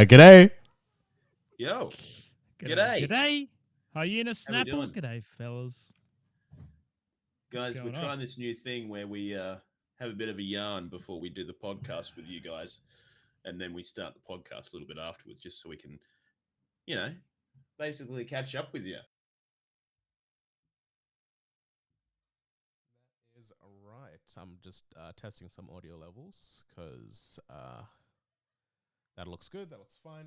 G'day. Yo. G'day. G'day. Hyena How we Snapple. doing? G'day, fellas. Guys, we're going on? trying this new thing where we have a bit of a yarn before we do the podcast with you guys. And then we start the podcast a little bit afterwards just so we can, you know, basically catch up with you. That is right. I'm just testing some audio levels because that looks good. That looks fine.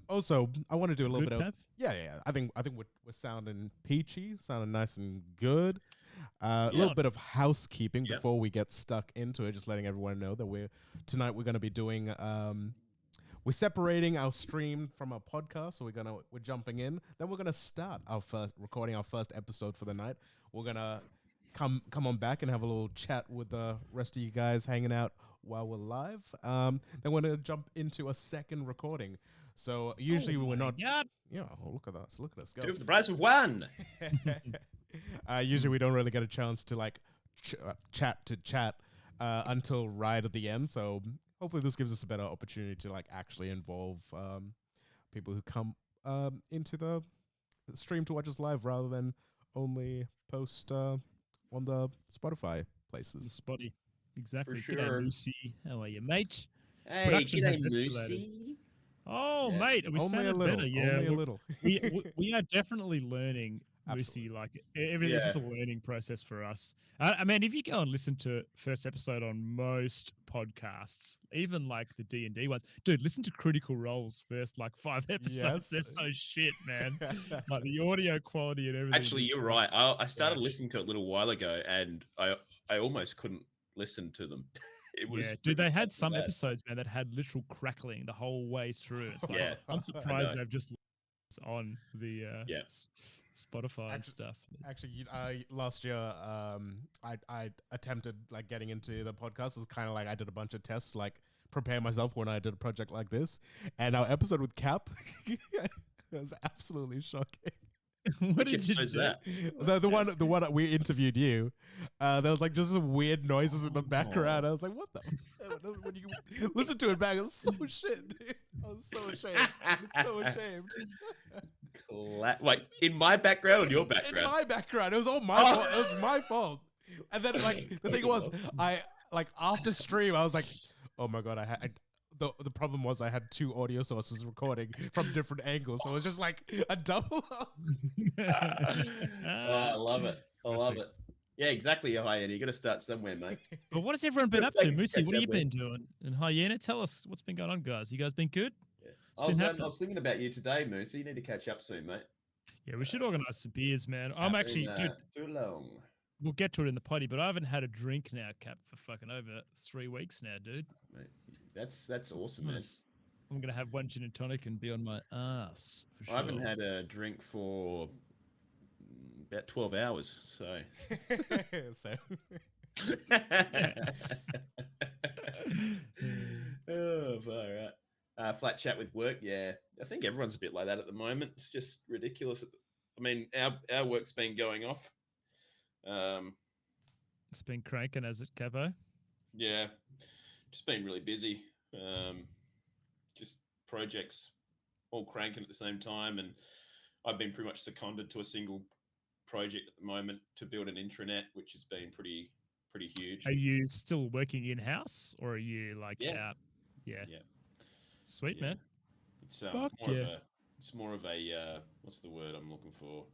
Also, I want to do a little Good, bit of Pev? yeah. I think we're sounding peachy, sounding nice and good. A little bit of housekeeping before we get stuck into it. Just letting everyone know that tonight we're going to be doing. We're separating our stream from our podcast, so we're jumping in. Then we're gonna start recording our first episode for the night. We're gonna come on back and have a little chat with the rest of you guys hanging out while we're live. Then we're gonna jump into a second recording. So usually we're not. God. Yeah, look at us. Look at us go. Two for the price of one. Usually we don't really get a chance to like chat until right at the end. So hopefully this gives us a better opportunity to like actually involve people who come into the stream to watch us live rather than only post on the Spotify places. Spotty. Exactly. For G'day, sure. Moosey. How are you, mate? Hey, Production g'day, has escalated. Moosey. Oh, Yeah. mate, we Only a sounded little. better. Yeah, Only a little. we are definitely learning, Absolutely. Moosey. Like everything's just a learning process for us. I mean, if you go and listen to first episode on most podcasts, even like the D&D ones, dude, listen to Critical Role's first like 5 episodes. Yes. They're so shit, man. Like the audio quality and everything. Actually, you're right. I started listening to it a little while ago, and I almost couldn't listen to them. It was dude, they pretty had fucking some bad. episodes, man, that had literal crackling the whole way through. It's like, Yeah, I'm I surprised know. they've just on the Spotify and stuff. Actually, last year, I attempted like getting into the podcast. It's kind of like I did a bunch of tests, like prepare myself when I did a project like this. And our episode with Cap was absolutely shocking. What Which did you episode's do? that? The one that we interviewed you, there was like just some weird noises in the background. I was like, what the? When you listen to it back, it was so shit, dude. I was so ashamed. So ashamed. Like in my background or your In background? my background. It was all my fault. It was my fault. And then like the thing was, I like after stream, I was like, oh my god, the problem was I had 2 audio sources recording from different angles, so it was just like a double up. I love it. I love it. Yeah, exactly, Hyena. You got to start somewhere, mate. But what has everyone been Gotta up to? play this Moosey, what have you somewhere. been doing? And Hyena, tell us what's been going on, guys. You guys been good? Yeah. What's been I happening? was thinking about you today, Moosey. You need to catch up soon, mate. Yeah, we should organise some beers, man. I'm actually, Been, dude, too long. we'll get to it in the potty, but I haven't had a drink now, Cap, for fucking over 3 weeks now, dude. Mate, that's awesome, I'm man. I'm gonna have one gin and tonic and be on my ass for sure. I haven't had a drink for about 12 hours, so. So Oh, far out. Flat chat with work, yeah. I think everyone's a bit like that at the moment. It's just ridiculous. I mean, our work's been going off. It's been cranking, has it, Capo? Yeah, just been really busy. Just projects all cranking at the same time, and I've been pretty much seconded to a single project at the moment to build an intranet, which has been pretty huge. Are you still working in house, or are you like out? Yeah. Sweet, Yeah. man. It's Fuck it's more of a what's the word I'm looking for?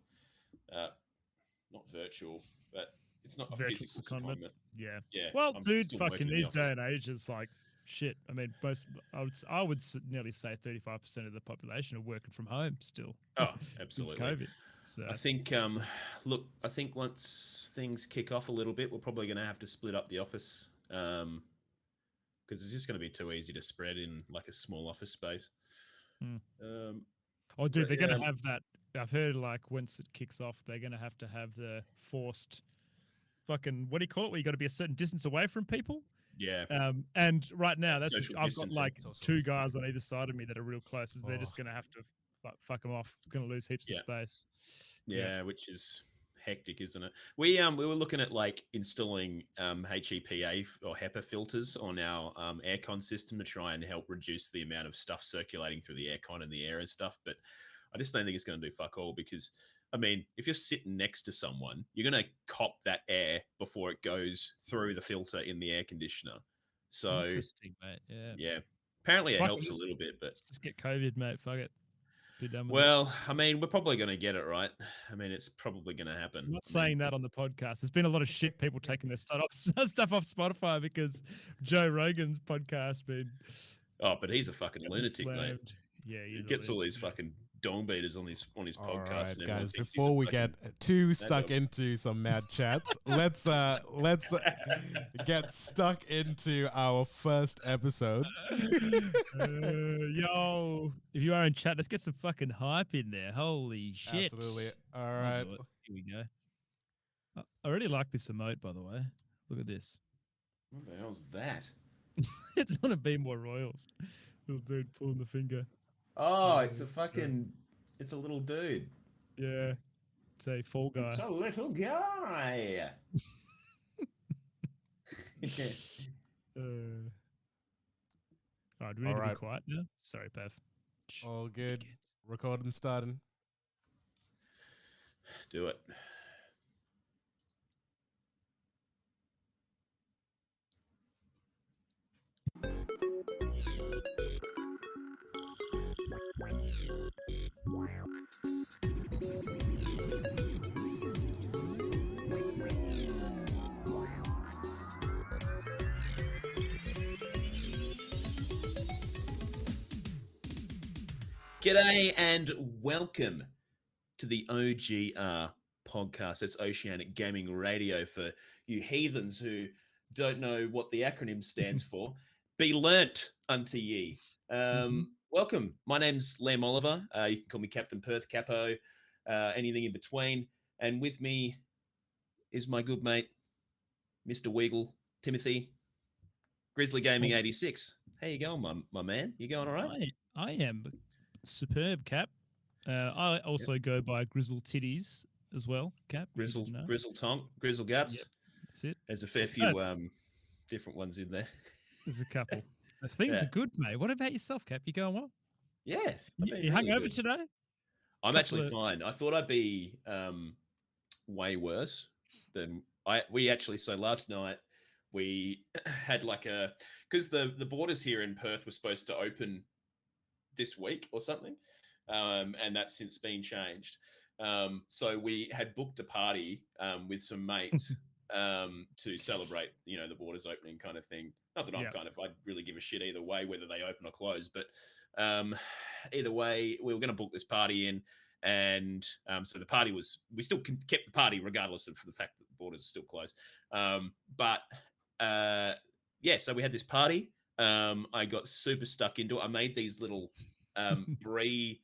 Not virtual, but it's not a Virtual physical secondment. secondment. Yeah. Yeah. Well, I'm dude, still fucking working in the these office. day and age is like shit. I mean, I would nearly say 35% of the population are working from home still. Oh, Since absolutely. COVID. So I think look, I think once things kick off a little bit, we're probably going to have to split up the office because it's just going to be too easy to spread in like a small office space. oh, dude, they're going to have that. I've heard like once it kicks off, they're going to have the forced fucking, what do you call it? Where you got to be a certain distance away from people. Yeah. And right now, that's Social I've got distancing. like 2 guys on either side of me that are real close. So they're just going to have to fuck them off. Going to lose heaps of space. Yeah, which is hectic, isn't it? We were looking at like installing HEPA or HEPA filters on our aircon system to try and help reduce the amount of stuff circulating through the aircon and the air and stuff. But I just don't think it's going to do fuck all because, I mean, if you're sitting next to someone, you're going to cop that air before it goes through the filter in the air conditioner. So interesting, mate. Yeah. Yeah. Apparently it Fuck, helps a let's- little bit, but Let's just get COVID, mate. Fuck it. Be done with it. well, I mean, we're probably going to get it, right? I mean, it's probably going to happen. I'm not I mean, saying that on the podcast. There's been a lot of shit people taking their stuff off Spotify because Joe Rogan's podcast been oh, but he's a fucking getting lunatic, mate. slammed. Yeah, He he's a gets all lunatic, these mate. fucking dong beaters on his all podcast. right, And everyone guys. thinks he's a Before we fucking- get too stuck dog. into some mad chats, let's get stuck into our first episode. Yo, if you are in chat, let's get some fucking hype in there. Holy shit. Absolutely. All I'll right. do it. Here we go. I really like this emote, by the way. Look at this. What the hell's that? It's on a Be More Royals. Little dude pulling the finger. Oh, it's a fucking, it's a little dude. Yeah. It's a Fall Guy. It's a little guy. All right, do we need to Alright. be quiet now? Sorry, Pav. Shh. All good. Kids. Recording starting. Do it. G'day and welcome to the OGR podcast. That's Oceanic Gaming Radio for you heathens who don't know what the acronym stands for. Be learnt unto ye. Welcome. My name's Liam Oliver. You can call me Captain Perth, Capo, anything in between. And with me is my good mate, Mr. Weagle, Timothy, Grizzly Gaming 86. How you going, my man? You going all right? I am superb, Cap. I also go by Grizzle Titties as well, Cap. Grizzle Tonk, Grizzle Guts. Yep, that's it. There's a fair few different ones in there. There's a couple. Things are good, mate. What about yourself, Cap? You going well? Yeah. You hung over today? I'm actually fine. I thought I'd be way worse than we actually. So last night we had because the borders here in Perth were supposed to open this week or something, and that's since been changed. So we had booked a party with some mates to celebrate, the borders opening kind of thing. Not that I'd really give a shit either way, whether they open or close, but either way, we were going to book this party in. And so the party we still kept the party regardless of the fact that the borders are still closed. So we had this party. I got super stuck into it. I made these little brie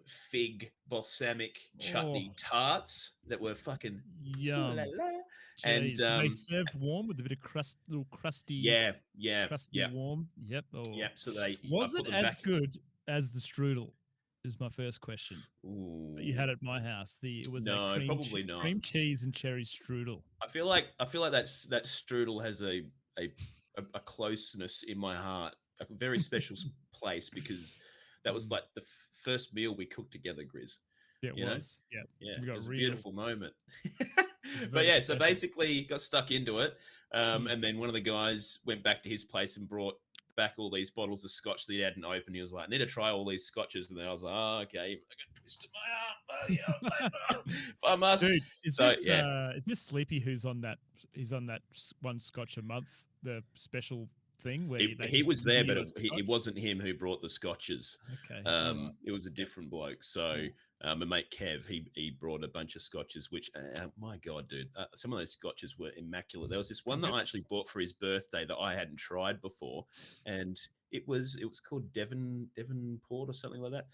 fig balsamic chutney tarts that were fucking yum. And they served warm with a bit of little crusty. Crusty warm. Yep. Oh. Yep. So was it as good as the strudel? Is my first question. Ooh. That you had at my house. It was probably not. Cream cheese and cherry strudel. I feel like that strudel has a closeness in my heart, a very special place, because that was like the first meal we cooked together, Grizz. Yeah, it was. Yeah. It was a beautiful moment. But yeah, so basically got stuck into it. And then one of the guys went back to his place and brought back all these bottles of scotch that he hadn't opened. He was like, I need to try all these scotches. And then I was like, oh, okay. I got twisted my arm. If I must. Dude, is this Sleepy who's on that? He's on that one scotch a month, the special thing where he was there, but it wasn't him who brought the scotches. Okay. It was a different bloke. So my mate Kev, he brought a bunch of scotches, which my God, dude, some of those scotches were immaculate. There was this one that I actually bought for his birthday that I hadn't tried before, and it was called Devonport or something like that.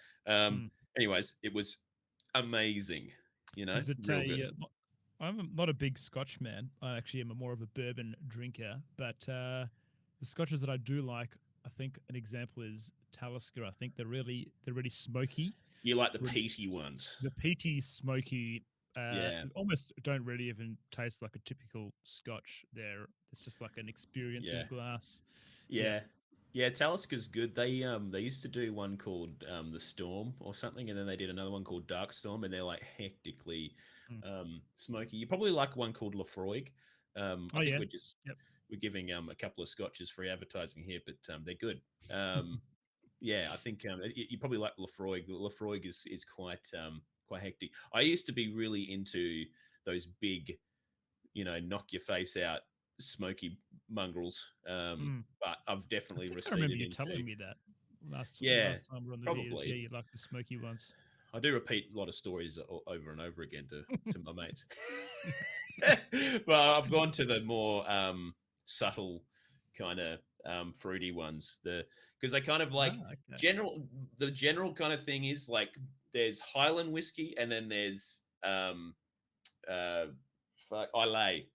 Anyways, it was amazing. Is it real good. I'm not a big Scotch man. I actually am more of a bourbon drinker, but the Scotches that I do like, I think an example is Talisker. I think they're really smoky. You like the peaty ones? The peaty, smoky. Almost don't really even taste like a typical Scotch. It's just like an experience in glass. Yeah, Talisker's good. They used to do one called the Storm or something, and then they did another one called Dark Storm, and they're like hectically smoky. You probably like one called Lafroig. I think we're giving a couple of scotches free advertising here, but they're good. I think you probably like Lafroig. Lafroig is quite hectic. I used to be really into those big, knock your face out smoky mongrels, but I've definitely receded. I remember you telling me that last time we're on the probably. videos. Yeah, you like the smoky ones. I do repeat a lot of stories over and over again to my mates. Well, I've gone to the more subtle kind of fruity ones, because they kind of like the general kind of thing is like there's Highland whiskey and then there's Islay.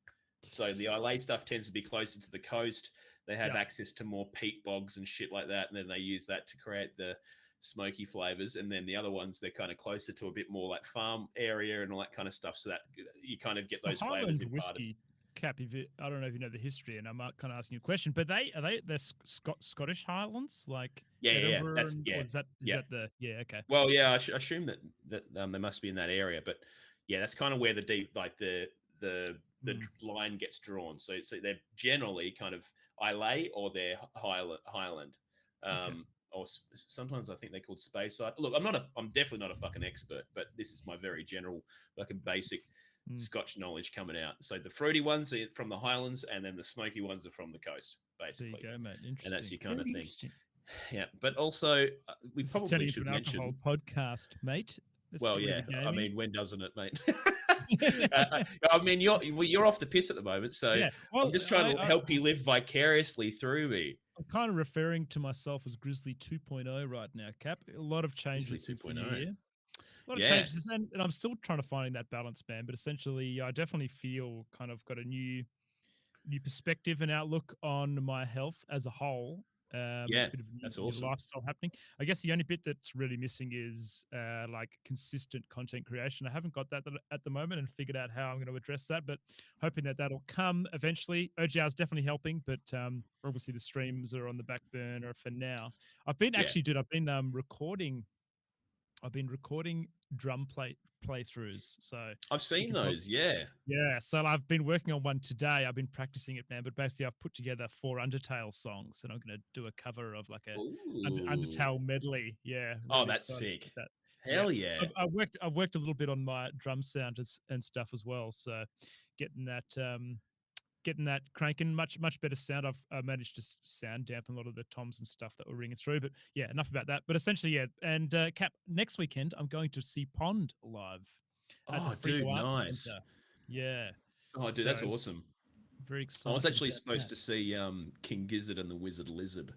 So the Islay stuff tends to be closer to the coast. They have access to more peat bogs and shit like that, and then they use that to create the smoky flavors. And then the other ones, they're kind of closer to a bit more like farm area and all that kind of stuff, so that you kind of get those flavors imparted. Whiskey, Cap, I don't know if you know the history, and I'm kind of asking you a question, but they're Scottish Highlands, like Edinburgh, is that okay? Well, I assume that they must be in that area, but yeah, that's kind of where the deep, like the Mm. line gets drawn. So they're generally kind of Islay or they're Highland. Okay. Or sometimes I think they're called Speyside. Look, I'm definitely not a fucking expert, but this is my very general, like a basic Mm. Scotch knowledge coming out. So the fruity ones are from the Highlands, and then the smoky ones are from the coast, There you basically. go, mate. Interesting. And that's your kind Very of thing. interesting. Yeah, but also we This is turning probably into should an mention. alcohol podcast, mate. Let's Well, get rid yeah. of the I gaming. mean, when doesn't it, mate? I mean, you're off the piss at the moment, so Yeah. Well, I'm just trying to help you live vicariously through me. I'm kind of referring to myself as Grizzly 2.0 right now, Cap. A lot of Grizzly changes since the new 2.0. year. A lot of Yeah. changes, and I'm still trying to find that balance, man. But essentially, I definitely feel kind of got a new perspective and outlook on my health as a whole. Yeah, Bit of that's new awesome. lifestyle happening. I guess the only bit that's really missing is like consistent content creation. I haven't got that at the moment and figured out how I'm going to address that, but hoping that that'll come eventually. OGR is definitely helping, but obviously the streams are on the back burner for now. I've been Yeah. dude. I've been recording. I've been recording drum playthroughs. So I've seen those. Yeah. yeah, so I've been working on one today. I've been practicing it, man. But basically, I've put together 4 Undertale songs, and I'm going to do a cover of like a Ooh. Undertale medley. Yeah, Oh, really that's excited sick. about that. Yeah, Hell yeah. so I've worked a little bit on my drum sound and stuff as well. So getting that cranking, much better sound. I've managed to sound dampen a lot of the toms and stuff that were ringing through. But yeah, enough about that. But essentially, yeah. And Cap, next weekend I'm going to see Pond live at the Oh, dude, Freo Arts nice. Centre. Yeah. Oh, dude, So that's awesome. very I excited. was actually about supposed that. to see King Gizzard and the Wizard Lizard,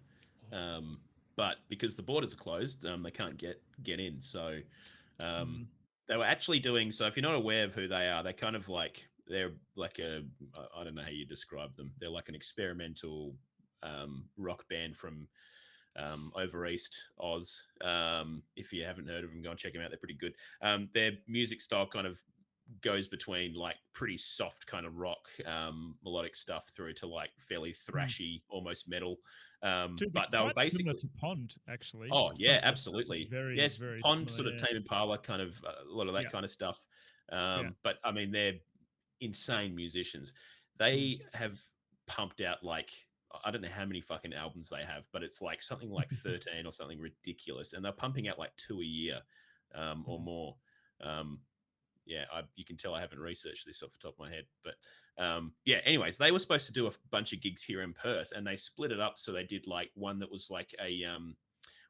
but because the borders are closed, they can't get in. So Mm. they were actually doing. So if you're not aware of who they are, they're like a, I don't know how you describe them. They're like an experimental rock band from over East Oz. If you haven't heard of them, go and check them out. They're pretty good. Their music style kind of goes between like pretty soft kind of rock melodic stuff through to like fairly thrashy, almost metal. Dude, they're But they were quite similar basically, to Pond, actually. oh Some yeah, of their stuff is absolutely, very, yes, very Pond similar. sort of Yeah. Tame Impala kind of a lot of that Yeah. kind of stuff. Yeah. But I mean, they're insane musicians. Mm. They have pumped out like, I don't know how many fucking albums they have, but it's like something like 13 or something ridiculous, and they're pumping out like 2 a year or more. Yeah, you can tell I haven't researched this off the top of my head, but yeah. Anyways, they were supposed to do a bunch of gigs here in Perth, and they split it up. So they did like one that was like a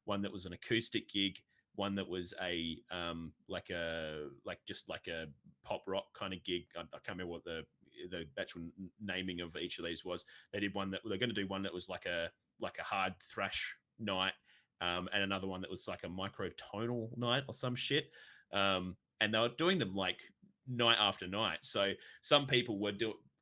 one that was an acoustic gig, one that was a like just like a pop rock kind of gig. I can't remember what the actual naming of each of these was. They did one that they're going to do one that was like a hard thrash night, and another one that was like a microtonal night or some shit. And they were doing them like night after night. So some people were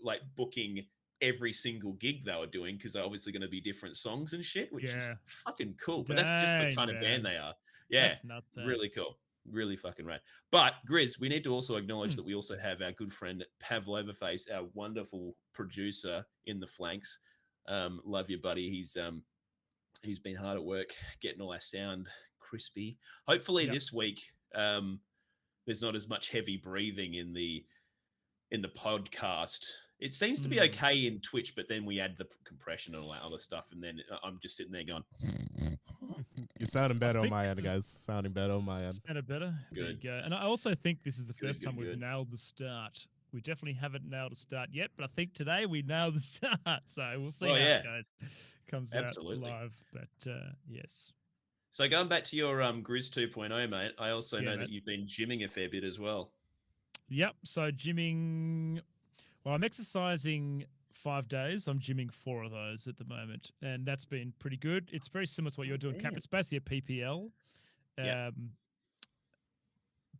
like booking every single gig they were doing because they're obviously going to be different songs and shit, which is fucking cool. But that's just the Dang, kind of band man. they are. Yeah, That's nuts. really cool. Really fucking rad. But Grizz, we need to also acknowledge Mm. that we also have our good friend Pav Leatherface, our wonderful producer in the flanks. Love you, buddy. He's been hard at work getting all our sound crispy. Hopefully this week there's not as much heavy breathing in the podcast. It seems to be okay in Twitch, but then we add the compression and all that other stuff, and then I'm just sitting there going, You're sounding better on my end, guys. Sounding better on my end. Sounded better. Good. There you go. And I also think this is the Good, first time good, we've good. nailed the start. We definitely haven't nailed a start yet, but I think today we nailed the start. So we'll see how it goes. Comes Absolutely. out live. But yes. So going back to your Grizz 2.0, mate, I also know mate. that you've been gymming a fair bit as well. Yep. So gymming. Well, I'm exercising 5 days. I'm gymming 4 of those at the moment, and that's been pretty good. It's very similar to what you're doing, Cap. It's basically a PPL.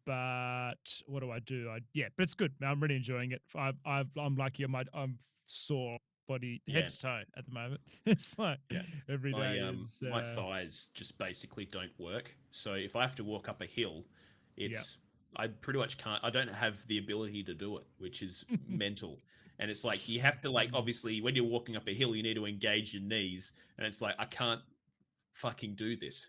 But what do I do? But it's good. I'm really enjoying it. I'm lucky. I'm sore body head to toe at the moment. It's like every day is my thighs just basically don't work. So if I have to walk up a hill, I pretty much can't. I don't have the ability to do it, which is mental. And it's like you have to like obviously when you're walking up a hill, you need to engage your knees, and it's like I can't fucking do this.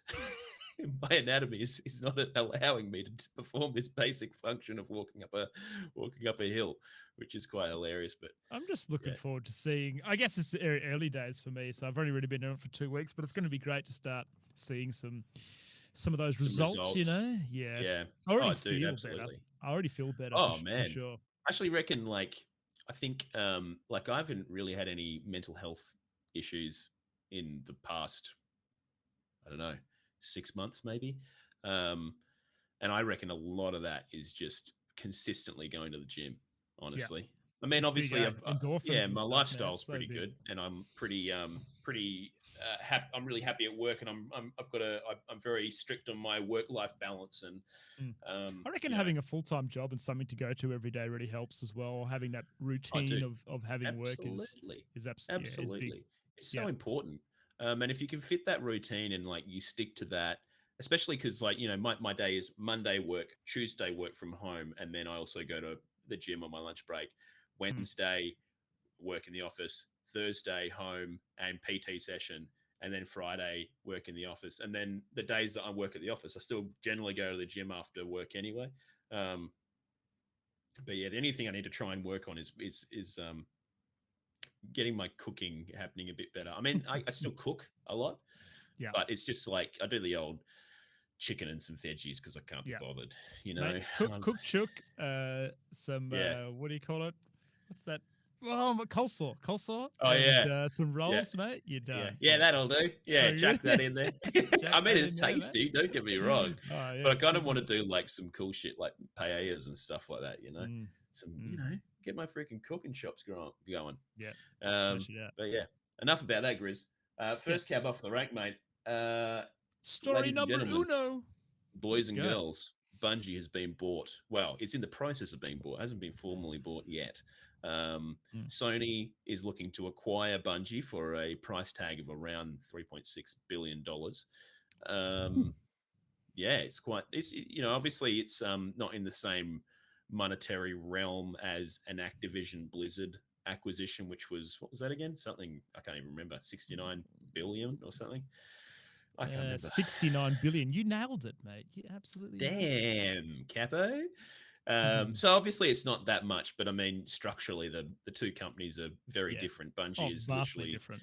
my anatomy is not allowing me to perform this basic function of walking up a hill, which is quite hilarious. But I'm just looking yeah. forward to seeing. I guess it's early days for me, so I've only really been doing it for 2 weeks, but it's going to be great to start seeing some of those Some results. You results. know, yeah. Yeah. I already Oh, dude, feel better. absolutely. I already feel better Oh for man. sure. I actually reckon I think like I haven't really had any mental health issues in the past, I don't know, 6 months maybe. Um, and I reckon a lot of that is just consistently going to the gym, Yeah, honestly. I mean, it's big, obviously, eh? Endorphins yeah, and my stuff, man. It's lifestyle's so pretty big. good, and I'm pretty happy. I'm really happy at work, and I'm very strict on my work life balance, and Mm. I reckon you know, having a full time job and something to go to every day really helps as well. Having that I do routine of having work absolutely, is absolutely is big. absolutely, it's Yeah. so important. And if you can fit that routine and like you stick to that, especially because like my day is Monday work, Tuesday work from home, and then I also go to the gym on my lunch break. Mm. Wednesday work in the office, Thursday home and PT session, and then Friday work in the office. And then the days that I work at the office, I still generally go to the gym after work anyway. Um, but yeah, the only thing I need to try and work on is getting my cooking happening a bit better. I mean, I still cook a lot, Yeah. but it's just like I do the old chicken and some veggies because I can't be Yeah. bothered, Mate, cook chook, some Yeah. what do you call it? What's that? Oh, coleslaw, Oh and yeah. some Yeah. rolls, mate. You're Yeah, done. yeah, that'll do. So Yeah, good. chuck that in there. Jack I mean, that it's in there, mate. tasty. Don't get me wrong, Oh yeah, but I it's kind of good, want to mate. do like some cool shit, like paellas and stuff like that. Mm, Some, mm, get my freaking cooking shops going. yeah, Um, smash it out. but yeah, enough about that, Grizz. First Yes. cab off the rank, mate. Story Ladies and number gentlemen, uno. boys Let's and go. girls, Bungie has been bought. Well, it's in the process of being bought. It hasn't been formally bought yet. Um, Mm. Sony is looking to acquire Bungie for a price tag of around $3.6 billion. Ooh. Yeah, it's obviously it's not in the same monetary realm as an Activision Blizzard acquisition, which was, what was that again? Something I can't even remember, 69 billion or something. I can't remember. 69 billion. You nailed it, mate. You absolutely nailed it. Damn, Capo. Mhm. So obviously it's not that much, but I mean structurally the two companies are very Yeah. different. Oh, Bungie is vastly literally, different.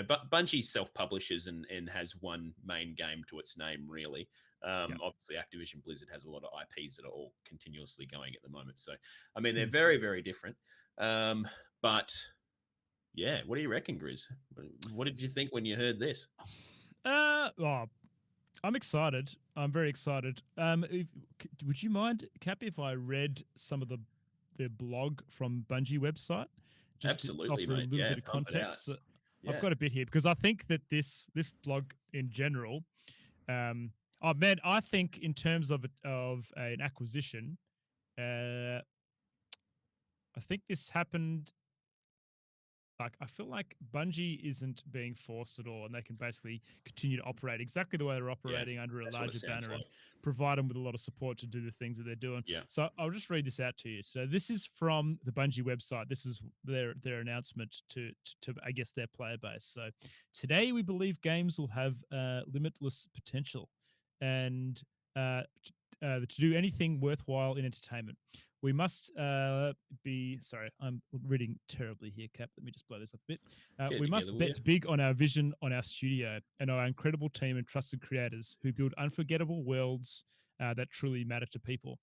but Bungie self-publishes and has one main game to its name, really. Yeah. Obviously, Activision Blizzard has a lot of IPs that are all continuously going at the moment. So, I mean, they're Mm. very, very different. But yeah, what do you reckon, Grizz? What did you think when you heard this? Oh, I'm excited. I'm very excited. Would you mind, Cap, if I read some of the blog from Bungie website, just to Absolutely, offer a mate. little Yeah, bit of pump it out. context? So I've Yeah, got a bit here because I think that this blog in general, oh man, I think in terms of an acquisition, I think this happened. Like, I feel like Bungie isn't being forced at all, and they can basically continue to operate exactly the way they're yeah. operating under a That's what it larger sounds banner and like. provide them with a lot of support to do the things that they're doing. Yeah. So I'll just read this out to you. So this is from the Bungie website. This is their announcement to I guess their player base. So today we believe games will have limitless potential, and to do anything worthwhile in entertainment. We must be sorry, I'm reading terribly here, Cap. Let me just blow this up a bit. Get it We together, must will you? bet big on our vision, on our studio, and our incredible team and trusted creators who build unforgettable worlds that truly matter to people.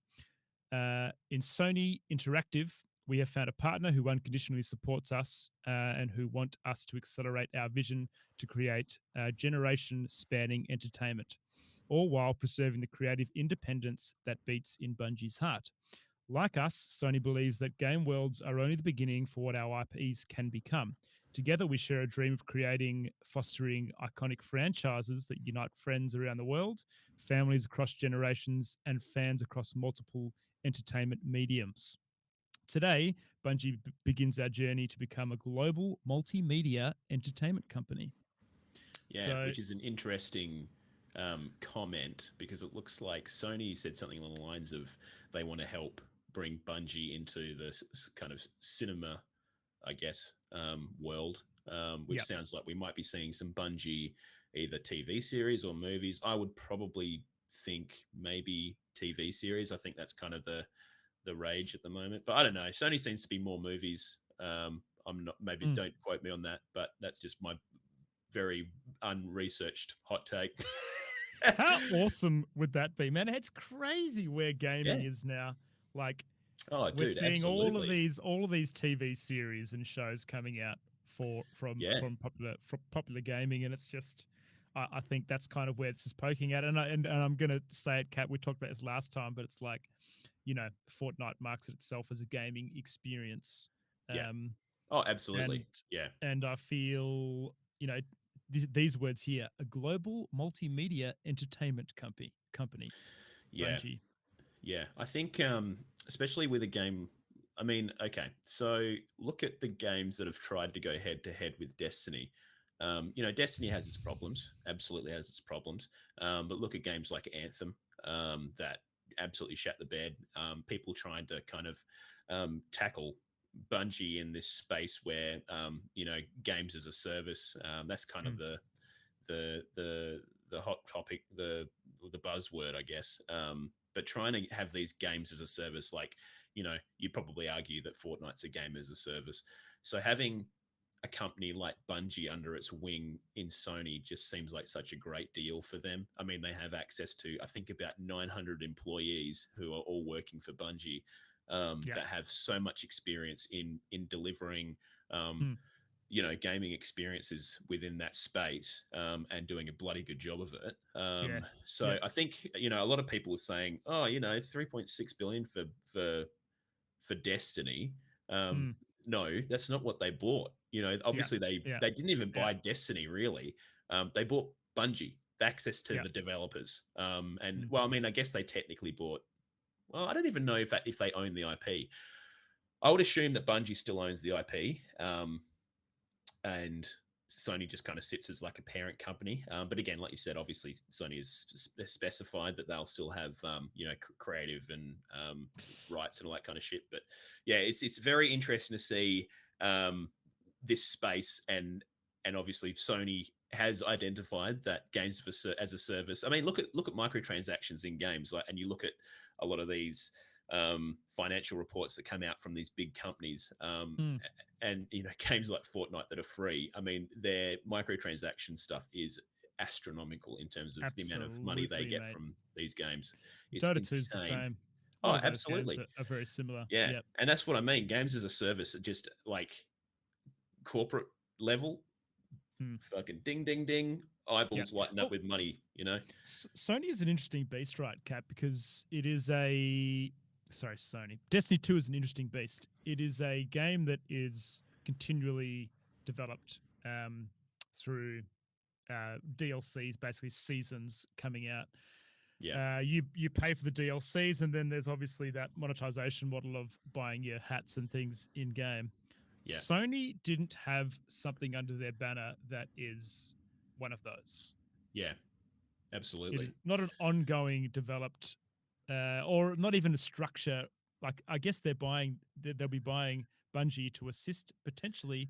In Sony Interactive, we have found a partner who unconditionally supports us and who want us to accelerate our vision to create generation spanning entertainment, all while preserving the creative independence that beats in Bungie's heart. Like us, Sony believes that game worlds are only the beginning for what our IPs can become. Together, we share a dream of creating, fostering iconic franchises that unite friends around the world, families across generations, and fans across multiple entertainment mediums. Today, Bungie begins our journey to become a global multimedia entertainment company. Yeah, So, which is an interesting comment because it looks like Sony said something along the lines of they want to help bring Bungie into the kind of cinema, I guess, world, which yeah, sounds like we might be seeing some Bungie either TV series or movies. I would probably think maybe TV series. I think that's kind of the rage at the moment. But I don't know. Sony seems to be more movies. I'm not. Maybe Mm. don't quote me on that, but that's just my very unresearched hot take. How awesome would that be, man? It's crazy where gaming Yeah. is now. Like Oh, we're dude, seeing absolutely. all of these TV series and shows coming out Yeah, from popular gaming, and it's just I think that's kind of where it's just poking at. And I'm gonna say it, Kat. We talked about this last time, but it's like, Fortnite marks itself as a gaming experience. yeah. Um, Oh, and absolutely. Yeah, I feel, these words here: a global multimedia entertainment company, yeah. Bungie. Yeah, I think especially with a game. I mean, okay, so look at the games that have tried to go head to head with Destiny. Destiny has its problems, absolutely has its problems. But look at games like Anthem that absolutely shat the bed. People trying to kind of tackle Bungie in this space where games as a service. That's kind of Mm. the hot topic, the buzzword, I guess. But trying to have these games as a service, like you probably argue that Fortnite's a game as a service. So having a company like Bungie under its wing in Sony just seems like such a great deal for them. I mean, they have access to, I think, about 900 employees who are all working for Bungie, Yeah. that have so much experience in delivering Mm. gaming experiences within that space, and doing a bloody good job of it. Yeah. So Yeah. I think a lot of people are saying, oh, 3.6 billion for Destiny. Mm. No, that's not what they bought. Yeah. Obviously they Yeah. they didn't even Yeah. buy Destiny really. They bought Bungie, the access to Yeah. the developers. And Mm. well, I mean, I guess they technically bought. Well, I don't even know if they own the IP. I would assume that Bungie still owns the IP. And Sony just kind of sits as like a parent company. But again, like you said, obviously Sony has specified that they'll still have creative and rights and all that kind of shit. But yeah, it's very interesting to see this space, and obviously Sony has identified that games as a service. I mean, look at microtransactions in games, like, and you look at a lot of these financial reports that come out from these big companies. Mm. And games like Fortnite that are free. I mean, their microtransaction stuff is astronomical in terms of the amount of money they Absolutely, get mate. from these games. It's Dota 2 is the insane. same. A lot Oh, of those games absolutely. are very similar. Yeah, Yep. and that's what I mean. Games as a service are just like corporate level. Mm. Fucking ding, ding, ding. Yeah. Eyeballs lighting up Well, with money. Sony is an interesting beast, right, Cap? Because it is Sony. Destiny 2 is an interesting beast. It is a game that is continually developed through DLCs, basically seasons coming out. Yeah, You pay for the DLCs, and then there's obviously that monetization model of buying your hats and things in game. yeah, Sony didn't have something under their banner that is one of those. yeah. It is Absolutely. not an ongoing developed, or not even a structure. Like I guess they'll be buying Bungie to assist potentially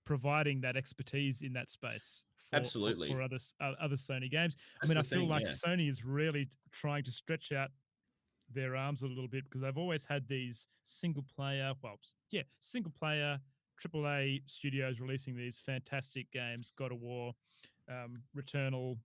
providing that expertise in that space Absolutely. for other Sony games. I That's mean, the I feel thing. like Yeah, Sony is really trying to stretch out their arms a little bit because they've always had these single player AAA studios releasing these fantastic games, God of War, Returnal,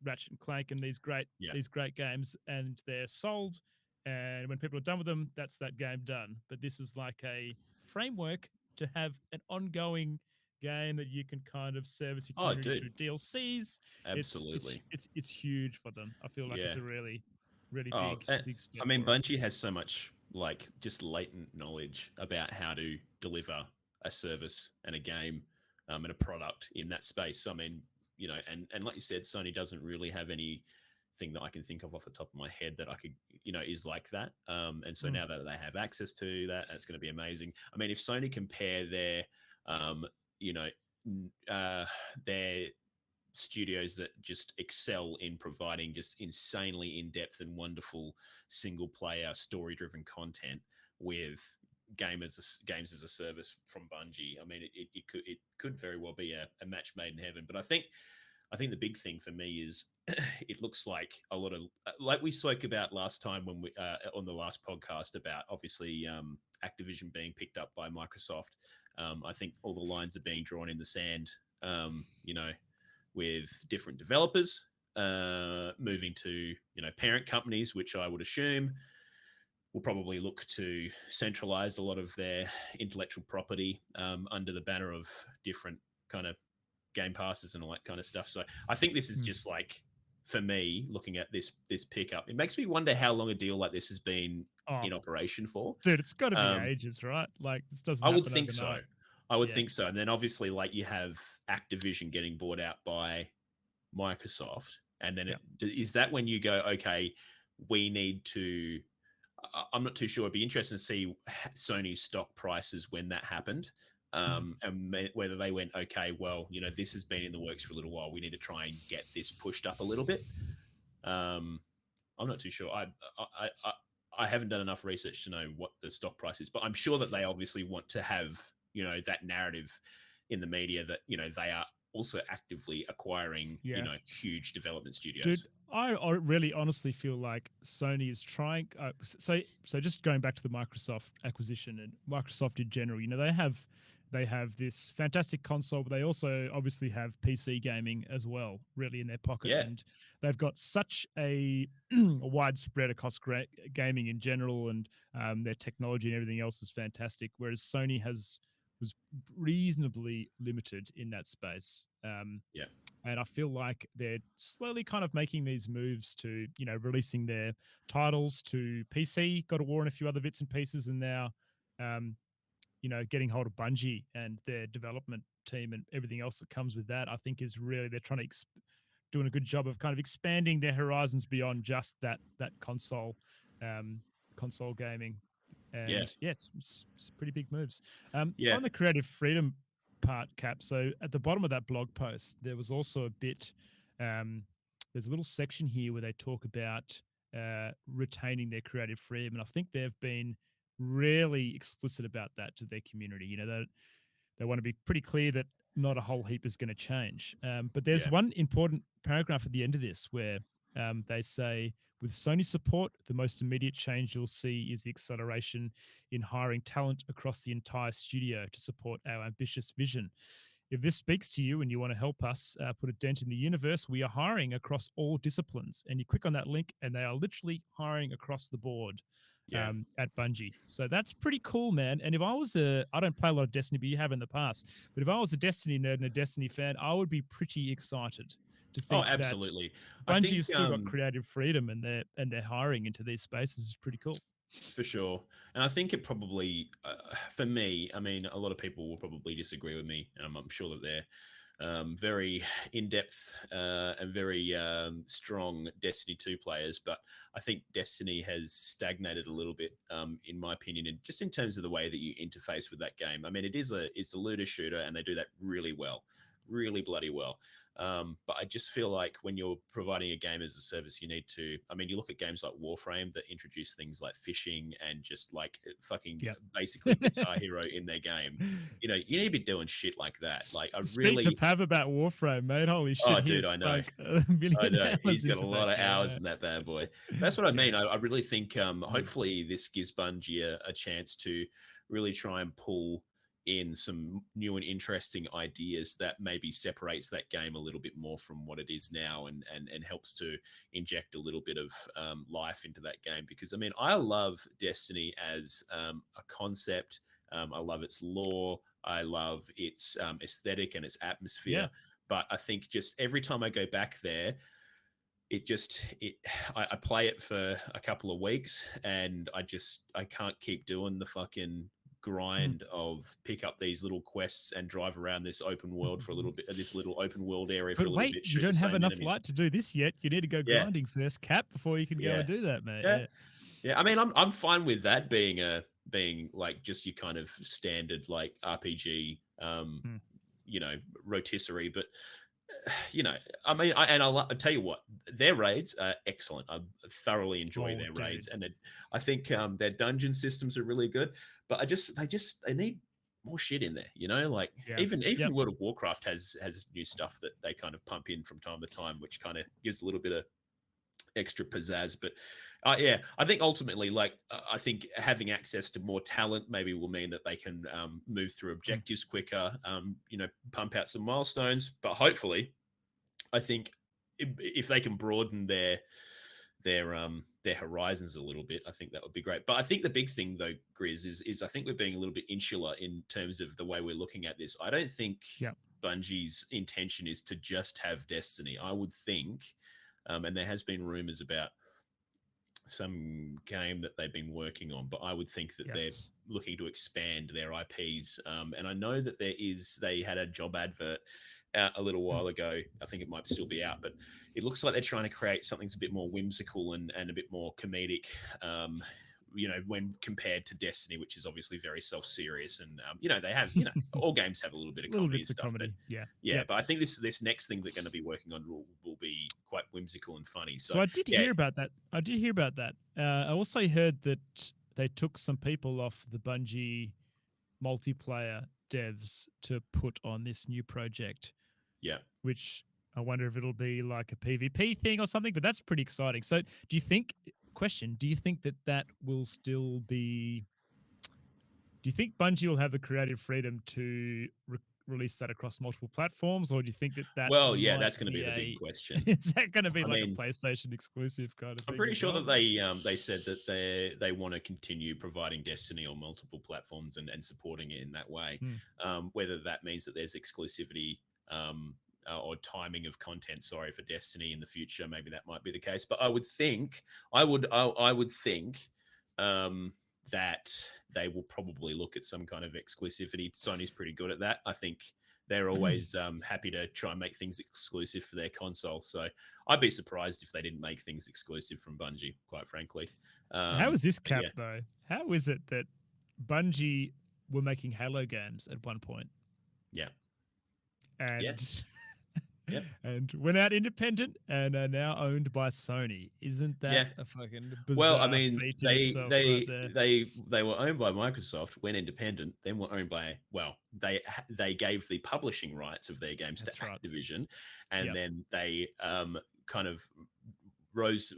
Ratchet and Clank, and yeah. these great games, and they're sold. And when people are done with them, that's that game done. But this is like a framework to have an ongoing game that you can kind of service your Oh, community dude. through DLCs. Absolutely. It's huge for them. I feel like Yeah. it's a really really Oh, big step. I mean, for 'em. Bungie has so much like just latent knowledge about how to deliver a service and a game, and a product in that space. I mean, and like you said, Sony doesn't really have anything that I can think of off the top of my head that I could, is like that. And so Mm. now that they have access to that, it's going to be amazing. I mean, if Sony compare their, you know, their studios that just excel in providing just insanely in-depth and wonderful single-player story-driven content with games as a service from Bungie. I mean, it could very well be a match made in heaven. But I think I think the big thing for me is it looks like a lot of like we spoke about last time when we on the last podcast about obviously Activision being picked up by Microsoft. I think all the lines are being drawn in the sand. You know, with different developers moving to parent companies, which I would assume will probably look to centralize a lot of their intellectual property under the banner of different kind of game passes and all that kind of stuff. So I think this is just like, for me, looking at this pickup, it makes me wonder how long a deal like this has been in operation for. Dude, it's got to be ages, right? Like this doesn't. I happen would think overnight. so. I would think so. And then obviously, like you have Activision getting bought out by Microsoft, and then is that when you go, okay, we need to. I'm not too sure. It'd be interesting to see Sony's stock prices when that happened, and whether they went, okay, well, this has been in the works for a little while. We need to try and get this pushed up a little bit. I'm not too sure. I haven't done enough research to know what the stock price is, but I'm sure that they obviously want to have that narrative in the media that they are also actively acquiring huge development studios. Dude, I really honestly feel like Sony is trying. So just going back to the Microsoft acquisition and Microsoft in general, they have this fantastic console, but they also obviously have PC gaming as well, really in their pocket. Yeah. And they've got such a widespread across gaming in general, and their technology and everything else is fantastic. Whereas Sony was reasonably limited in that space. And I feel like they're slowly kind of making these moves to, releasing their titles to PC, God of War and a few other bits and pieces, and now, getting hold of Bungie and their development team and everything else that comes with that. I think is really, they're trying to doing a good job of kind of expanding their horizons beyond just that console gaming. And it's pretty big moves. On the creative freedom part, Cap, so at the bottom of that blog post, there was also a bit, there's a little section here where they talk about retaining their creative freedom. And I think they've been really explicit about that to their community. They want to be pretty clear that not a whole heap is going to change. But there's one important paragraph at the end of this where they say, with Sony support, the most immediate change you'll see is the acceleration in hiring talent across the entire studio to support our ambitious vision. If this speaks to you and you want to help us put a dent in the universe, we are hiring across all disciplines. And you click on that link and they are literally hiring across the board at Bungie. So that's pretty cool, man. And if I was I don't play a lot of Destiny, but you have in the past, but if I was a Destiny nerd and a Destiny fan, I would be pretty excited to think absolutely. that Bungie has still got creative freedom and they're hiring into these spaces is pretty cool. For sure. And I think it probably, for me, I mean, a lot of people will probably disagree with me, and I'm sure that they're very in-depth and very strong Destiny 2 players, but I think Destiny has stagnated a little bit, in my opinion, and just in terms of the way that you interface with that game. I mean, it's a looter shooter, and they do that really well, really bloody well. But I just feel like when you're providing a game as a service, you need to, I mean, you look at games like Warframe that introduce things like fishing and just like fucking basically Guitar Hero in their game. You need to be doing shit like that. Like Speak to Pav about Warframe, mate. Holy shit. Oh, dude, I know. I know. He's got a lot of hours in that bad boy. That's what I mean. I really think hopefully this gives Bungie a chance to really try and pull in some new and interesting ideas that maybe separates that game a little bit more from what it is now and helps to inject a little bit of life into that game. Because I mean, I love Destiny as a concept. I love its lore. I love its aesthetic and its atmosphere. But I think just every time I go back there, I play it for a couple of weeks and I can't keep doing the fucking grind of pick up these little quests and drive around this open world for a little bit, this little open world area for a little bit. You don't have enough light to do this yet. You need to go grinding first, Cap, before you can go and do that, mate. Yeah. I mean, I'm fine with that being like just your kind of standard like RPG, rotisserie, but I mean, I'll tell you what, their raids are excellent. I thoroughly enjoy their raids, and I think their dungeon systems are really good. But they need more shit in there, you know, like Yeah. even Yep. World of Warcraft has new stuff that they kind of pump in from time to time, which kind of gives a little bit of extra pizzazz. But yeah, I think ultimately, like, I think having access to more talent maybe will mean that they can move through objectives quicker, you know, pump out some milestones. But hopefully, I think if they can broaden their horizons a little bit, I think that would be great. But I think the big thing though, Grizz, is I think we're being a little bit insular in terms of the way we're looking at this. I don't think Yep. Bungie's intention is to just have Destiny. I would think, and there has been rumors about some game that they've been working on, but I would think that they're looking to expand their IPs. And I know that they had a job advert out a little while ago. I think it might still be out, but it looks like they're trying to create something that's a bit more whimsical and a bit more comedic. You know, when compared to Destiny, which is obviously very self-serious, and you know, they have, you know, all games have a little bit of comedy and stuff. But yeah. But I think this next thing they're going to be working on will be quite whimsical and funny. So I did hear about that. I also heard that they took some people off the Bungie multiplayer devs to put on this new project. Yeah. Which I wonder if it'll be like a PvP thing or something, but that's pretty exciting. So do you think that will still be... Do you think Bungie will have the creative freedom to release that across multiple platforms, or do you think that well, yeah, that's going to be the big question. Is that going to be a PlayStation exclusive kind of thing? I'm pretty sure that they said that they want to continue providing Destiny on multiple platforms and supporting it in that way. Whether that means that there's exclusivity or timing of content, for Destiny in the future, maybe that might be the case. But I would think that they will probably look at some kind of exclusivity. Sony's pretty good at that. I think they're always happy to try and make things exclusive for their console. So I'd be surprised if they didn't make things exclusive from Bungie, quite frankly. How is this capped, though? How is it that Bungie were making Halo games at one point? Yeah. And... and went out independent and are now owned by Sony. Isn't that a fucking bizarre... Well, I mean, they were owned by Microsoft, went independent, then were owned by... Well, they gave the publishing rights of their games to Activision, and then they kind of rose...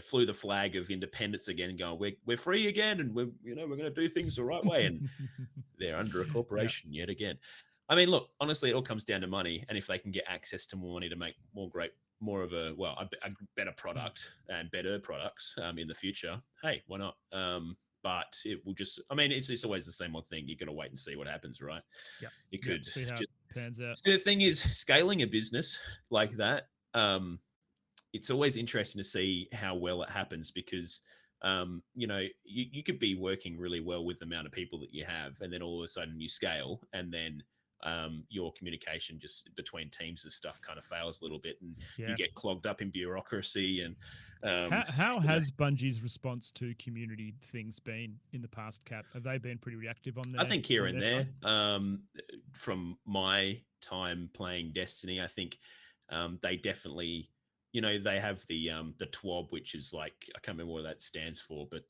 flew the flag of independence again, and going, we're free again, and we're going to do things the right way, and they're under a corporation yet again. I mean, look, honestly, it all comes down to money. And if they can get access to more money to make more of a better product and better products in the future, hey, why not? But it will just, I mean, it's always the same old thing. You got to wait and see what happens, right? Yeah. You could see how it pans out. So the thing is, scaling a business like that, it's always interesting to see how well it happens, because you could be working really well with the amount of people that you have, and then all of a sudden you scale, and then your communication just between teams and stuff kind of fails a little bit, and you get clogged up in bureaucracy. And how has Bungie's response to community things been in the past, Cap? Have they been pretty reactive on that? I think here and there. From my time playing Destiny, I think they definitely, they have the TWAB, which is like, I can't remember what that stands for, but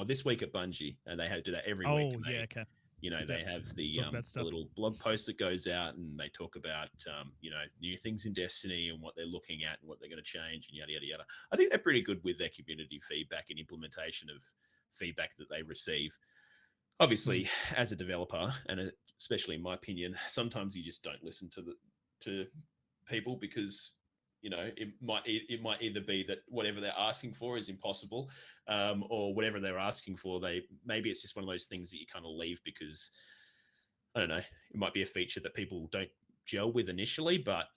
this week at Bungie, and they do that every week. And okay. They have the little blog post that goes out, and they talk about, new things in Destiny and what they're looking at and what they're going to change and yada, yada, yada. I think they're pretty good with their community feedback and implementation of feedback that they receive. Obviously, as a developer, and especially in my opinion, sometimes you just don't listen to people, because it might either be that whatever they're asking for is impossible, or whatever they're asking for, maybe it's just one of those things that you kind of leave because, I don't know, it might be a feature that people don't gel with initially, but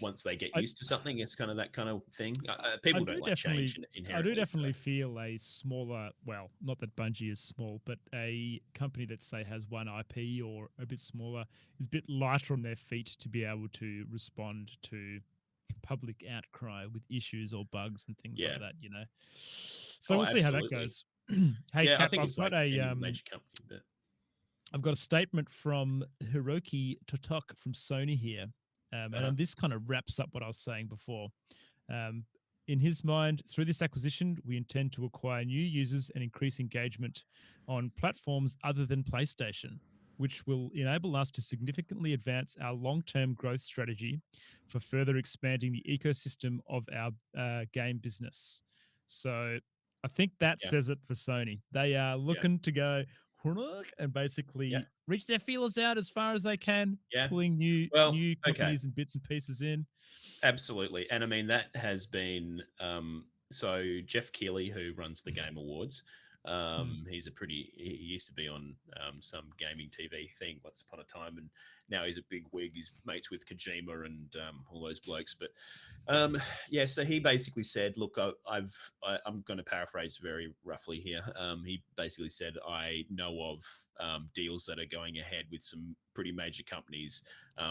once they get used to something, it's kind of that kind of thing. People don't like change inherently. I do definitely feel a smaller, well, not that Bungie is small, but a company that, say, has one IP or a bit smaller is a bit lighter on their feet to be able to respond to public outcry with issues or bugs and things like that, So we'll see how that goes. Hey, Cap, I've got a major company, but I've got a statement from Hiroki Totok from Sony here, and this kind of wraps up what I was saying before. In his mind, through this acquisition, we intend to acquire new users and increase engagement on platforms other than PlayStation. which will enable us to significantly advance our long-term growth strategy for further expanding the ecosystem of our game business. So I think that Yeah. says it for Sony. They are looking to go and Yeah. basically reach their feelers out as far as they can, Yeah. pulling new Well, okay. companies and bits and pieces in. Absolutely. And I mean, that has been so Jeff Keighley, who runs the Game Awards, he's he used to be on some gaming TV thing once upon a time, and now he's a big wig. He's mates with Kojima and all those blokes. But yeah, so he basically said, look, I'm going to paraphrase very roughly here. He basically said, I know of deals that are going ahead with some pretty major companies.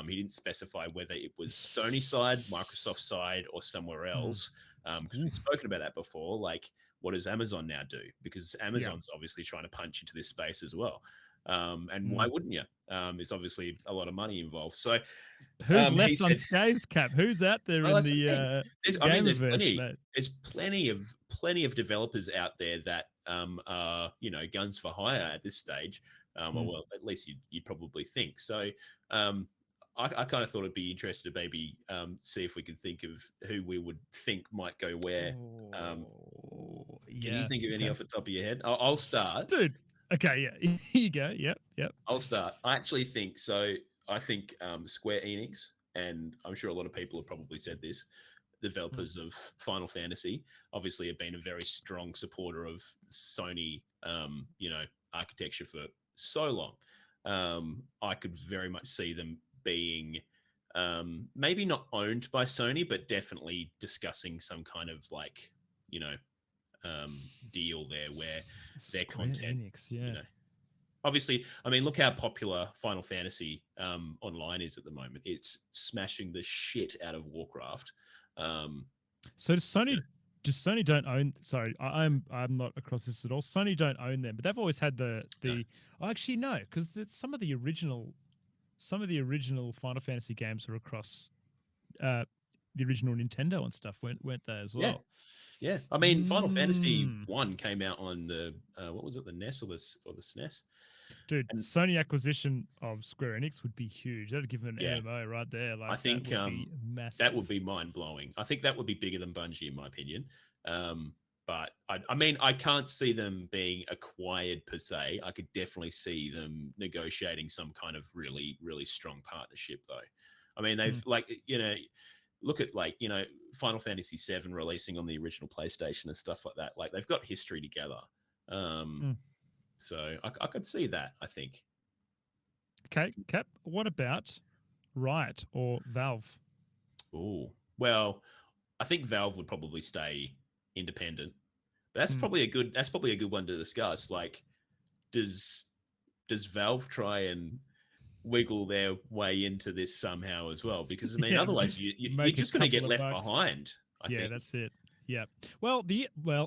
He didn't specify whether it was Sony side, Microsoft side, or somewhere else. Because we've spoken about that before. Like, what does Amazon now do? Because Amazon's obviously trying to punch into this space as well. And why wouldn't you? There's obviously a lot of money involved. So who's left unscathed, Cap? Who's out there in the there's mate? There's plenty of developers out there that are guns for hire at this stage. Or well, at least you'd probably think so. I kind of thought it'd be interesting to maybe see if we could think of who we would think might go where. Can you think of any off the top of your head? I'll start. Dude. Okay, yeah. Here you go. Yep. I'll start. I actually think so. I think Square Enix, and I'm sure a lot of people have probably said this, developers of Final Fantasy obviously have been a very strong supporter of Sony, architecture for so long. I could very much see them being maybe not owned by Sony, but definitely discussing some kind of deal there where their content, Enix, obviously, I mean, look how popular Final Fantasy online is at the moment. It's smashing the shit out of Warcraft. So does Sony? Just Sony don't own. Sorry, I'm not across this at all. Sony don't own them, but they've always had the. No. Actually, no, because some of the original Final Fantasy games were across the original Nintendo and stuff, weren't they as well? Yeah. I mean, Final Fantasy 1 came out on the what was it, the NES or the SNES? Dude, Sony acquisition of Square Enix would be huge. That'd give them an MMO right there. Like, I think that would be massive. That would be mind blowing. I think that would be bigger than Bungie, in my opinion. But I mean, I can't see them being acquired per se. I could definitely see them negotiating some kind of really, really strong partnership, though. I mean, they've look at Final Fantasy VII releasing on the original PlayStation and stuff like that. Like, they've got history together. So I could see that, I think. Okay, Cap, what about Riot or Valve? Oh, well, I think Valve would probably stay independent. But that's probably a good one to discuss. Like, does Valve try and wiggle their way into this somehow as well? Because I mean, otherwise you're just going to get left behind. I think that's it. Yeah. Well,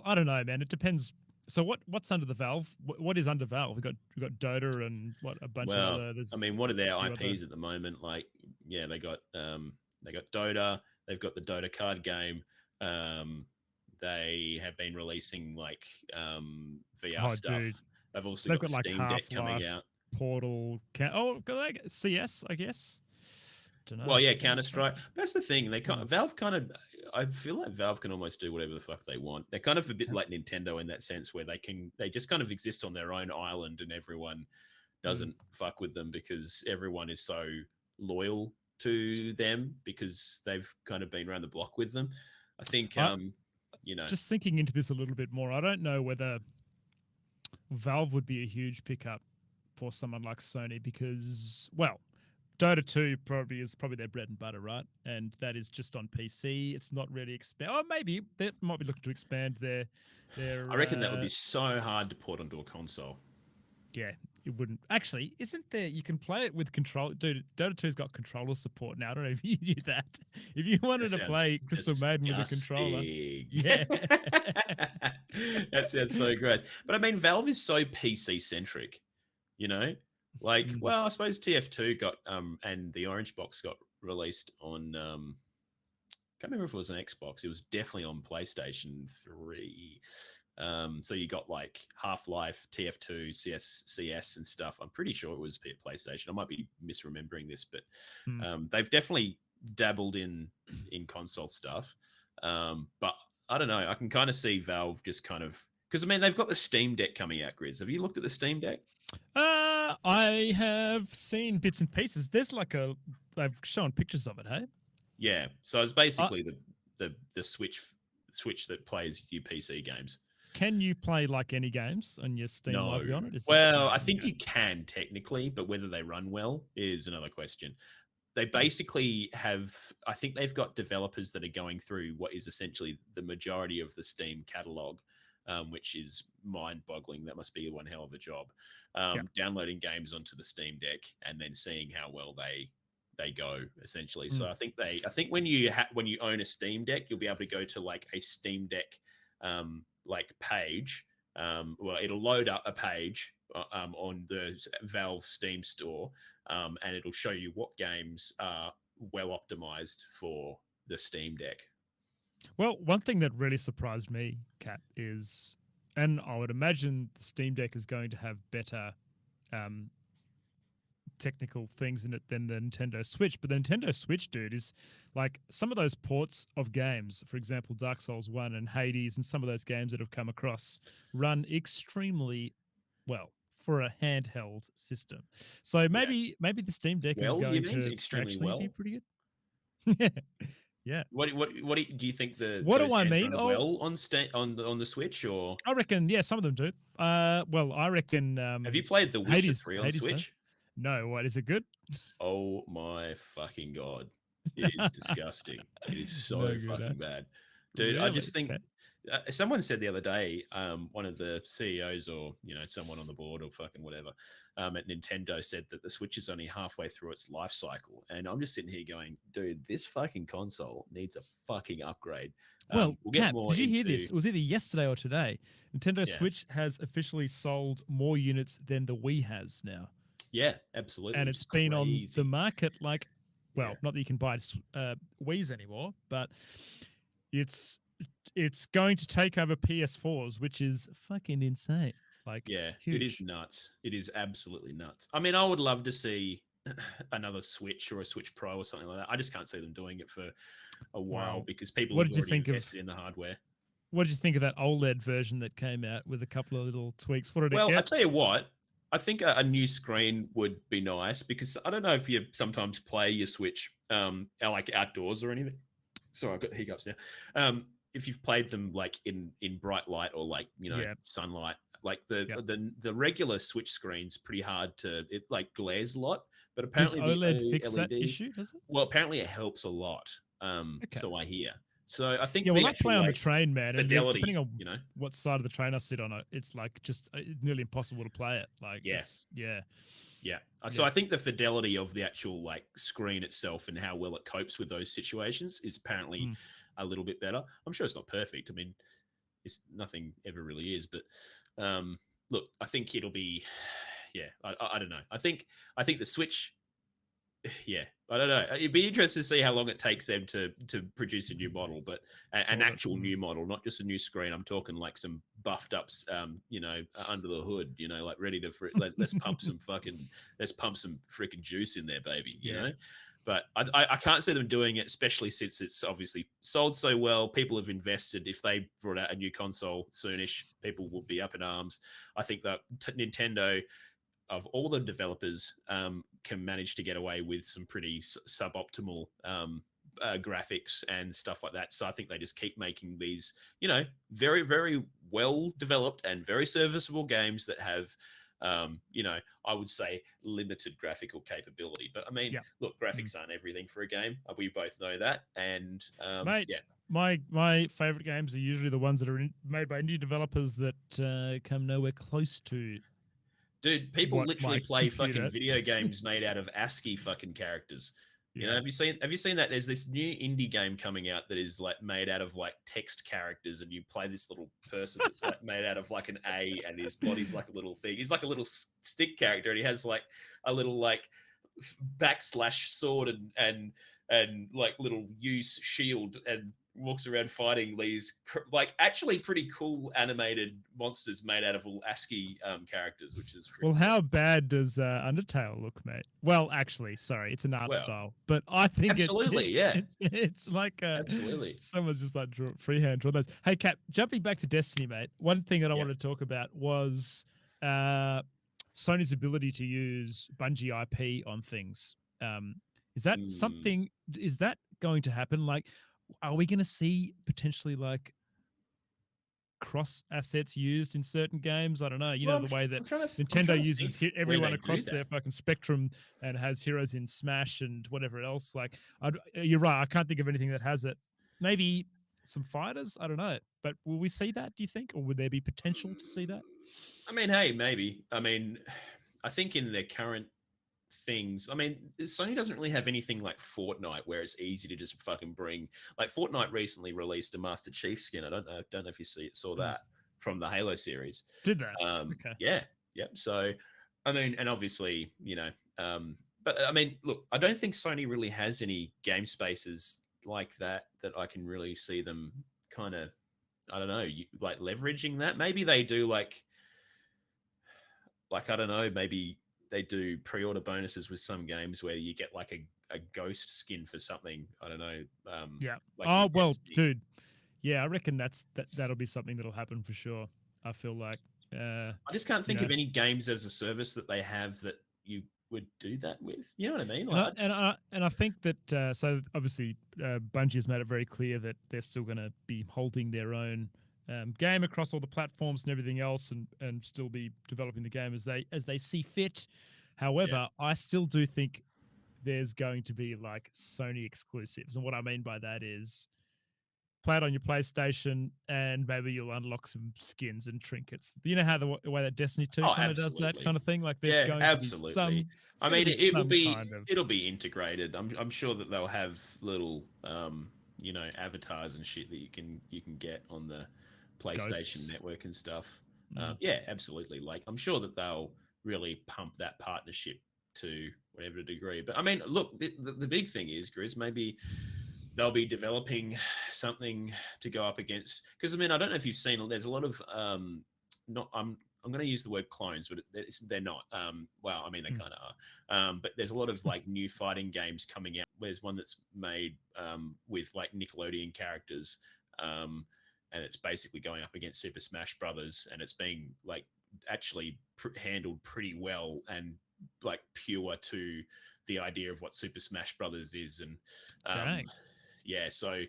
I don't know, man. It depends. So what's under the Valve? What is under Valve? We got Dota and a bunch of other. I mean, what are their IPs at the moment? Like, yeah, they got Dota. They've got the Dota card game. They have been releasing VR stuff. Dude. They've also got Steam Deck coming out. Portal. CS, I guess. Dunno. Well, yeah, Counter-Strike. That's the thing. Valve kind of. I feel like Valve can almost do whatever the fuck they want. They're kind of a bit like Nintendo in that sense, where they just kind of exist on their own island, and everyone doesn't fuck with them because everyone is so loyal to them because they've kind of been around the block with them. I think, just thinking into this a little bit more, I don't know whether Valve would be a huge pickup for someone like Sony because, well, Dota 2 is probably their bread and butter, right? And that is just on PC. It's not really expand. Oh, maybe they might be looking to expand their. I reckon that would be so hard to port onto a console. Yeah, it wouldn't. Actually, isn't there? You can play it with control. Dude, Dota 2's got controller support now. I don't know if you knew that. If you wanted to play Crystal Maiden with a controller, yeah, that sounds so gross. But I mean, Valve is so PC centric, Well, I suppose TF2 got and the Orange Box got released on can't remember if it was an Xbox. It was definitely on PlayStation 3. So you got like Half-Life, TF2, CS, and stuff. I'm pretty sure it was PlayStation. I might be misremembering this, but they've definitely dabbled in console stuff. But I don't know. I can kind of see Valve just kind of, because I mean they've got the Steam Deck coming out. Grizz, have you looked at the Steam Deck? I have seen bits and pieces. There's like they've shown pictures of it. Hey. Yeah. So it's basically the Switch that plays your PC games. Can you play like any games on your Steam library on it? Well, I think you can technically, but whether they run well is another question. They basically have, I think they've got developers that are going through what is essentially the majority of the Steam catalog, which is mind-boggling. That must be one hell of a job. Downloading games onto the Steam Deck and then seeing how well they go, essentially. So I think when you own a Steam Deck, you'll be able to go to like a Steam Deck like page. Well, it'll load up a page on the Valve Steam store, and it'll show you what games are well optimized for the Steam Deck. Well, one thing that really surprised me, Kat, is, and I would imagine the Steam Deck is going to have better technical things in it than the Nintendo Switch, but the Nintendo Switch, dude, is like some of those ports of games, for example, Dark Souls 1 and Hades, and some of those games that have come across run extremely well for a handheld system. So maybe the Steam Deck is going to extremely actually well be pretty good. Yeah. What do you think what do I mean? Well, on the Switch, or I reckon some of them do. Well, I reckon. Have you played The Witcher 3 on Switch? No. What, is it good? Oh my fucking god! It is disgusting. It is so fucking bad, dude. Really? I just think someone said the other day, one of the CEOs or someone on the board or fucking whatever at Nintendo said that the Switch is only halfway through its life cycle, and I'm just sitting here going, dude, this fucking console needs a fucking upgrade. Well, we'll get more. Did you hear this? It was either yesterday or today. Nintendo Switch has officially sold more units than the Wii has now. Yeah, absolutely. And it's been on the market like, well, not that you can buy Wiis anymore, but it's going to take over PS4s, which is fucking insane. Like, huge. It is nuts. It is absolutely nuts. I mean, I would love to see another Switch or a Switch Pro or something like that. I just can't see them doing it for a while because people have already invested in the hardware. What did you think of that OLED version that came out with a couple of little tweaks? What did it get? Well, I tell you what. I think a new screen would be nice because I don't know if you sometimes play your Switch like outdoors or anything. Sorry, I've got hiccups now. If you've played them like in bright light or like sunlight, like the regular Switch screen's pretty hard to, it like glares a lot. But apparently does OLED fix that issue? Does it? Well, apparently it helps a lot. So I hear. So I think when I play on the train, man, fidelity, and depending on what side of the train I sit on, it's like just nearly impossible to play it. Like, So I think the fidelity of the actual like screen itself and how well it copes with those situations is apparently a little bit better. I'm sure it's not perfect. I mean, it's nothing ever really is, but look, I think it'll be, I don't know. I think the Switch. Yeah, I don't know. It'd be interesting to see how long it takes them to produce a new model, but an actual new model, not just a new screen. I'm talking like some buffed ups, under the hood, like ready to let's pump some freaking juice in there, baby. You know. But I can't see them doing it, especially since it's obviously sold so well. People have invested. If they brought out a new console soonish, people would be up in arms. I think that Nintendo, of all the developers, can manage to get away with some pretty suboptimal graphics and stuff like that. So I think they just keep making these, very, very well developed and very serviceable games that have, I would say limited graphical capability. But I mean, look, graphics aren't everything for a game. We both know that. And mate, my favorite games are usually the ones that are made by indie developers that come nowhere close to. Dude, people literally play fucking video games made out of ASCII fucking characters. Have you seen that? There's this new indie game coming out that is like made out of like text characters, and you play this little person that's like made out of like an A, and his body's like a little thing. He's like a little stick character, and he has like a little like backslash sword and like little use shield, and walks around fighting these like actually pretty cool animated monsters made out of all ASCII characters, which is Well, how bad does Undertale look, mate? Well, actually, sorry, it's an art well. style, but I think Absolutely, yeah. it's like Absolutely. someone's just like freehand drawn those. Hey, Cap, jumping back to Destiny, mate. One thing that I Yeah. wanted to talk about was Sony's ability to use Bungie IP on things. Is that something? Is that going to happen? Like, are we going to see potentially like cross assets used in certain games? I don't know. You know, the way that Nintendo uses everyone across their fucking spectrum and has heroes in Smash and whatever else. Like, you're right. I can't think of anything that has it. Maybe some fighters. I don't know. But will we see that? Do you think, or would there be potential to see that? I mean, hey, maybe. I mean, I think in their current things, I mean, Sony doesn't really have anything like Fortnite where it's easy to just fucking bring. Like Fortnite recently released a Master Chief skin. I don't know if you saw that from the Halo series. Did that? Okay. Yeah. So, I mean, and obviously, you know, but I mean, look, I don't think Sony really has any game spaces like that I can really see them kind of, I don't know, like leveraging that. Maybe they do like I don't know, maybe they do pre-order bonuses with some games where you get like a ghost skin for something. I don't know. Yeah. Like oh well, dude. Yeah, I reckon that'll be something that'll happen for sure. I feel like. I just can't think of any games as a service that they have that you would do that with. You know what I mean? Like, and I think that so obviously Bungie has made it very clear that they're still going to be holding their own game across all the platforms and everything else, and still be developing the game as they see fit. However, I still do think there's going to be like Sony exclusives, and what I mean by that is play it on your PlayStation, and maybe you'll unlock some skins and trinkets. You know how the way that Destiny 2 kind of does that kind of thing. Like there's going to be some. I mean, it'll be integrated. I'm sure that they'll have little you know, avatars and shit that you can get on the PlayStation Network and stuff. Yeah, absolutely. Like I'm sure that they'll really pump that partnership to whatever degree. But I mean, look, the big thing is, Grizz, maybe they'll be developing something to go up against. Because I mean, I don't know if you've seen. There's a lot of not. I'm going to use the word clones, but they're not. Well, I mean, they kind of are. But there's a lot of like new fighting games coming out. There's one that's made with like Nickelodeon characters, and it's basically going up against Super Smash Brothers, and it's being like actually handled pretty well and like pure to the idea of what Super Smash Brothers is. And yeah, so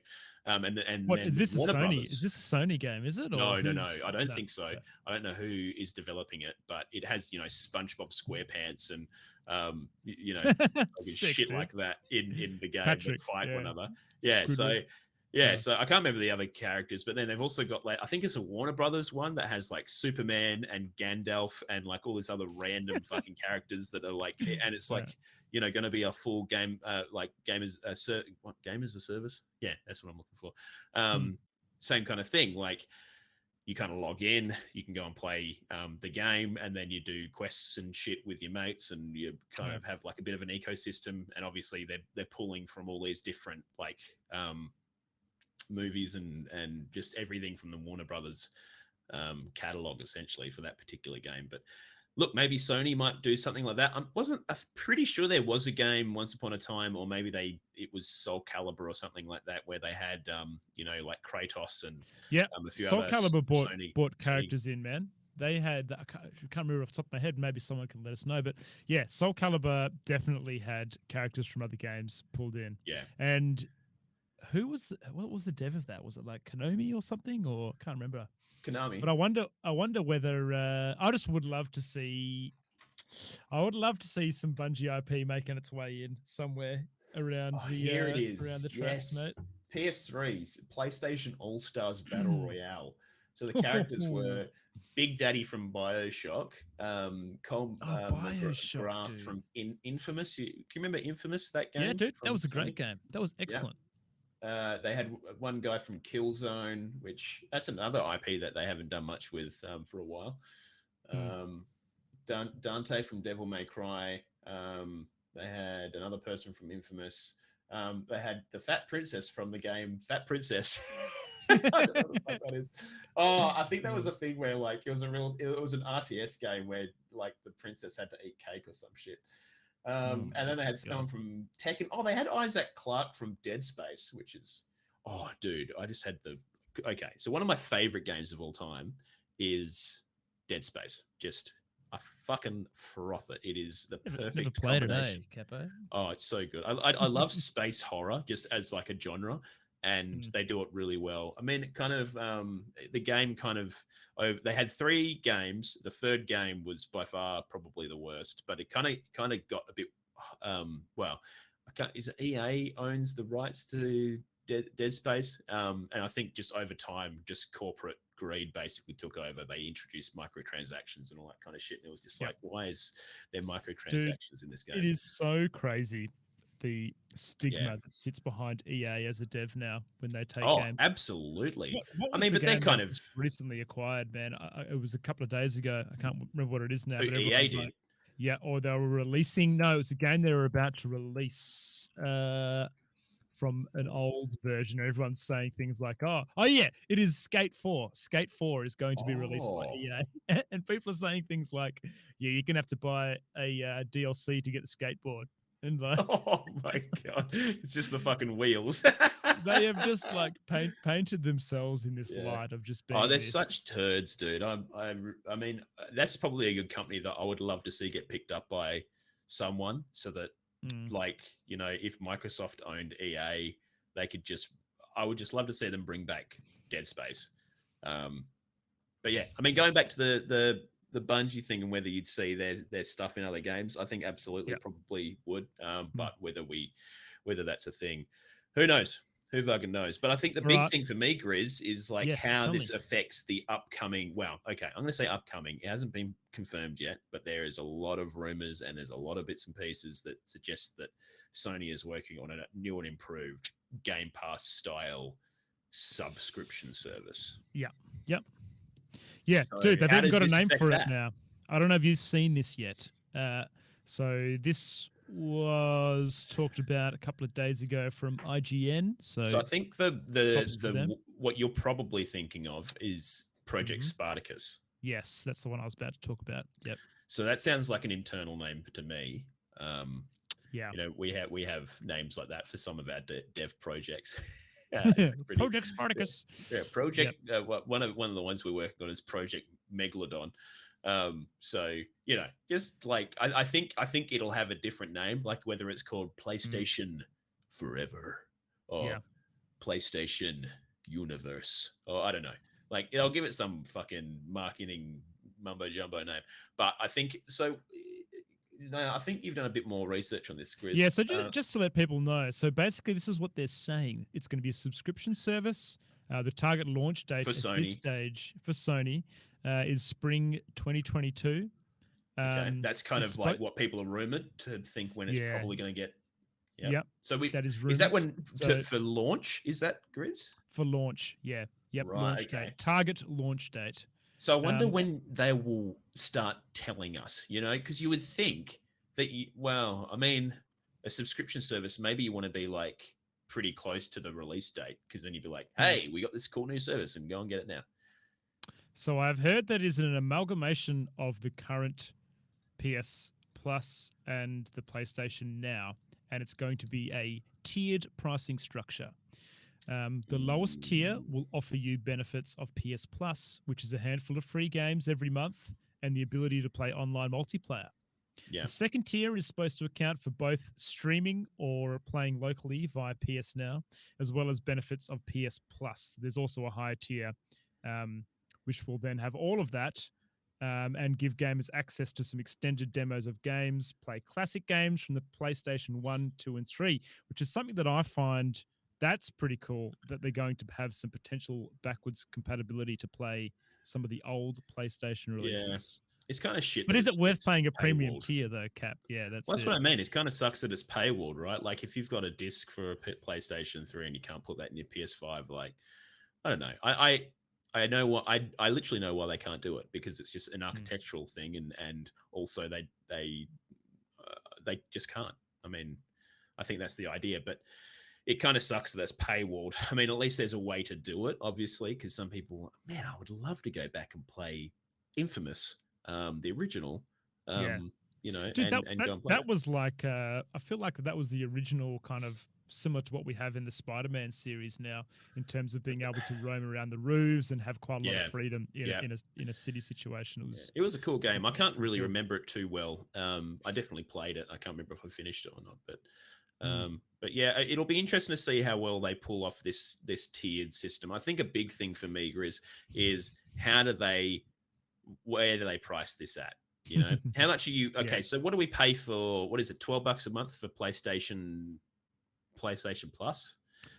and what then is this Warner a Sony? Brothers, is this a Sony game? Is it? Or no, I don't think so. I don't know who is developing it, but it has, you know, SpongeBob SquarePants and you know, shit like that in the game that fight one another. Yeah, Squidward. So I can't remember the other characters, but then they've also got like, I think it's a Warner Brothers one that has like Superman and Gandalf and like all these other random fucking characters that are like, and it's like, you know, going to be a full game, like game as a service. Yeah, that's what I'm looking for. Same kind of thing. Like you kind of log in, you can go and play the game, and then you do quests and shit with your mates, and you kind of have like a bit of an ecosystem. And obviously they're pulling from all these different like movies and just everything from the Warner Brothers catalog essentially for that particular game. But look, maybe Sony might do something like that. I'm pretty sure there was a game once upon a time, or maybe it was Soul Calibur or something like that, where they had you know, like Kratos and a few Soul other Calibur bought characters in, man. They had, I can't remember off the top of my head, maybe someone can let us know, but yeah, Soul Calibur definitely had characters from other games pulled in. Yeah. And what was the dev of that? Was it like Konami or something, or can't remember? Konami. But I wonder whether I just would love to see. I would love to see some Bungie IP making its way in somewhere around here it is. Around the tracks, mate. PS3's PlayStation All Stars Battle Royale. So the characters were Big Daddy from BioShock, Cole McGrath from Infamous. Can you remember Infamous, that game? Yeah, dude, that was a great game. That was excellent. Yeah. They had one guy from Killzone, which that's another IP that they haven't done much with for a while. Dante from Devil May Cry. They had another person from Infamous. They had the Fat Princess from the game Fat Princess. I don't know what the fuck that is. Oh, I think that was a thing where like it was an RTS game where like the princess had to eat cake or some shit. And then they had someone from Tekken. Oh, they had Isaac Clarke from Dead Space, which is, oh, dude, I just had okay. So one of my favorite games of all time is Dead Space. Just I fucking froth it. It is the perfect combination. Capo. Oh, it's so good. I love space horror just as like a genre, and they do it really well. I mean, kind of the game kind of they had 3 games. The third game was by far probably the worst, but it kind of got a bit well. Is it EA owns the rights to Dead Space, and I think just over time, just corporate greed basically took over. They introduced microtransactions and all that kind of shit, and it was just like, why is there microtransactions in this game? It is so crazy the stigma that sits behind EA as a dev now when they take games. Absolutely. What I mean, but they're kind of recently acquired, man. It was a couple of days ago. I can't remember what it is now. But EA did. Like, yeah, or they were releasing. No, it's a game they were about to release from an old version. Everyone's saying things like, "Oh, yeah, it is Skate 4. Skate 4 is going to be released by EA," and people are saying things like, "Yeah, you're gonna have to buy a DLC to get the skateboard." And like, oh my god, it's just the fucking wheels. They have just like painted themselves in this light of just being. Oh, they're such turds, dude. I mean, that's probably a good company that I would love to see get picked up by someone, so that, like, you know, if Microsoft owned EA, they could just. I would just love to see them bring back Dead Space. But yeah, I mean, going back to the Bungie thing and whether you'd see their stuff in other games, I think absolutely probably would. But whether that's a thing, who knows? Who fucking knows? But I think the big thing for me, Grizz, is like how this affects the upcoming. Well, okay, I'm going to say upcoming. It hasn't been confirmed yet, but there is a lot of rumors and there's a lot of bits and pieces that suggest that Sony is working on a new and improved Game Pass style subscription service. Yeah. So dude, they've even got a name for it now. I don't know if you've seen this yet. So this was talked about a couple of days ago from IGN. So I think the what you're probably thinking of is Project Spartacus. Yes, that's the one I was about to talk about. Yep. So that sounds like an internal name to me. Yeah. You know, we have names like that for some of our dev projects. Project Spartacus. Yeah, Project. One of the ones we're working on is Project Megalodon. So you know, just like I think it'll have a different name, like whether it's called PlayStation Forever or PlayStation Universe, or I don't know. Like they'll give it some fucking marketing mumbo jumbo name. But I think so. No, I think you've done a bit more research on this, Chris. Yeah, so just to let people know, so basically this is what they're saying. It's going to be a subscription service. The target launch date for Sony. At this stage for Sony is spring 2022. Okay, that's kind of like what people are rumored to think when it's probably going to get. Yep. So that is rumored. Is that when for launch? Is that Grizz? For launch, yeah. Yep. Right, launch date. Target launch date. So I wonder when they will start telling us, you know, because you would think that, I mean, a subscription service, maybe you want to be like pretty close to the release date, because then you'd be like, hey, we got this cool new service and go and get it now. So I've heard that is an amalgamation of the current PS Plus and the PlayStation Now, and it's going to be a tiered pricing structure. The lowest tier will offer you benefits of PS Plus, which is a handful of free games every month and the ability to play online multiplayer. Yeah. The second tier is supposed to account for both streaming or playing locally via PS Now, as well as benefits of PS Plus. There's also a higher tier, which will then have all of that and give gamers access to some extended demos of games, play classic games from the PlayStation 1, 2, and 3, which is something that I find that's pretty cool, that they're going to have some potential backwards compatibility to play some of the old PlayStation releases. Yeah. It's kind of shit. But is it worth paying a premium tier though, Cap? Yeah, that's what I mean. It kind of sucks that it's paywalled, right? Like if you've got a disc for a PlayStation 3 and you can't put that in your PS5, like I don't know. I know what I literally know why they can't do it, because it's just an architectural thing, and also they just can't. I mean, I think that's the idea, but it kind of sucks that that's paywalled. I mean, at least there's a way to do it, obviously, because some people, man, I would love to go back and play Infamous, the original, Yeah. and Dude, go and play that it. was like I feel like that was the original kind of similar to what we have in the Spider-Man series now in terms of being able to roam around the roofs and have quite a lot of freedom in a city situation. It was a cool game. I can't really cool. remember it too well. I definitely played it. I can't remember if I finished it or not, but yeah, it'll be interesting to see how well they pull off this tiered system. I think a big thing for me, Grizz, is where do they price this at? How much are you? Okay, so what do we pay for? What is it? $12 a month for PlayStation Plus?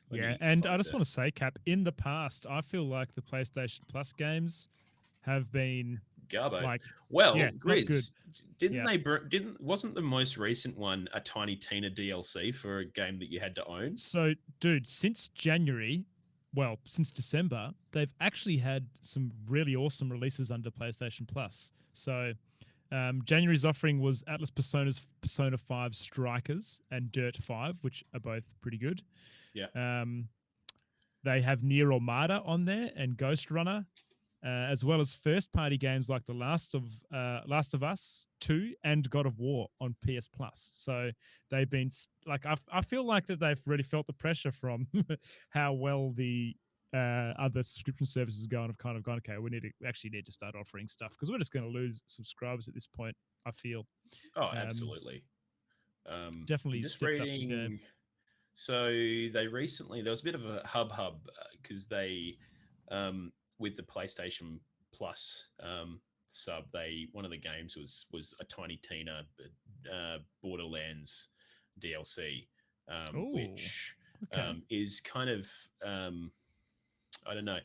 And I just want to say, Cap, in the past, I feel like the PlayStation Plus games have been Garbo. Like, Grizz, wasn't the most recent one a Tiny Tina DLC for a game that you had to own? So, dude, since December, they've actually had some really awesome releases under PlayStation Plus. So, January's offering was Atlas Persona 5 Strikers and Dirt 5, which are both pretty good. Yeah. They have Nier Automata on there and Ghost Runner, as well as first-party games like The Last of Us 2 and God of War on PS Plus. So they've been like, I feel like that they've really felt the pressure from how well the other subscription services go and have kind of gone, okay, we actually need to start offering stuff because we're just going to lose subscribers at this point, I feel. Oh, absolutely. Definitely just stepped up the game. So there was a bit of a hub because they with the PlayStation Plus sub, one of the games was a Tiny Tina Borderlands DLC, which is kind of I don't know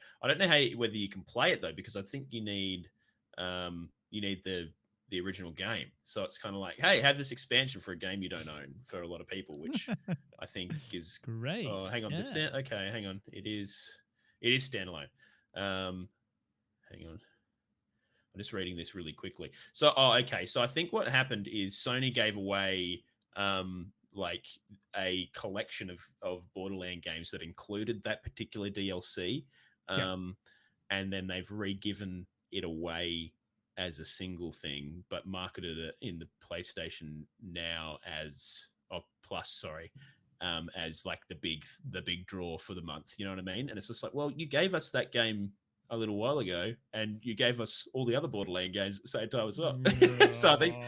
whether you can play it though, because I think you need the original game. So it's kind of like, hey, have this expansion for a game you don't own for a lot of people, which I think is great. Oh, hang on. Yeah. Okay, hang on. It is standalone. Hang on. I'm just reading this really quickly. So, okay. So I think what happened is Sony gave away like a collection of Borderland games that included that particular DLC. And then they've re-given it away as a single thing, but marketed it in the PlayStation Now as like the big draw for the month. You know what I mean? And it's just like, well, you gave us that game a little while ago, and you gave us all the other Borderland games at the same time as well. So I think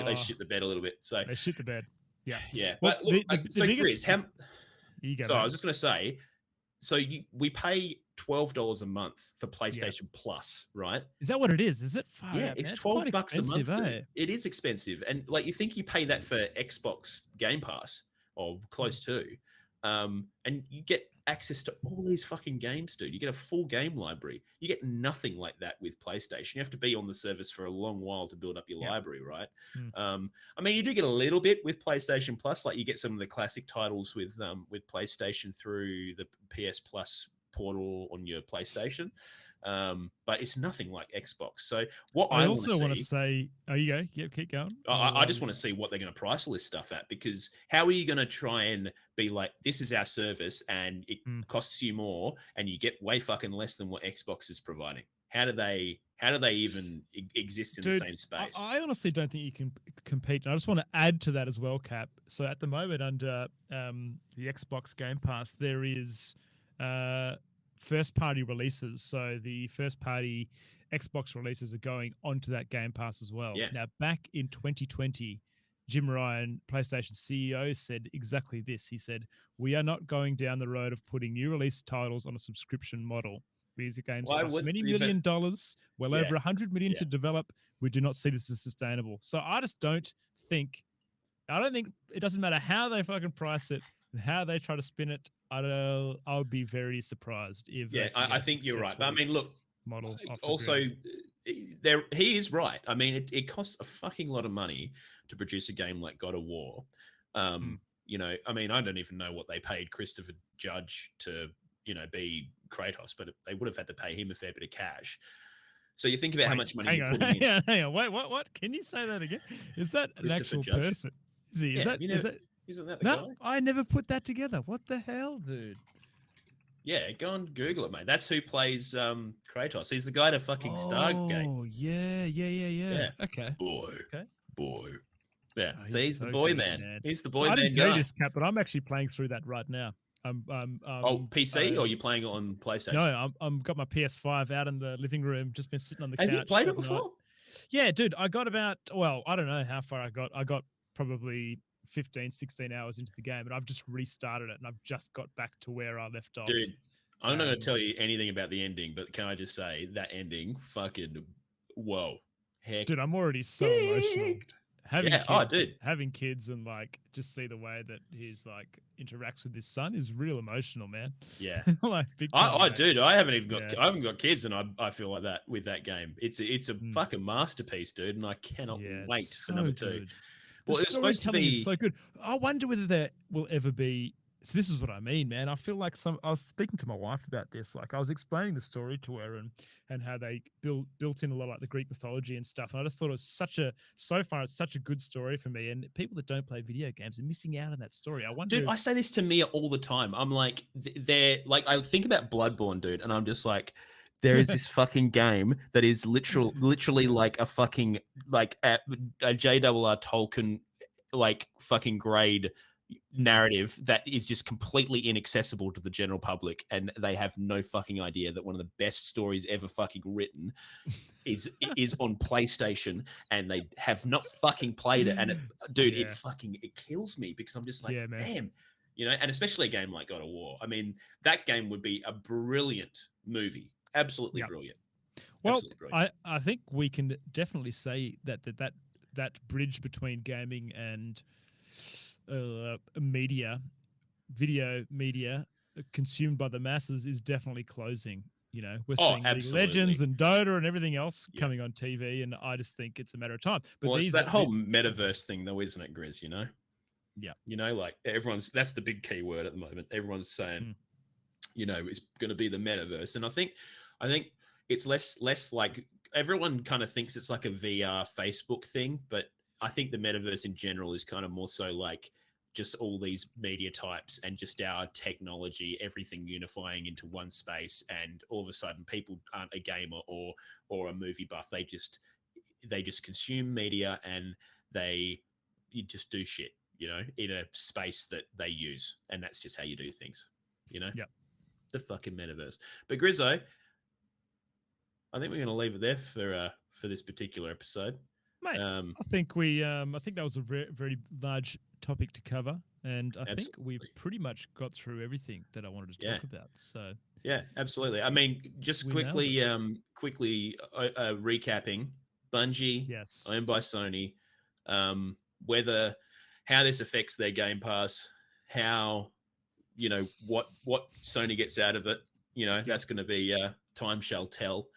they shit the bed a little bit. So they shit the bed. Yeah. Yeah. Well, but look, the biggest... Grizz, I was just going to say, so we pay $12 a month for PlayStation Plus, right? Is that what it is? Is it? It's $12 a month. It is expensive, and like you think you pay that for Xbox Game Pass or close to, and you get access to all these fucking games, dude. You get a full game library. You get nothing like that with PlayStation. You have to be on the service for a long while to build up your library, right? I mean, you do get a little bit with PlayStation Plus, like you get some of the classic titles with PlayStation through the PS Plus portal on your PlayStation, but it's nothing like Xbox. So what I also want to say, you go, keep going. I just want to see what they're going to price all this stuff at, because how are you going to try and be like, this is our service and it costs you more and you get way fucking less than what Xbox is providing? How do they even exist in the same space? I honestly don't think you can compete. And I just want to add to that as well, Cap. So at the moment under the Xbox Game Pass, there is first-party releases. So the first-party Xbox releases are going onto that Game Pass as well. Yeah. Now, back in 2020, Jim Ryan, PlayStation CEO, said exactly this. He said, "We are not going down the road of putting new release titles on a subscriction model. These games cost many $1 million, well over $100 million to develop. We do not see this as sustainable." So I don't think it doesn't matter how they fucking price it and how they try to spin it. I would be very surprised if. Yeah, I think you're right. But I mean, look. Model also, he is right. I mean, it costs a fucking lot of money to produce a game like God of War. You know, I mean, I don't even know what they paid Christopher Judge to, be Kratos, but they would have had to pay him a fair bit of cash. So you think about how much money you're putting in. Hang on. Wait, what? Can you say that again? Is that an actual person? Is he? Is that Isn't that the No, guy? I never put that together. What the hell, dude? Yeah, go and Google it, mate. That's who plays Kratos. He's the guy to fucking Stargate. Oh, yeah. Yeah. Okay. Boy. Okay. Boy. Yeah. Oh, So he's the so boy good, man. He's the So boy I man didn't tell you guy. this, Cap, but I'm actually playing through that right now. Oh, PC, or are you playing it on PlayStation? No, I'm got my PS5 out in the living room. Just been sitting on the couch. Have you played the it other night. before? Yeah, dude. I got about, well, I don't know how far I got. I got probably 15, 16 hours into the game, and I've just restarted it, and I've just got back to where I left off. Dude, I'm not going to tell you anything about the ending, but can I just say that ending, fucking, whoa. Heck. Dude, I'm already so emotional. Having kids and like just see the way that he's like interacts with his son is real emotional, man. Yeah, like big time, dude, I haven't even got I haven't got kids, and I feel like that with that game. It's a fucking masterpiece, dude, and I cannot wait for number 2. Well, it's supposed to be so good. I wonder whether there will ever be. So this is what I mean, man. I feel like I was speaking to my wife about this. Like I was explaining the story to her and how they built in a lot of like the Greek mythology and stuff. And I just thought it was so far it's such a good story for me. And people that don't play video games are missing out on that story. I wonder. Dude, I say this to Mia all the time. I'm like, they're like, I think about Bloodborne, dude, and I'm just like, there is this fucking game that is literally like a fucking like a JRR Tolkien like fucking grade narrative that is just completely inaccessible to the general public, and they have no fucking idea that one of the best stories ever fucking written is on PlayStation, and they have not fucking played it. And it kills me, because I'm just like, damn, you know. And especially a game like God of War. I mean, that game would be a brilliant movie, absolutely brilliant. Well, absolutely brilliant. I think we can definitely say that bridge between gaming and video media consumed by the masses is definitely closing. You know, we're seeing League of Legends and Dota and everything else coming on TV, and I just think it's a matter of time. But it's that whole metaverse thing, though, isn't it, Grizz? You know, you know, like that's the big key word at the moment. Everyone's saying, you know, it's going to be the metaverse, and I think it's less like everyone kind of thinks it's like a VR Facebook thing, but I think the metaverse in general is kind of more so like just all these media types and just our technology, everything unifying into one space. And all of a sudden people aren't a gamer or a movie buff. They just consume media, and you just do shit, you know, in a space that they use. And that's just how you do things, you know? Yeah. The fucking metaverse. But Grizzo, I think we're going to leave it there for this particular episode. Mate, I think that was a very, very large topic to cover, and I think we've pretty much got through everything that I wanted to talk about. So yeah, absolutely. I mean, just quickly recapping: Bungie, owned by Sony. How this affects their Game Pass, how, you know, what Sony gets out of it. You know, that's going to be time shall tell.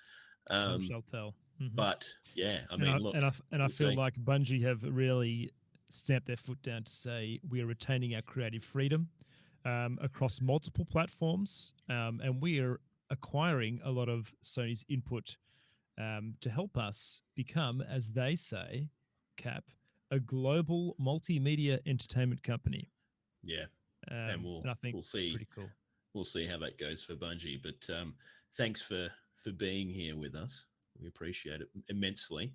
Time shall tell. Mm-hmm. But yeah, I mean, look, I feel like Bungie have really stamped their foot down to say we are retaining our creative freedom across multiple platforms, and we are acquiring a lot of Sony's input to help us become, as they say, Cap, a global multimedia entertainment company. Yeah, and I think we'll see. Pretty cool. We'll see how that goes for Bungie. But thanks for being here with us. We appreciate it immensely.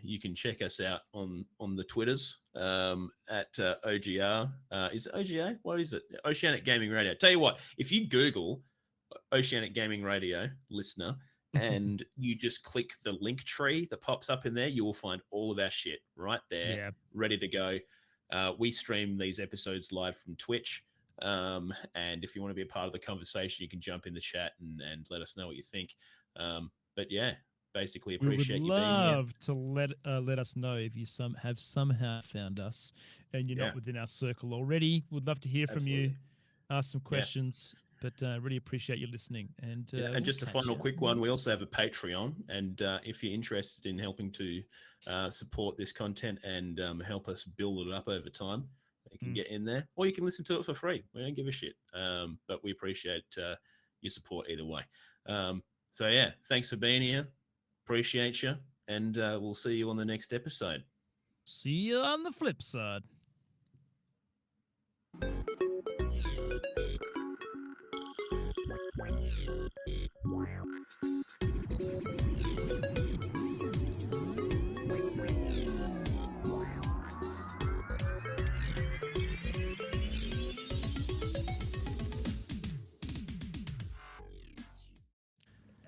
You can check us out on the Twitters at OGR. Is it OGR? What is it? Oceanic Gaming Radio. Tell you what, if you Google Oceanic Gaming Radio listener and you just click the link tree that pops up in there, you will find all of our shit right there, ready to go. We stream these episodes live from Twitch. And if you want to be a part of the conversation, you can jump in the chat and let us know what you think. But yeah, basically appreciate you being here. We would love to let us know if you have somehow found us and you're not within our circle already. We'd love to hear from you, ask some questions, but really appreciate you listening. And just a final quick one, we also have a Patreon, and if you're interested in helping to support this content and help us build it up over time, you can get in there, or you can listen to it for free. We don't give a shit, but we appreciate your support either way. So yeah, thanks for being here. Appreciate you, and we'll see you on the next episode. See you on the flip side.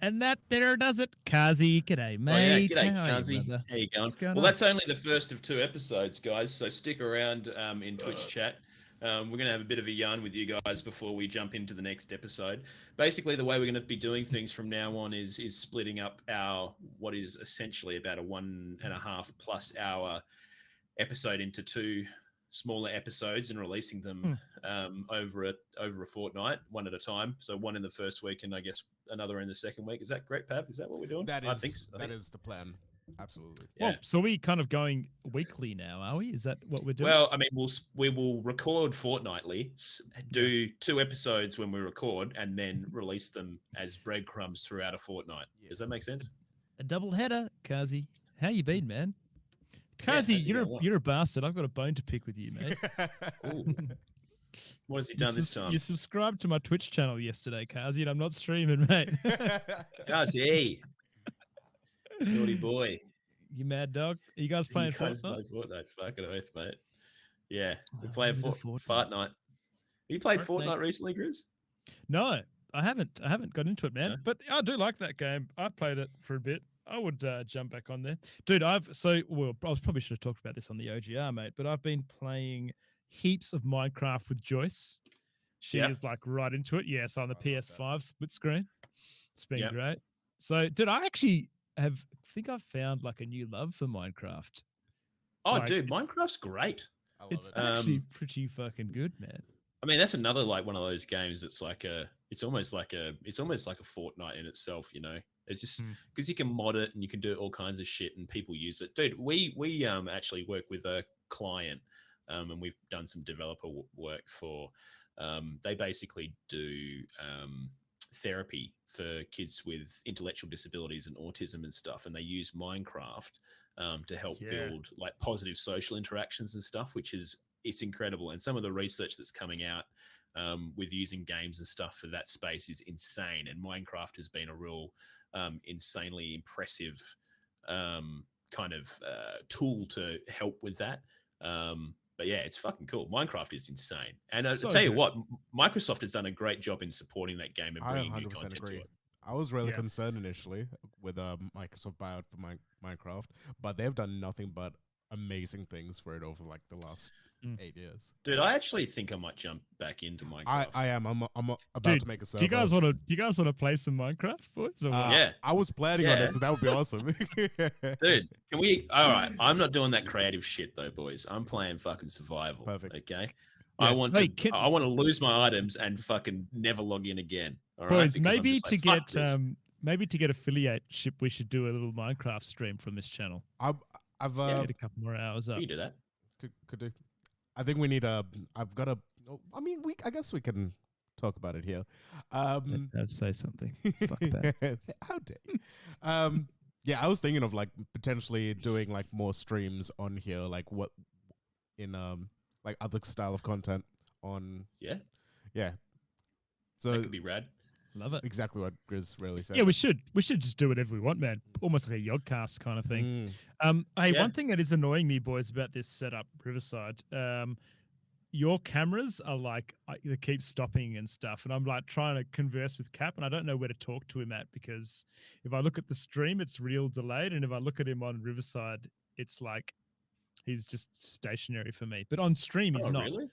And that there does it. Kazi, g'day, mate. Oh, yeah, g'day, How are you, Kazi. brother? How you going? What's going Well, on? that's only the first of 2 episodes, guys. So stick around in Twitch chat. We're going to have a bit of a yarn with you guys before we jump into the next episode. Basically, the way we're going to be doing things from now on is splitting up our what is essentially about a 1.5+ hour episode into 2 smaller episodes and releasing them over a fortnight, one at a time. So one in the first week and I guess another in the second week. Is that great, Pav? Is that what we're doing? I think so. That is the plan. Absolutely. Yeah. Well, so we kind of going weekly now, are we? Is that what we're doing? Well, I mean, we will record fortnightly, do 2 episodes when we record, and then release them as breadcrumbs throughout a fortnight. Yeah. Does that make sense? A double header, Kazi. How you been, man? Kazi, you're a bastard. I've got a bone to pick with you, mate. What has he done this time? You subscribed to my Twitch channel yesterday, Kazi, and I'm not streaming, mate. Kazi, naughty boy. You mad dog? Are you guys playing Fortnite? Play Fortnite, fucking oath, mate. Yeah, we're playing Fortnite. Have you played Fortnite recently, Grizz? No, I haven't. I haven't got into it, man. No. But I do like that game. I played it for a bit. I would jump back on there, dude. I probably should have talked about this on the OGR, mate. But I've been playing heaps of Minecraft with Joyce. She is like right into it. Yes, on the PS5 split screen. It's been great. So, dude, I actually think I've found like a new love for Minecraft. Oh, like, dude, Minecraft's great. It's actually pretty fucking good, man. I mean, that's another like one of those games that's like it's almost like a Fortnite in itself, you know. It's just because you can mod it and you can do all kinds of shit and people use it. Dude, we actually work with a client and we've done some developer work for they basically do therapy for kids with intellectual disabilities and autism and stuff, and they use Minecraft to help build like positive social interactions and stuff, which is it's incredible. And some of the research that's coming out with using games and stuff for that space is insane. And Minecraft has been a real insanely impressive kind of tool to help with that. But yeah, it's fucking cool. Minecraft is insane. And I'll tell you what, Microsoft has done a great job in supporting that game and bringing new content to it. I was really concerned initially with Microsoft buyout for Minecraft, but they've done nothing but amazing things for it over like the last 8 years. Dude, I actually think I might jump back into Minecraft. I am. I'm about to make a server. Do you guys want to play some Minecraft, boys? Or yeah, I was planning on it, so that would be awesome. Dude, can we? All right, I'm not doing that creative shit though, boys. I'm playing fucking survival. Perfect. Okay. Yeah. I want to lose my items and fucking never log in again. All boys, right? maybe to get affiliateship, we should do a little Minecraft stream from this channel. I've get a couple more hours up. You do that. Could do. I think we need I've got a. I mean, I guess we can talk about it here. I'd say something. Fuck that. How dare you? Yeah, I was thinking of like potentially doing like more streams on here, like what in like other style of content on. Yeah. So that could be rad. Love it. Exactly what Grizz really said. Yeah, we should just do whatever we want, man. Almost like a Yodcast kind of thing. One thing that is annoying me, boys, about this setup, Riverside, your cameras are like they keep stopping and stuff, and I'm like trying to converse with Cap, and I don't know where to talk to him at, because if I look at the stream, it's real delayed, and if I look at him on Riverside, it's like he's just stationary for me. But on stream, he's not. Really?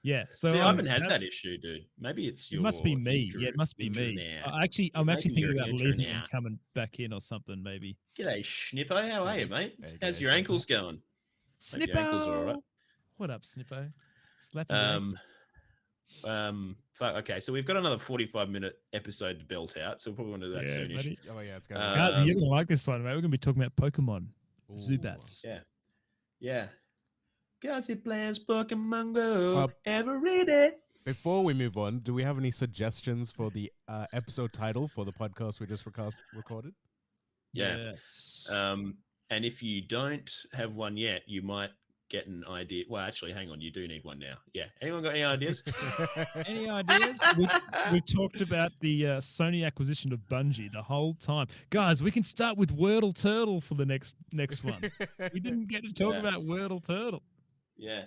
Yeah, so see, I haven't had that issue, dude. Maybe it's your. It must be me. Yeah, it must be me. I'm actually thinking about leaving and coming back in or something. Maybe. G'day, Snippo. How are you, mate? How's your ankles going? Snippo. Your ankles are all right. What up, Snippo? Slapping. Okay, so we've got another 45-minute episode to belt out, so we'll probably want to do that soonish. Oh yeah, it's going. Guys, you're gonna like this one, mate. We're gonna be talking about Pokemon, Zubats. Yeah. Gazi plans Pokemon Go every day. Before we move on, do we have any suggestions for the episode title for the podcast we just recorded? Yeah. Yes. And if you don't have one yet, you might getting idea. Well, actually, hang on. You do need one now. Yeah. Anyone got any ideas? Any ideas? We talked about the Sony acquisition of Bungie the whole time. Guys, we can start with Wordle Turtle for the next one. We didn't get to talk about Wordle Turtle. Yeah.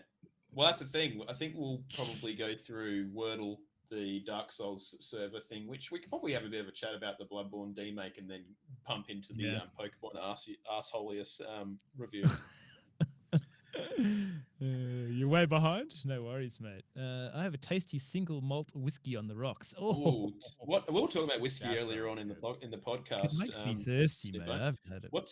Well, that's the thing. I think we'll probably go through Wordle, the Dark Souls server thing, which we could probably have a bit of a chat about the Bloodborne demake and then pump into the Pokemon Arsholius review. You're way behind. No worries, mate. I have a tasty single malt whiskey on the rocks. Oh, what we were talking about whiskey earlier on in the podcast. It makes me thirsty, mate. I've had it. What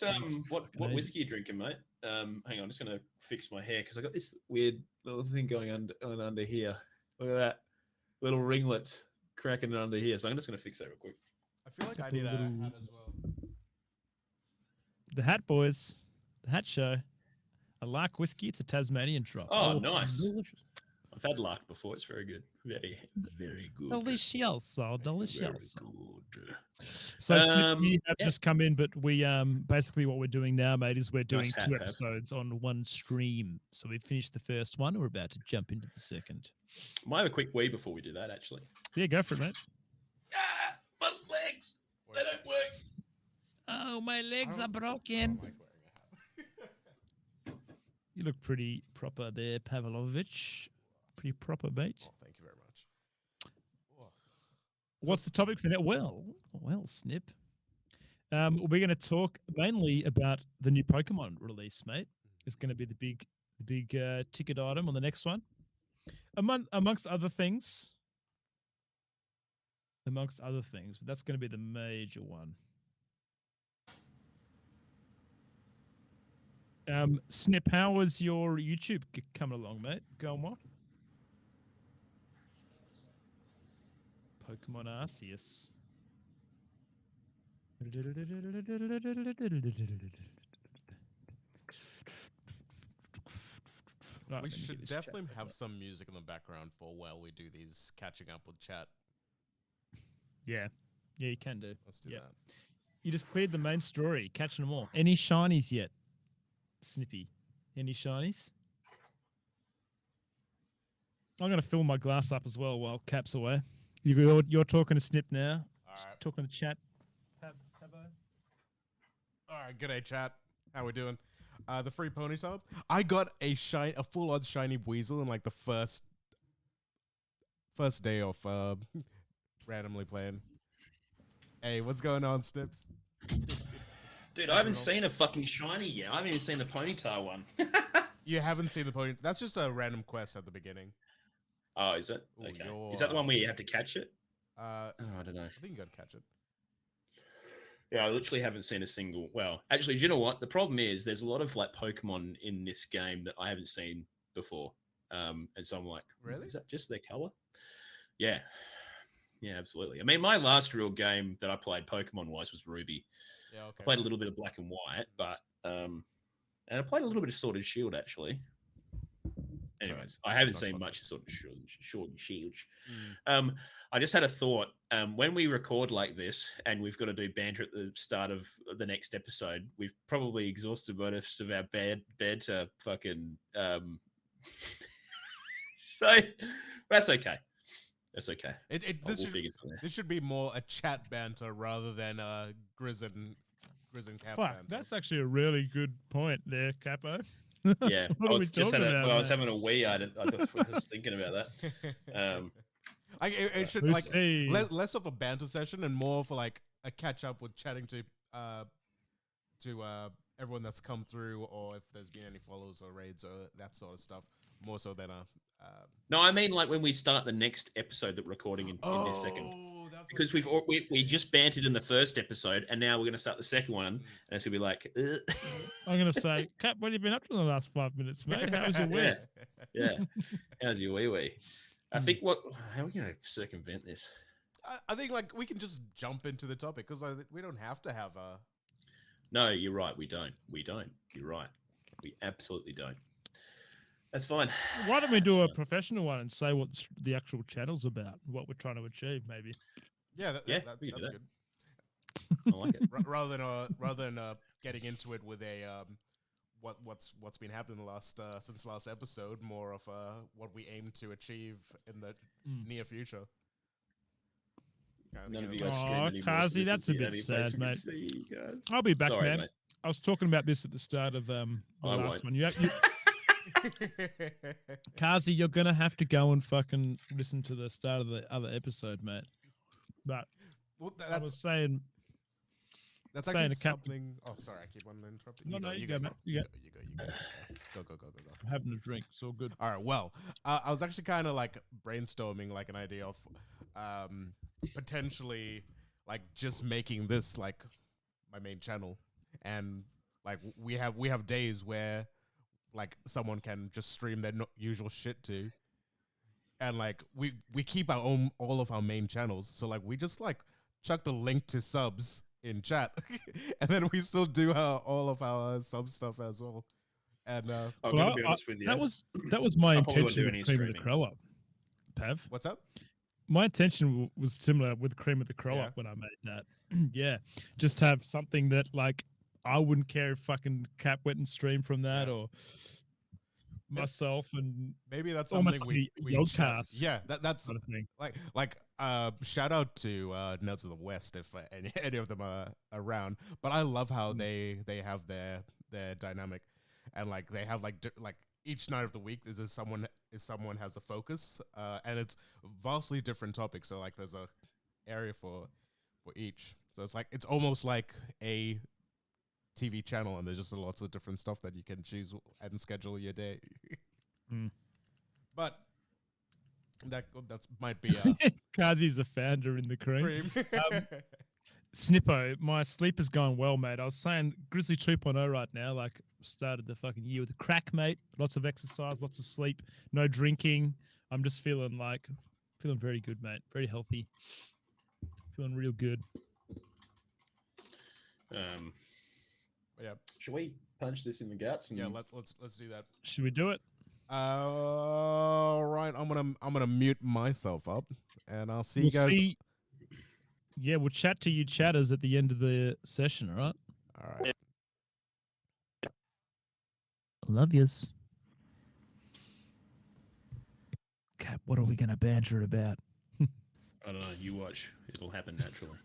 whiskey are you drinking, mate? Hang on, I'm just gonna fix my hair because I got this weird little thing going under here. Look at that, little ringlets cracking it under here. So I'm just gonna fix that real quick. I feel like I need a hat as well. The Hat Boys, the Hat Show. I like whiskey. It's a Tasmanian drop. Oh, nice. Delicious. I've had lark before. It's very good. Very, very good. Delicious. Delicious. Very good. So you have just come in, but we basically what we're doing now, mate, is we're doing two episodes on one stream. So we finished the first one. We're about to jump into the second. Might have a quick wee before we do that, actually. Yeah, go for it, mate. Ah, my legs. They don't work. Oh, my legs are broken. You look pretty proper there, Pavlovich. Pretty proper, mate. Oh, thank you very much. Oh. What's the topic for that? Well, Snip. We're going to talk mainly about the new Pokemon release, mate. It's going to be the big ticket item on the next one, amongst other things. But that's going to be the major one. Snip, how was your YouTube coming along, mate? Going what? Pokemon Arceus. Right, we should definitely have some music in the background for while we do these catching up with chat. Yeah, you can do. Let's do that. You just cleared the main story, catching them all. Any shinies yet? Snippy. Any shinies? I'm going to fill my glass up as well while Cap's away. You're talking to Snip now. All right. Talking to chat. Pabo. All right, g'day chat. How we doing? The free ponytail. I got a full-on shiny Weasel in like the first day of randomly playing. Hey, what's going on, Snips? Dude, I haven't seen a fucking shiny yet. I haven't even seen the ponytail one. You haven't seen the ponytail? That's just a random quest at the beginning. Oh, is it? Ooh, okay. Is that the one where you have to catch it? I don't know. I think you got to catch it. Yeah, I literally haven't seen a single. Well, actually, do you know what? The problem is there's a lot of like Pokemon in this game that I haven't seen before. And so I'm like, really? Is that just their color? Yeah. Yeah, absolutely. I mean, my last real game that I played Pokemon-wise was Ruby. Yeah, okay. I played a little bit of Black and White, but and I played a little bit of Sword and Shield actually. Anyways, I haven't seen much of Sword and Shield. I just had a thought. When we record like this, and we've got to do banter at the start of the next episode, we've probably exhausted most of our banter. Fucking. So that's okay. That's okay. This should be more a chat banter rather than a Grizz and Cap Fuck, banter. that's actually a really good point there, Capo. Yeah, I was having a wee. I was thinking about that. It should less of a banter session and more for like a catch up with chatting to everyone that's come through, or if there's been any follows or raids or that sort of stuff. More so than a. No, I mean like when we start the next episode that we're recording in this second. Because we just bantered in the first episode, and now we're going to start the second one, and it's going to be like... I'm going to say, Cap, what have you been up to in the last 5 minutes, mate? How was your wee? Yeah. How's your wee? I think how are we going to circumvent this? I think like we can just jump into the topic, because we don't have to have a... No, you're right. We don't. You're right. We absolutely don't. That's fine. Why don't we do a professional one and say what the actual channel's about, what we're trying to achieve, maybe? Yeah, that's good. I like it. Rather than getting into it with a what's been happening since last episode. More of what we aim to achieve in the near future. None of you guys stream Oh, anymore. Kazi, that's a bit sad, mate. See you guys. I'll be back, Sorry, man. mate. I was talking about this at the start of the last one. Kazi, you're gonna have to go and fucking listen to the start of the other episode, mate. But I was saying. That's actually something. Oh, sorry, I keep on interrupting. No, you go, man. You go. Go. I'm having a drink. It's all good. All right. Well, I was actually kind of like brainstorming like an idea of potentially like just making this like my main channel, and like we have days where like someone can just stream their usual shit to, and like we keep all of our main channels, so like we just like chuck the link to subs in chat, and then we still do all of our sub stuff as well. And I'm gonna be honest with you. That was my intention with Cream of the Crow Up. Pav, what's up? My intention was similar with Cream of the Crow Up when I made that. Yeah, just have something that like I wouldn't care if fucking Cap went and streamed from that or myself, and maybe that's something we podcast. Yeah, that's kind of thing. Like shout out to Nerds of the West if any of them are around. But I love how they have their dynamic, and like they have like each night of the week someone has a focus, and it's vastly different topics. So like there's a area for each. So it's like it's almost like a TV channel, and there's just lots of different stuff that you can choose and schedule your day. But that might be Kazi's a founder in the cream. Snippo, my sleep is going well, mate. I was saying Grizzly 2.0 right now, like started the fucking year with a crack, mate. Lots of exercise, lots of sleep, no drinking. I'm just feeling very good, mate. Very healthy. Feeling real good. Yeah. Should we punch this in the guts? And... Yeah, let's do that. Should we do it? All right. I'm gonna mute myself up, and I'll see you guys. Yeah, we'll chat to you chatters at the end of the session. All right. All right. Love yous. Cap, what are we gonna banter about? I don't know. You watch. It'll happen naturally.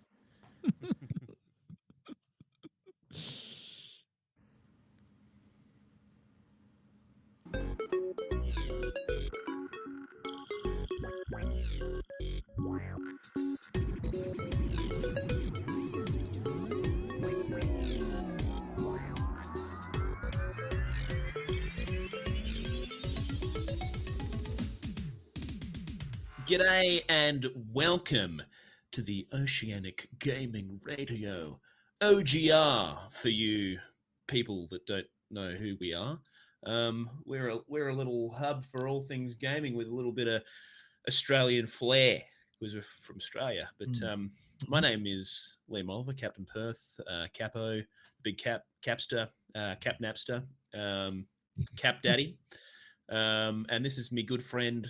G'day and welcome to the Oceanic Gaming Radio, OGR, for you people that don't know who we are. We're a little hub for all things gaming with a little bit of Australian flair because we're from Australia. But my name is Liam Oliver, Captain Perth, Capo, Big Capster, Cap Napster, Cap Daddy, and this is me good friend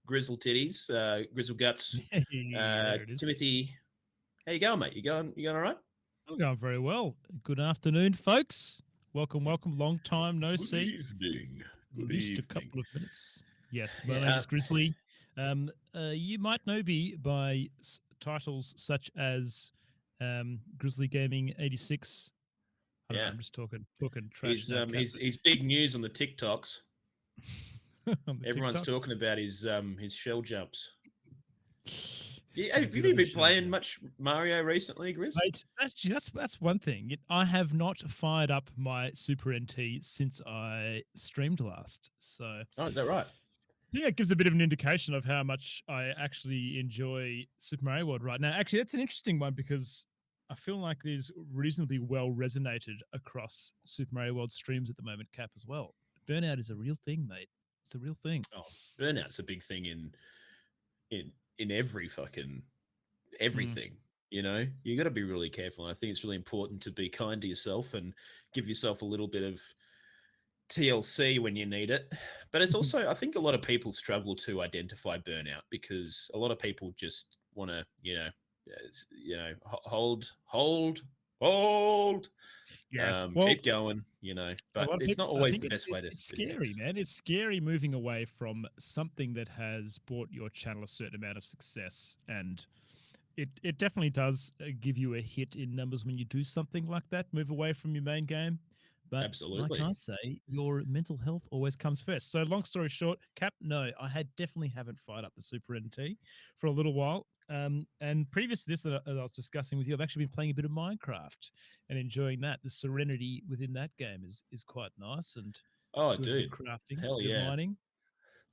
Grizzle Titties, Grizzle Guts, Timothy. How you going, mate? You going all right? I'm going very well. Good afternoon, folks. Welcome. Long time no see. Evening. Just a couple of minutes. Yes, my name is Grizzly. You might know me by titles such as Grizzly Gaming 86. I'm just talking trash. He's big news on the TikToks. Everyone's talking about his shell jumps. Yeah, have you been playing much Mario recently, Grizz? Mate, that's one thing. I have not fired up my Super NT since I streamed last. So, is that right? Yeah, it gives a bit of an indication of how much I actually enjoy Super Mario World right now. Actually, that's an interesting one because I feel like there's reasonably well resonated across Super Mario World streams at the moment, Cap, as well. Burnout is a real thing, mate. It's a real thing. Oh, burnout's a big thing in every fucking everything. You know, you got to be really careful. And I think it's really important to be kind to yourself and give yourself a little bit of TLC when you need it. But it's also, I think a lot of people struggle to identify burnout because a lot of people just want to, hold Hold. Yeah. Well, Keep going, you know, a but lot of it's people, not I always think the best way to it's do scary, things. man. It's scary moving away from something that has brought your channel a certain amount of success, and it definitely does give you a hit in numbers when you do something like that, move away from your main game. But like Absolutely. I say, your mental health always comes first. So long story short, Cap, no, I had definitely haven't fired up the Super NT for a little while. And previous to this that I was discussing with you, I've actually been playing a bit of Minecraft and enjoying that. The serenity within that game is quite nice, and Oh, doing a bit of dude. crafting, Hell bit of yeah. mining.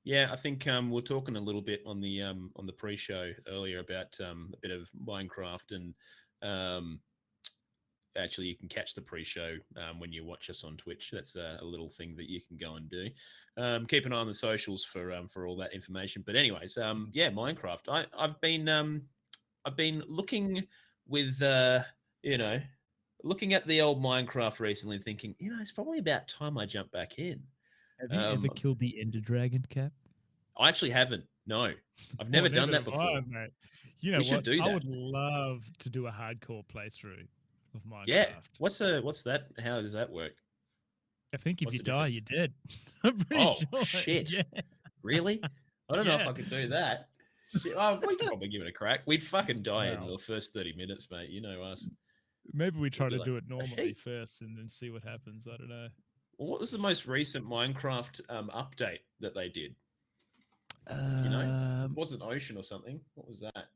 Yeah, I think we're talking a little bit on the pre-show earlier about a bit of Minecraft, and um, actually you can catch the pre-show when you watch us on Twitch. That's a little thing that you can go and do. Keep an eye on the socials for all that information. But anyways, yeah, Minecraft. I've been looking with you know looking at the old Minecraft recently, thinking it's probably about time I jump back in. Have you ever Um, killed the Ender Dragon, Cap? I actually haven't. No, I've Well, never done neither that have I, before. mate. You know We should what? do I that. would love to do a hardcore playthrough of Yeah. Minecraft. What's that? How does that work? I think if What's you the die, difference? you're dead. I'm pretty Oh sure. shit! Yeah, Really? I don't know if yeah. I could do that. Shit. Oh, we could probably give it a crack. We'd fucking die in Well, the first 30 minutes, mate. You know us. maybe we We'd try be to like, do it normally hey. first and then see what happens. I don't know. Well, what was the most recent Minecraft update that they did? Do you know? It Um. wasn't Ocean or something. What was that?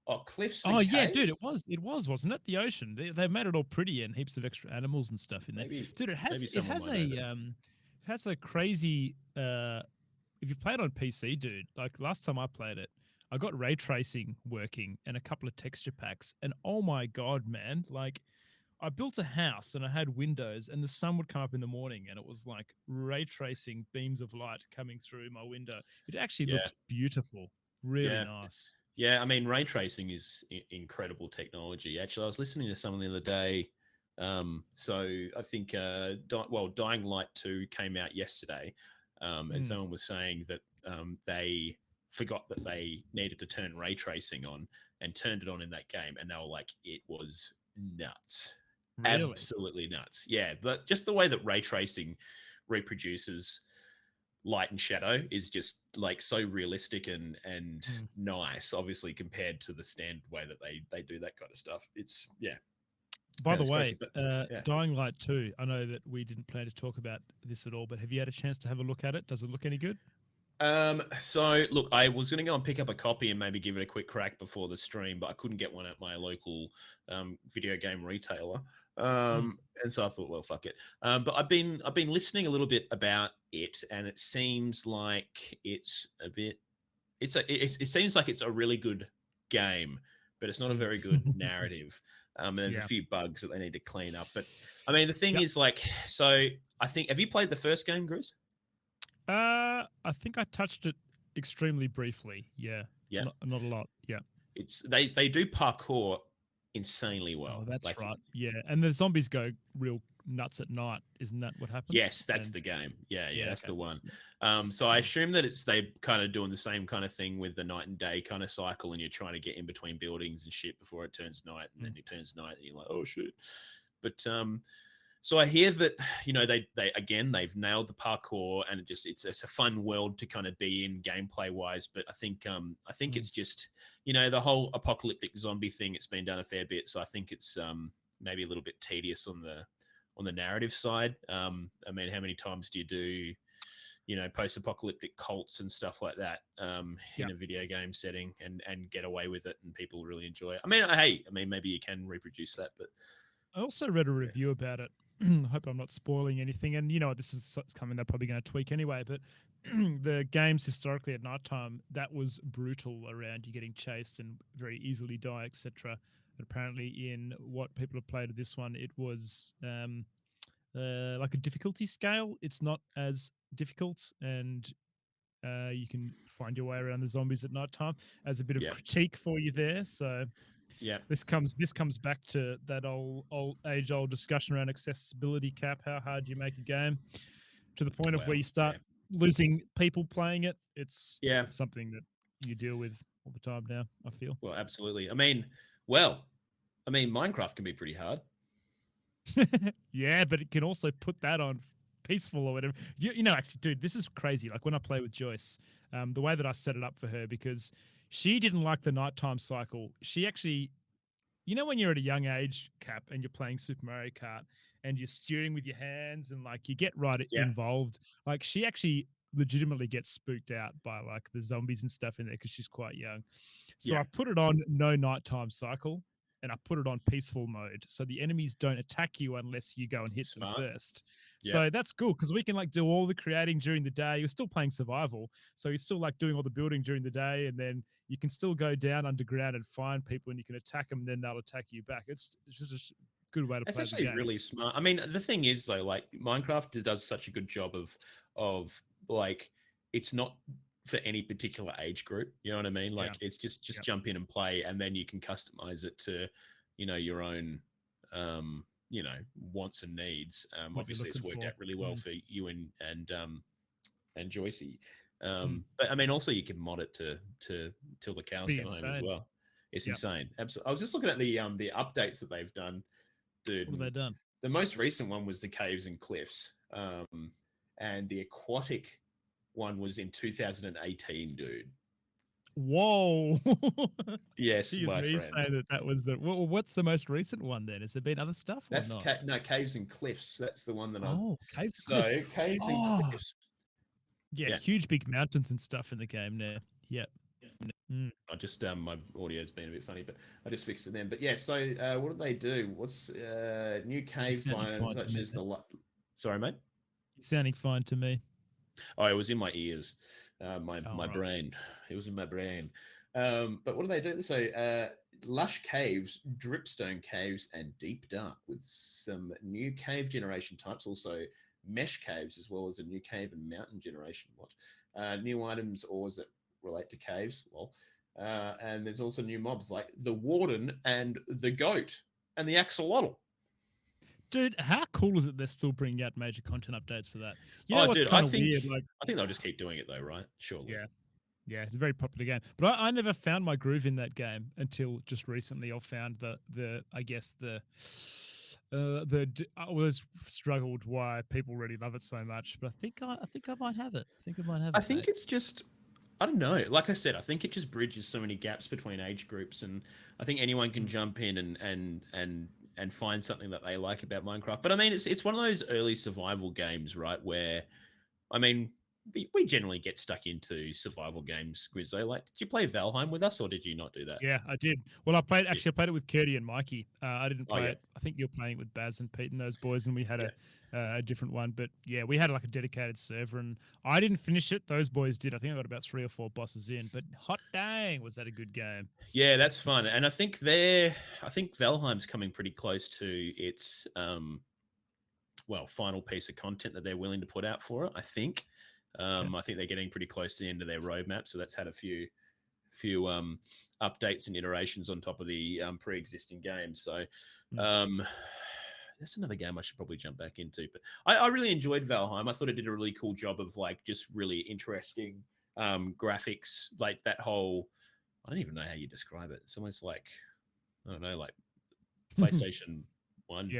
Oh, Cliffs Oh and yeah, dude. Caves. It was, wasn't it? The ocean. They made it all pretty and heaps of extra animals and stuff in there, Maybe dude. It has maybe it someone has might know a then. it has a crazy if you play it on PC, dude, like last time I played it, I got ray tracing working and a couple of texture packs, and oh my god, man! Like I built a house and I had windows, and the sun would come up in the morning, and it was like ray tracing beams of light coming through my window. It actually Yeah, looked beautiful, really yeah. nice. Yeah, I mean, ray tracing is incredible technology. Actually, I was listening to someone the other day. So I think, Dying Light 2 came out yesterday, and Mm, someone was saying that they forgot that they needed to turn ray tracing on and turned it on in that game, and they were like, it was nuts, really. absolutely nuts. Yeah, but just the way that ray tracing reproduces light and shadow is just like so realistic and Mm. nice, obviously compared to the standard way that they do that kind of stuff. It's By the it's crazy. way, But yeah. Dying Light 2, I know that we didn't plan to talk about this at all, but have you had a chance to have a look at it? Does it look any good? So look, I was going to go and pick up a copy and maybe give it a quick crack before the stream, but I couldn't get one at my local video game retailer. Mm. And so I thought, well, fuck it. But I've been listening a little bit about it, and it seems like it's a bit. It seems like it's a really good game, but it's not a Mm. very good narrative. There's a Yeah. few bugs that they need to clean up. But I mean, the thing Yep. is, like, so I think, have you played the first game, Grizz? I think I touched it extremely briefly. Yeah. Yeah. Not a lot. Yeah. It's they do parkour insanely Oh, well. that's Like, right. Yeah. And the zombies go real nuts at night. Isn't that what happens? yes, that's And the game. Yeah, yeah, that's okay. the one. Yeah. So I Mm. assume that it's they kind of doing the same kind of thing with the night and day kind of cycle, and you're trying to get in between buildings and shit before it turns night, and then Mm. it turns night, and you're like, oh shit. But so I hear that they again they've nailed the parkour, and it's a fun world to kind of be in gameplay wise. But I think Mm. it's just the whole apocalyptic zombie thing. It's been done a fair bit, so I think it's maybe a little bit tedious on the narrative side. I mean, how many times do you do post-apocalyptic cults and stuff like that Yeah. in a video game setting and get away with it, and people really enjoy it? I mean, hey, maybe you can reproduce that, but I also read a yeah. review about it. I hope I'm not spoiling anything. And this is coming. They're probably going to tweak anyway. But the games historically at nighttime, that was brutal around you getting chased and very easily die, etc. But apparently, in what people have played of this one, it was like a difficulty scale. It's not as difficult, and you can find your way around the zombies at nighttime. As a bit of Yeah. critique for you there. So Yeah. this comes back to that old discussion around accessibility, Cap. How hard do you make a game to the point of where Well, you start losing people playing it? It's yeah. something that you deal with all the time now, I feel. Well, absolutely. I mean, well, I mean, Minecraft can be pretty hard. Yeah, but it can also put that on peaceful or whatever. Actually, dude, this is crazy. Like when I play with Joyce, the way that I set it up for her, because she didn't like the nighttime cycle. She actually, when you're at a young age, Cap, and you're playing Super Mario Kart and you're steering with your hands and like you get right Yeah. involved, like she actually legitimately gets spooked out by like the zombies and stuff in there because she's quite young. So Yeah. I put it on no nighttime cycle and I put it on peaceful mode. So the enemies don't attack you unless you go and hit Smart. them first. Yeah. So that's cool because we can like do all the creating during the day. You're still playing survival. So you're still like doing all the building during the day. And then you can still go down underground and find people and you can attack them and then they'll attack you back. It's just a good way to It's play the actually game. really smart. I mean, the thing is though, like Minecraft does such a good job of like, it's not for any particular age group. You know what I mean? Like it's just jump in and play, and then you can customize it to, your own, wants and needs. Obviously it's worked out really well for you and Joycey. But I mean, also you can mod it to till the cows come home as well. It's insane. Absolutely. I was just looking at the updates that they've done, dude. What have they done? The most recent one was the caves and cliffs, and the aquatic one was in 2018, dude. Whoa. Yes, Excuse my me friend. that was the. What's the most recent one then? Has there been other stuff? Or That's not? no, caves and cliffs. That's the one that caves and cliffs. Caves and cliffs. Yeah, huge big mountains and stuff in the game now. Yep. I just my audio's been a bit funny, but I just fixed it then. But yeah, so what did they do? What's new cave biomes such as the sorry, mate? You're sounding fine to me. Oh, it was in my ears, my brain. It was in my brain. But what do they do? So lush caves, dripstone caves, and deep dark with some new cave generation types. Also mesh caves, as well as a new cave and mountain generation. New items, ores that relate to caves. And there's also new mobs like the Warden and the Goat and the Axolotl. Dude, how cool is it they're still bringing out major content updates for that? You know what's kind of weird? Like, I think they'll just keep doing it though, right? Surely. Yeah, it's a very popular game. But I never found my groove in that game until just recently. I found I was struggled why people really love it so much. But I think I might have it. I think it's just, I don't know. Like I said, I think it just bridges so many gaps between age groups, and I think anyone can jump in and find something that they like about Minecraft. But I mean, it's one of those early survival games, right? Where, I mean, we generally get stuck into survival games, Grizzo. Like, did you play Valheim with us, or did you not do that? Yeah, I did. Well, I played it with Curdy and Mikey. I didn't play it. I think you're playing it with Baz and Pete and those boys, and we had a different one. But yeah, we had like a dedicated server, and I didn't finish it. Those boys did. I think I got about 3 or 4 bosses in. But hot dang, was that a good game? Yeah, that's fun. And I think Valheim's coming pretty close to its final piece of content that they're willing to put out for it. I think. I think they're getting pretty close to the end of their roadmap, so that's had a few updates and iterations on top of the pre-existing game. So that's another game I should probably jump back into. But I really enjoyed Valheim. I thought it did a really cool job of like just really interesting graphics, like that whole, I don't even know how you describe it. It's almost like, I don't know, like PlayStation 1, 2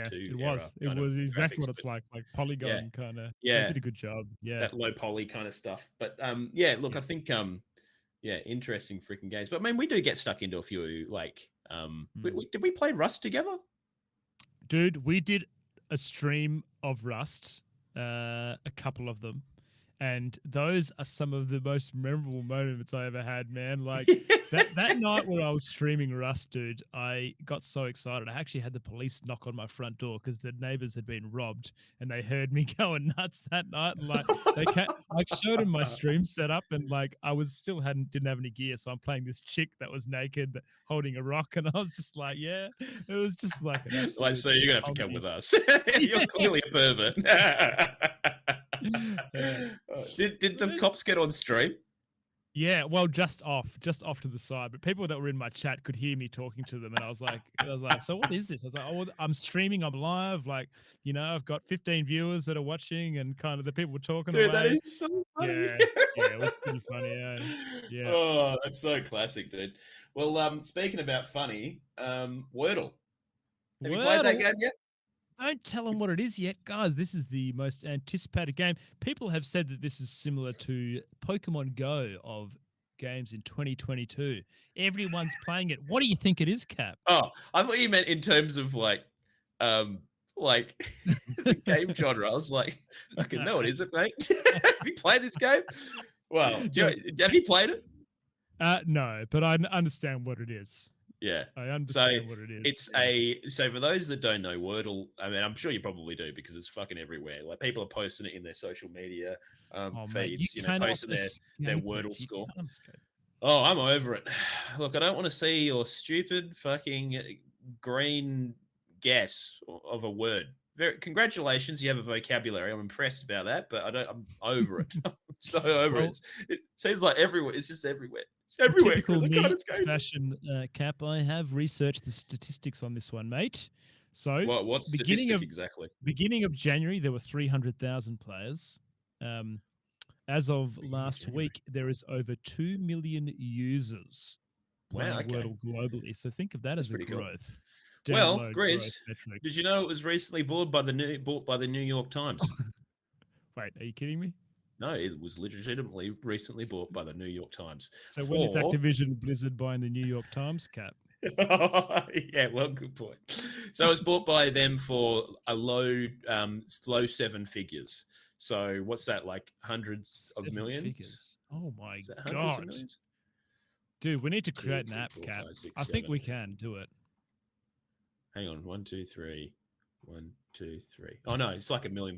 it was exactly what it's like polygon kind of. They did a good job. That low poly kind of stuff. But I think interesting freaking games. But I mean, we do get stuck into a few like did we play Rust together? Dude, we did a stream of Rust, a couple of them, and those are some of the most memorable moments I ever had, man. Like that night where I was streaming Rust, dude, I got so excited. I actually had the police knock on my front door because the neighbors had been robbed, and they heard me going nuts that night. And like I showed them my stream setup, and like I was still didn't have any gear, so I'm playing this chick that was naked holding a rock, and I was just like, yeah, it was just like an absolute like, so you're gonna have to come with us. You're clearly a pervert. Did the cops get on stream? Yeah, well, just off to the side. But people that were in my chat could hear me talking to them, and I was like, so what is this? I was like, oh, I'm streaming, I'm live. Like, I've got 15 viewers that are watching, and kind of the people were talking. Dude, away. That is so funny. Yeah, it was pretty funny. Yeah. Oh, that's so classic, dude. Well, speaking about funny, Wordle. Have you played that Wordle. game yet? Don't tell them what it is yet. Guys, this is the most anticipated game. People have said that this is similar to Pokemon Go of games in 2022. Everyone's playing it. What do you think it is, Cap? Oh, I thought you meant in terms of like the game genre. I was like, fucking no, it isn't, mate. Have you played this game? Well, have you played it? No, but I understand what it is. Yeah. I understand what it is. So for those that don't know Wordle, I mean, I'm sure you probably do because it's fucking everywhere. Like people are posting it in their social media feeds, posting their Wordle score. Oh, I'm over it. Look, I don't want to see your stupid fucking green guess of a word. Congratulations, you have a vocabulary. I'm impressed about that, but I'm over it. I'm so over it. It seems like everywhere. It's just everywhere. It's everywhere. Typical neat fashion, Cap. I have researched the statistics on this one, mate. So, what statistic exactly? Beginning of January, there were 300,000 players. As of last week, there is over 2 million users playing Wordle globally. So think of that as a growth. Cool. Well, Grizz, did you know it was recently bought by the New York Times? Wait, are you kidding me? No, it was legitimately recently bought by the New York Times. So when is Activision Blizzard buying the New York Times, Cap? Yeah, well, good point. So it was bought by them for a low seven figures. So what's that, like hundreds of millions? Figures. Oh my God. Dude, we need to create an app, Cap. I think we can do it. Hang on. 1, 2, 3. 1, 2, 3. Oh no, it's like $1 million.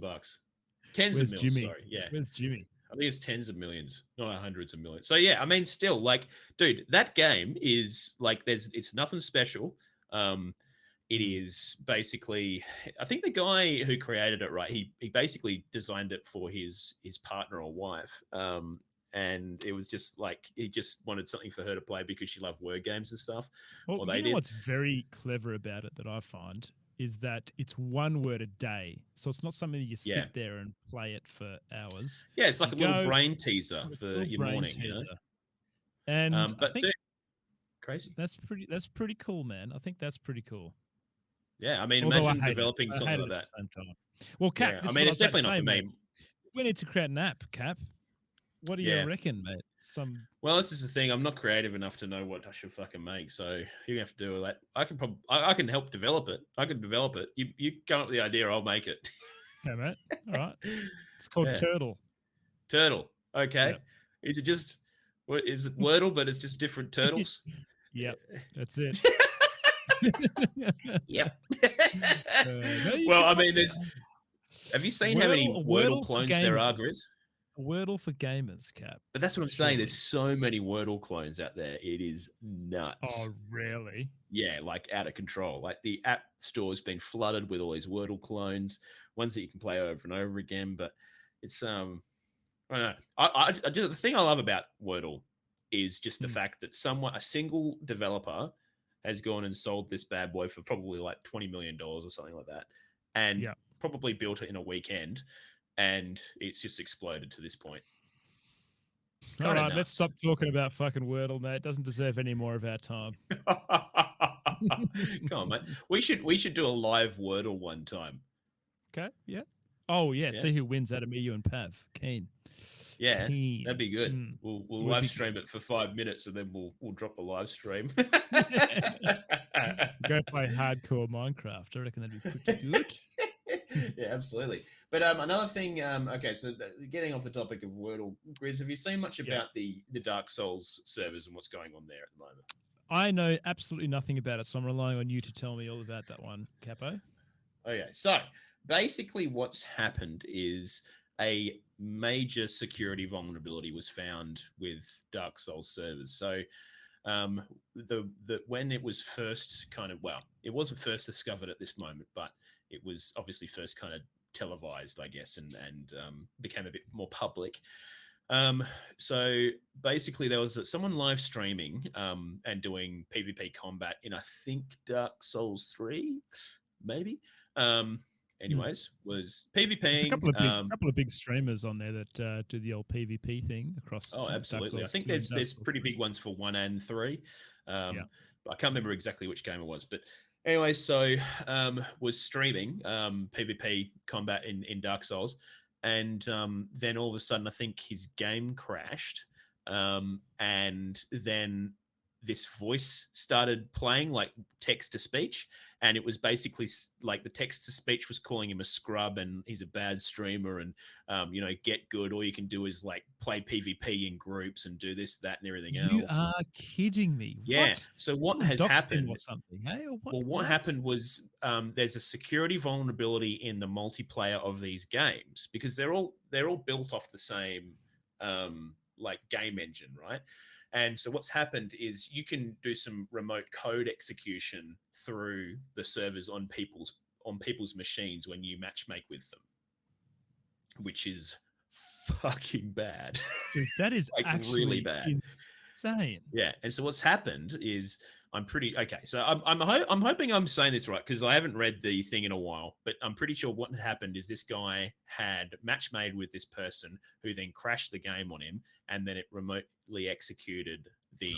Tens of millions. Jimmy? Sorry. Yeah. Where's Jimmy? I think it's tens of millions, not hundreds of millions. So yeah, I mean, still, like, dude, that game is like, it's nothing special. It is basically, I think the guy who created it, right? He basically designed it for his partner or wife. And it was just like he just wanted something for her to play because she loved word games and stuff. Well, you know what's very clever about it that I find is that it's one word a day. So it's not something you sit there and play it for hours. Yeah, it's like a little brain teaser for your morning. You know? And but I think crazy. That's pretty cool, man. I think that's pretty cool. Yeah, I mean, imagine developing something like that. At the same time. Well, Cap, I mean, it's definitely not for me. We need to create an app, Cap. What do you reckon, mate? Well, this is the thing. I'm not creative enough to know what I should fucking make, so you have to do that. I can help develop it. I can develop it. You come up with the idea, I'll make it. Okay, mate. All right. It's called Turtle. Turtle. Okay. Yep. Is it just Wordle, but it's just different turtles? Yep, that's it. Yep. Well, I mean, have you seen how many Wordle clones there are, Grizz? Wordle for gamers, Cap. But that's what I'm saying. There's so many Wordle clones out there. It is nuts. Oh, really? Yeah, like out of control. Like the app store has been flooded with all these Wordle clones, ones that you can play over and over again. But it's I don't know. I just, the thing I love about Wordle is just the fact that a single developer has gone and sold this bad boy for probably like $20 million or something like that, and probably built it in a weekend. And it's just exploded to this point. All right, let's stop talking about fucking Wordle, mate. It doesn't deserve any more of our time. Come on, mate. We should do a live Wordle one time. Okay, yeah. Oh, yeah. See who wins out of me, you, and Pav. Keen. Yeah, that'd be good. We'll live stream it for 5 minutes, and then we'll drop a live stream. Go play hardcore Minecraft. I reckon that'd be pretty good. Yeah, absolutely. But another thing, okay, so getting off the topic of Wordle, Grizz, have you seen much about the Dark Souls servers and what's going on there at the moment? I know absolutely nothing about it, so I'm relying on you to tell me all about that one, Capo. Okay, so basically what's happened is a major security vulnerability was found with Dark Souls servers. So when it was first it wasn't first discovered at this moment, but it was obviously first kind of televised, I guess, and became a bit more public. So basically there was someone live streaming and doing PvP combat in, I think, Dark Souls 3, maybe. Anyways, was PvPing. There's a couple of big streamers on there that do the old PvP thing across. Oh, absolutely. I think there's pretty big ones for 1 and 3. But I can't remember exactly which game it was. But Anyway, so was streaming PvP combat in Dark Souls, and then all of a sudden, I think his game crashed, and then this voice started playing, like text to speech, and it was basically like the text to speech was calling him a scrub and he's a bad streamer, and get good. All you can do is like play PvP in groups and do this, that, and everything You else. are kidding me. Yeah. What? So what Someone has doxed him happened? or something? Hey, or Well, what happened was there's a security vulnerability in the multiplayer of these games because they're all built off the same like game engine, right? And so what's happened is you can do some remote code execution through the servers on people's machines when you matchmake with them, which is fucking bad. Dude, that is like actually really bad. Insane. Yeah, and so what's happened is I'm pretty okay. So I'm hoping I'm saying this right because I haven't read the thing in a while, but I'm pretty sure what had happened is this guy had match made with this person who then crashed the game on him, and then it remotely executed the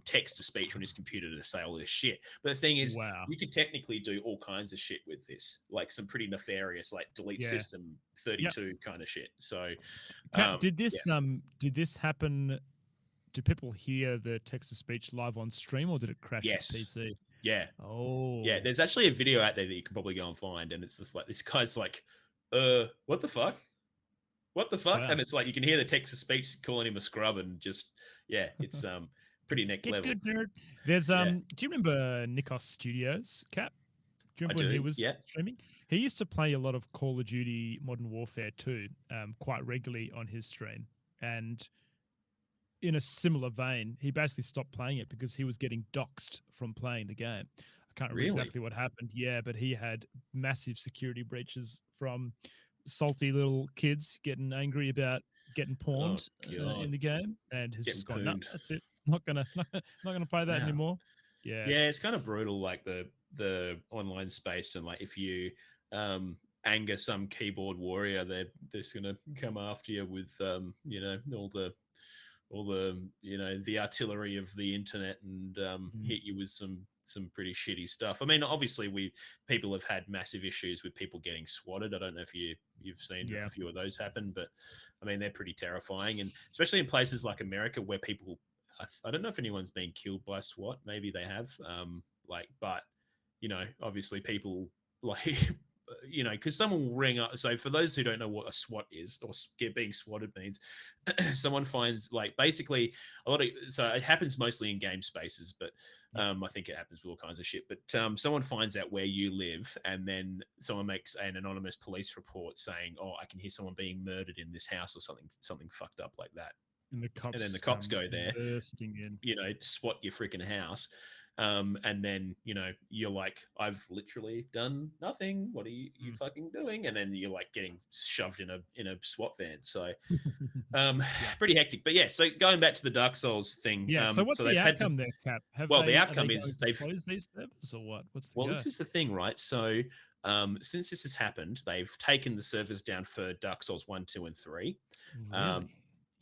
text to speech on his computer to say all this shit. But the thing is, wow, you could technically do all kinds of shit with this, like some pretty nefarious, like delete system 32 kind of shit. So, did this happen? Did people hear the text to speech live on stream, or did it crash his PC? Yeah. Oh. Yeah. There's actually a video out there that you can probably go and find, and it's just like this guy's like, what the fuck? What the fuck? Wow. And it's like you can hear the text to speech calling him a scrub, and just it's pretty next Get level. good, nerd. There's do you remember Nikos Studios, Cap? Do you remember when he was streaming? He used to play a lot of Call of Duty Modern Warfare 2 quite regularly on his stream, and in a similar vein, he basically stopped playing it because he was getting doxxed from playing the game. I can't remember exactly what happened. Yeah, but he had massive security breaches from salty little kids getting angry about getting pawned in the game, and has just gone, no, that's it. Not gonna play that anymore. Yeah, it's kind of brutal, like the online space, and like if you anger some keyboard warrior, they're just gonna come after you with all the the artillery of the internet and hit you with some pretty shitty stuff. I mean, obviously people have had massive issues with people getting swatted. I don't know if you've seen a few of those happen, but I mean, they're pretty terrifying, and especially in places like America where people, I don't know if anyone's been killed by SWAT. Maybe they have, but obviously people like because someone will ring up. So for those who don't know what a SWAT is or being swatted means, someone finds basically so it happens mostly in game spaces, but I think it happens with all kinds of shit. But someone finds out where you live, and then someone makes an anonymous police report saying, "Oh, I can hear someone being murdered in this house," or something fucked up like that. And then the cops go there, bursting in. SWAT your freaking house. And then you're like, I've literally done nothing. What are you fucking doing? And then you're like getting shoved in a SWAT van. So pretty hectic. But yeah, so going back to the Dark Souls thing. So what's the outcome there, Cap? The outcome is they've closed these servers, or what? What's the this is the thing, right? So since this has happened, they've taken the servers down for Dark Souls 1, 2, and 3. Really?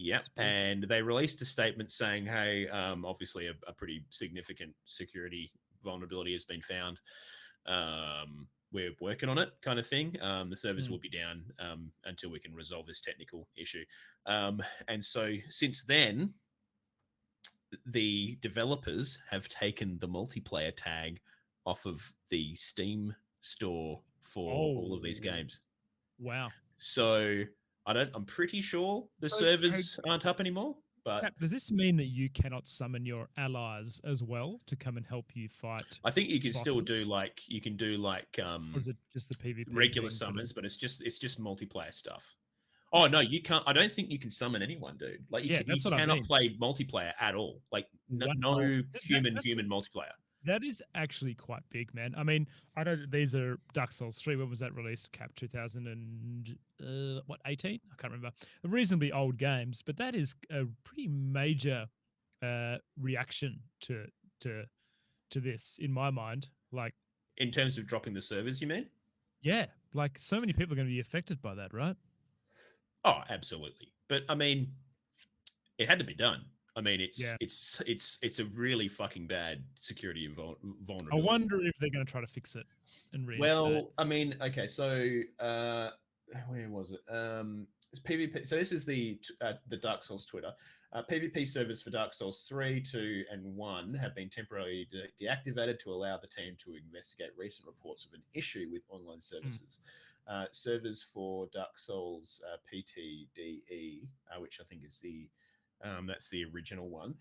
Yeah, and they released a statement saying, hey, obviously a pretty significant security vulnerability has been found. We're working on it, kind of thing. The servers will be down until we can resolve this technical issue. And so since then, the developers have taken the multiplayer tag off of the Steam store for all of these games. Wow. So I'm pretty sure the servers aren't up anymore. But Cap, does this mean that you cannot summon your allies as well to come and help you fight? I think you can bosses? still do or is it just the PvP regular summons, but it's just multiplayer stuff. Oh no, you can't. I don't think you can summon anyone, dude. Like you cannot play multiplayer at all. Like no human multiplayer. That is actually quite big, man. I mean, I know that these are Dark Souls 3. When was that released? Cap 2018? I can't remember. Reasonably old games, but that is a pretty major reaction to this, in my mind. Like, in terms of dropping the servers, you mean? Yeah, like so many people are going to be affected by that, right? Oh, absolutely. But I mean, it had to be done. I mean, Yeah. it's a really fucking bad security I vulnerability. wonder if they're going to try to fix it and reinstate. Well, I mean, okay, so where was it? It's PvP. So this is the Dark Souls Twitter. PvP servers for Dark Souls 3, 2, and 1 have been temporarily deactivated to allow the team to investigate recent reports of an issue with online services. Servers for Dark Souls PTDE, which I think is that's the original one,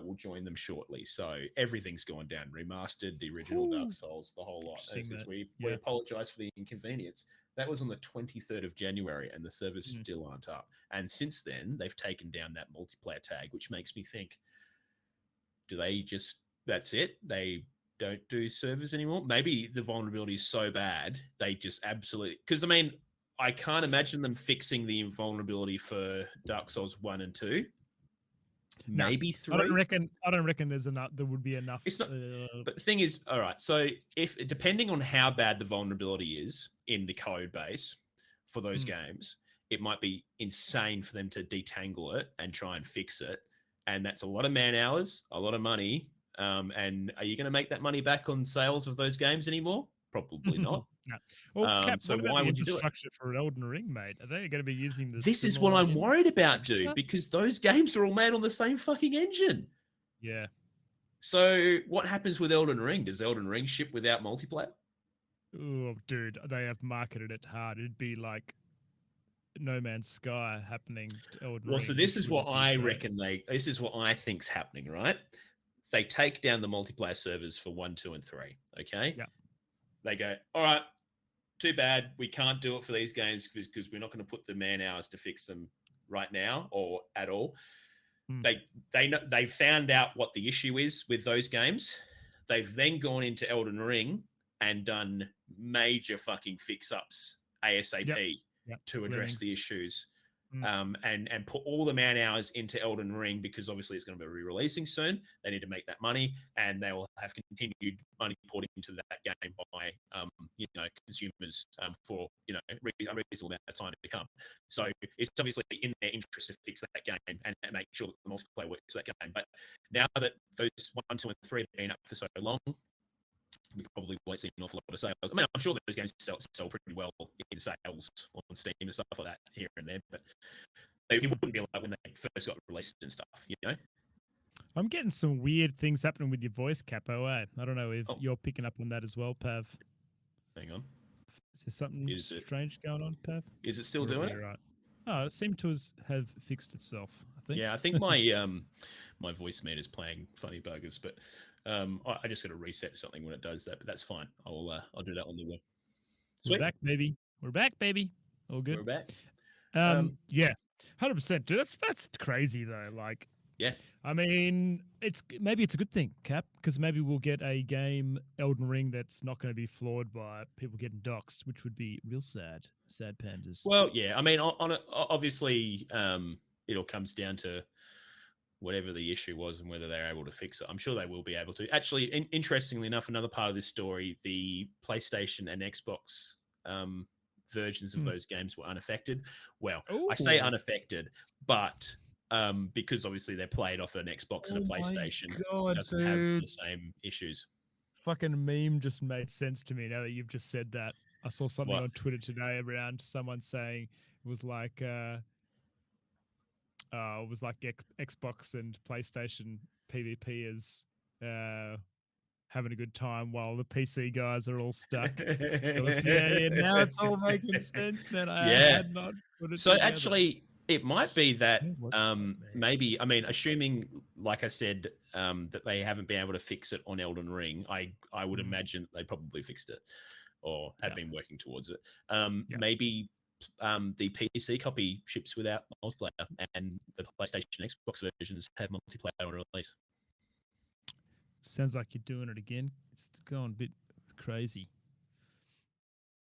will join them shortly. So everything's gone down, remastered, the original Dark Souls, the whole lot. And it says, we apologize for the inconvenience. That was on the 23rd of January, and the servers still aren't up. And since then, they've taken down that multiplayer tag, which makes me think, do they just, that's it? They don't do servers anymore? Maybe the vulnerability is so bad, they just absolutely, because I mean, I can't imagine them fixing the vulnerability for Dark Souls 1 and 2. Maybe 3. I don't reckon there's enough. There would be enough. It's not. But the thing is, all right. So if depending on how bad the vulnerability is in the code base for those games, it might be insane for them to detangle it and try and fix it. And that's a lot of man hours, a lot of money. And are you going to make that money back on sales of those games anymore? Probably not. No. Well, Cap, so why would you do it? Infrastructure for Elden Ring, mate? Are they going to be using this? This is what I'm worried about, dude, because those games are all made on the same fucking engine. Yeah. So what happens with Elden Ring? Does Elden Ring ship without multiplayer? Oh, dude, they have marketed it hard. It'd be like No Man's Sky happening to Elden Ring. Well, so this is what I reckon this is what I think's happening, right? They take down the multiplayer servers for 1, 2, and 3. Okay. Yeah. They go, all right, too bad. We can't do it for these games because we're not going to put the man hours to fix them right now or at all. They found out what the issue is with those games. They've then gone into Elden Ring and done major fucking fix-ups ASAP to address the issues. And put all the man hours into Elden Ring because obviously it's going to be re-releasing soon. They need to make that money, and they will have continued money poured into that game by consumers for a reasonable amount of time to come. So it's obviously in their interest to fix that game and make sure that the multiplayer works for that game. But now that those 1, 2, and 3 have been up for so long, we probably won't see an awful lot of sales. I mean, I'm sure those games sell pretty well in sales on Steam and stuff like that here and there, but it wouldn't be like when they first got released and stuff, I'm getting some weird things happening with your voice, Capo. I don't know if you're picking up on that as well, Pav. Hang on. Is there something strange going on, Pav? Is it still doing it? Right. Oh, it seemed to have fixed itself, I think. Yeah, I think my my voice meter's playing funny buggers, but I just got to reset something when it does that, but that's fine. I'll do that on the web. We're back, baby. We're back, baby. All good. We're back. Yeah, 100%. Dude, that's crazy though. Like, yeah. I mean, maybe it's a good thing, Cap, because maybe we'll get a game, Elden Ring, that's not going to be flawed by people getting doxxed, which would be real sad. Sad pandas. Well, yeah. I mean, obviously, it all comes down to whatever the issue was and whether they're able to fix it. I'm sure they will be able to. Actually, interestingly enough, another part of this story, the PlayStation and Xbox versions of those games were unaffected. Well, I say unaffected, but because obviously they're played off an Xbox and a PlayStation, it doesn't have the same issues. Fucking meme just made sense to me now that you've just said that. I saw something on Twitter today around someone saying it was like Xbox and PlayStation PvP is having a good time while the PC guys are all stuck. Now it's all making sense, man. I had not put it together. Actually, it might be that maybe, I mean, assuming, like I said, that they haven't been able to fix it on Elden Ring, I would imagine they probably fixed it or have been working towards it. Maybe the PC copy ships without multiplayer and the PlayStation Xbox versions have multiplayer on release. Sounds like you're doing it again. It's going a bit crazy.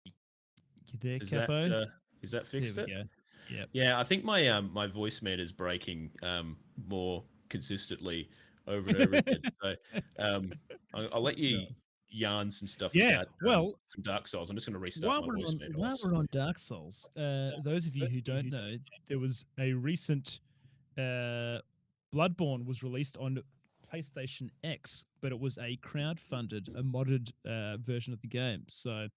You there, Capo? Is that fixed? There we go. Yep. Yeah, I think my my voice meter is breaking more consistently over and over again. So I'll let you yarn some stuff about some Dark Souls. I'm just going to restart my voice meter. While we're on Dark Souls, those of you who don't know, there was a recent Bloodborne was released on PlayStation X, but it was a crowd-funded, a modded version of the game. So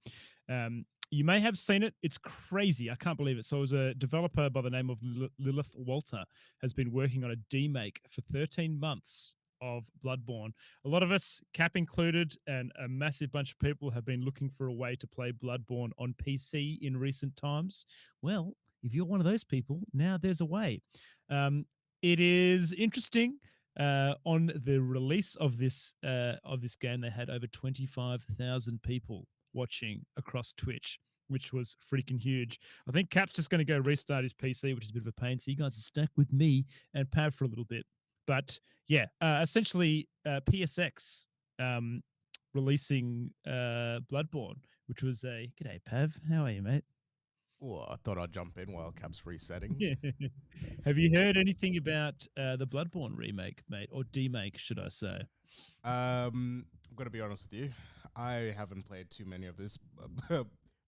you may have seen it. It's crazy. I can't believe it. So it was a developer by the name of Lilith Walter has been working on a demake for 13 months of Bloodborne. A lot of us, Cap included, and a massive bunch of people have been looking for a way to play Bloodborne on PC in recent times. Well, if you're one of those people, now there's a way. It is interesting. On the release of this game, they had over 25,000 people watching across Twitch, which was freaking huge. I think Cap's just going to go restart his PC, which is a bit of a pain. So you guys are stuck with me and Pav for a little bit. But yeah, essentially PSX releasing Bloodborne, which was a g'day Pav. How are you, mate? Oh, I thought I'd jump in while Cap's resetting. Have you heard anything about the Bloodborne remake, mate, or demake, should I say? I'm gonna be honest with you. I haven't played too many of this.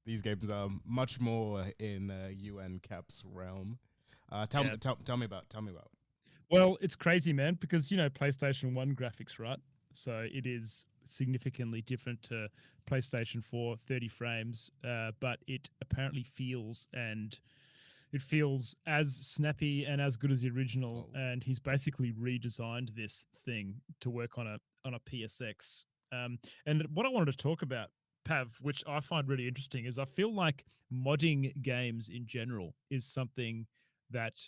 These games are much more in you and Cap's realm. Tell me about. Well, it's crazy, man, because PlayStation 1 graphics, right? So it is significantly different to PlayStation 4 30 frames, but it apparently feels as snappy and as good as the original. Oh. And he's basically redesigned this thing to work on a PSX. And what I wanted to talk about, Pav, which I find really interesting, is I feel like modding games in general is something that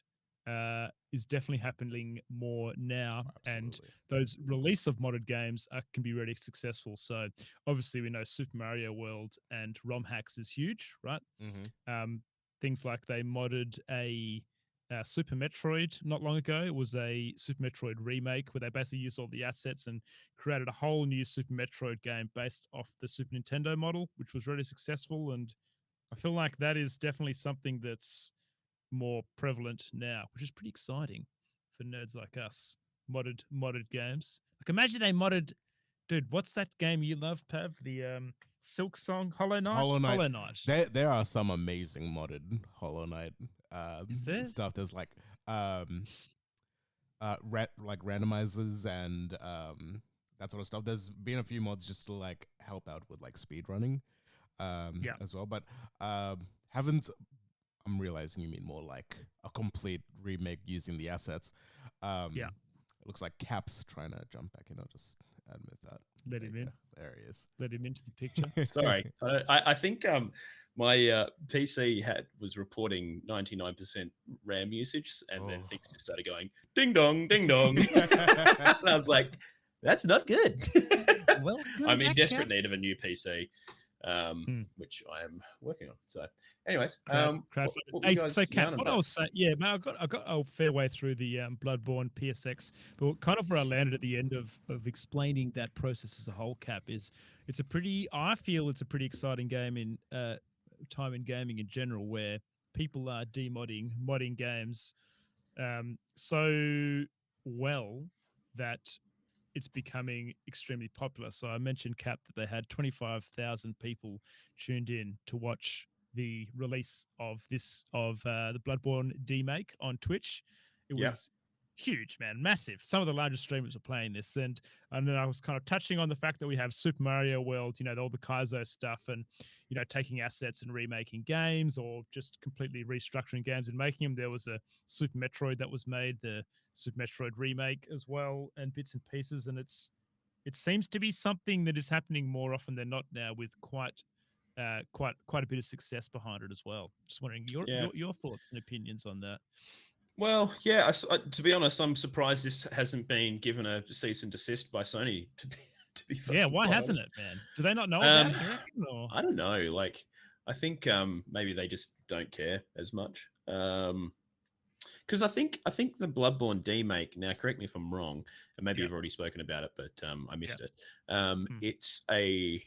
is definitely happening more now. Absolutely. And those release of modded games can be really successful. So obviously we know Super Mario World and ROM hacks is huge, right? Mm-hmm. Things like they modded a Super Metroid not long ago. It was a Super Metroid remake where they basically used all the assets and created a whole new Super Metroid game based off the Super Nintendo model, which was really successful. And I feel like that is definitely something that's more prevalent now, which is pretty exciting for nerds like us. Modded games. Like imagine they modded, dude. What's that game you love, Pav? The Silk Song, Hollow Knight. Hollow Knight. There are some amazing modded Hollow Knight is there stuff. There's like randomizers and that sort of stuff. There's been a few mods just to like help out with like speed running as well, but haven't. I'm realizing you mean more like a complete remake using the assets. It looks like Cap's trying to jump back in. I'll just admit that. Let him in. There he is. Let him into the picture. Sorry, I think my PC was reporting 99% RAM usage, and then things just started going ding dong, ding dong, and I was like, "That's not good." Well, I'm in desperate need of a new PC. Which I am working on. So, anyways, what I was saying, man, I got a fair way through the Bloodborne PSX, but kind of where I landed at the end of explaining that process as a whole, Cap, is I feel it's a pretty exciting game in time in gaming in general, where people are modding games so well that it's becoming extremely popular. So I mentioned, Cap, that they had 25,000 people tuned in to watch the release of the Bloodborne demake on Twitch. It was huge, man, massive. Some of the largest streamers were playing this, and then I was kind of touching on the fact that we have Super Mario World, all the Kaizo stuff, and taking assets and remaking games, or just completely restructuring games and making them. There was a Super Metroid that was made, the Super Metroid remake as well, and bits and pieces, and it seems to be something that is happening more often than not now, with quite a bit of success behind it as well. Just wondering your thoughts and opinions on that. Well, to be honest, I'm surprised this hasn't been given a cease and desist by Sony. To be why hasn't it, man? Do they not know about it? I don't know. Like, I think maybe they just don't care as much. Because I think the Bloodborne demake. Now, correct me if I'm wrong, and maybe you've already spoken about it, but I missed it. It's the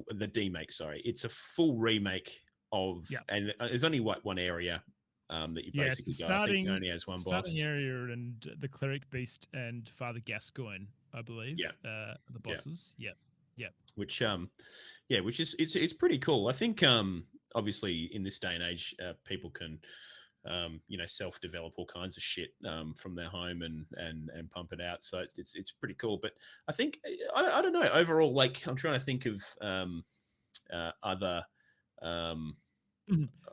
demake. Sorry, it's a full remake of, and there's only one area. That you basically go. I think it only has one boss. Starting area and the Cleric Beast and Father Gascoigne, I believe. The bosses. Yeah. Which which is it's pretty cool. I think obviously in this day and age, people can self-develop all kinds of shit from their home and pump it out. So it's pretty cool. But I think I don't know. Overall, like I'm trying to think of other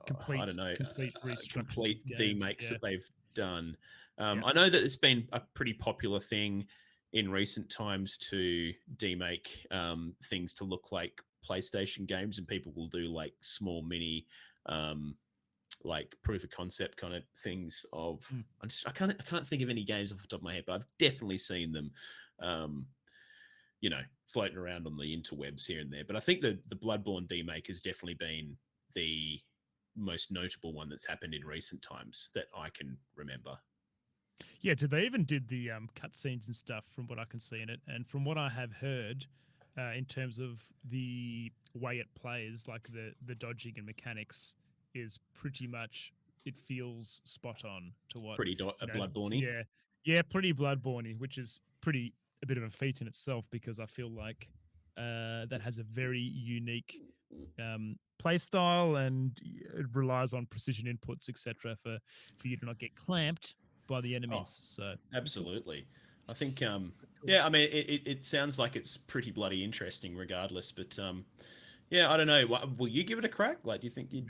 complete I don't know complete restructures complete of games. demakes Yeah. that they've done. Yeah. I know that it's been a pretty popular thing in recent times to demake things to look like PlayStation games, and people will do like small mini like proof of concept kind of things of I can't think of any games off the top of my head, but I've definitely seen them floating around on the interwebs here and there. But I think the Bloodborne demake has definitely been the most notable one that's happened in recent times that I can remember. Yeah, they even did the cutscenes and stuff from what I can see in it, and from what I have heard, in terms of the way it plays, like the dodging and mechanics, is pretty much it feels spot on to what Pretty Bloodborne-y. Yeah, pretty Bloodborne-y, which is pretty a bit of a feat in itself because I feel like that has a very unique play style and it relies on precision inputs, etc., for you to not get clamped by the enemies. So absolutely. I think yeah, I mean it sounds like it's pretty bloody interesting regardless, but yeah, I don't know. Will you give it a crack? Like, do you think you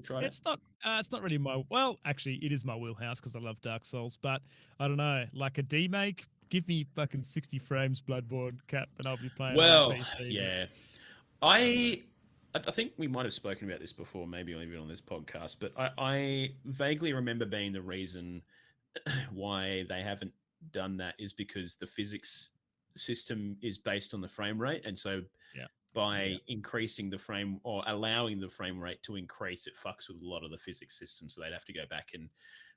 try it? It's not really my actually it is my wheelhouse because I love Dark Souls, but I don't know, like a demake, give me fucking 60 frames Bloodborne Cap and I'll be playing on PC. Yeah. I think we might have spoken about this before, maybe even on this podcast, but I vaguely remember being the reason why they haven't done that is because the physics system is based on the frame rate, and so by increasing the frame or allowing the frame rate to increase, it fucks with a lot of the physics system. So they'd have to go back and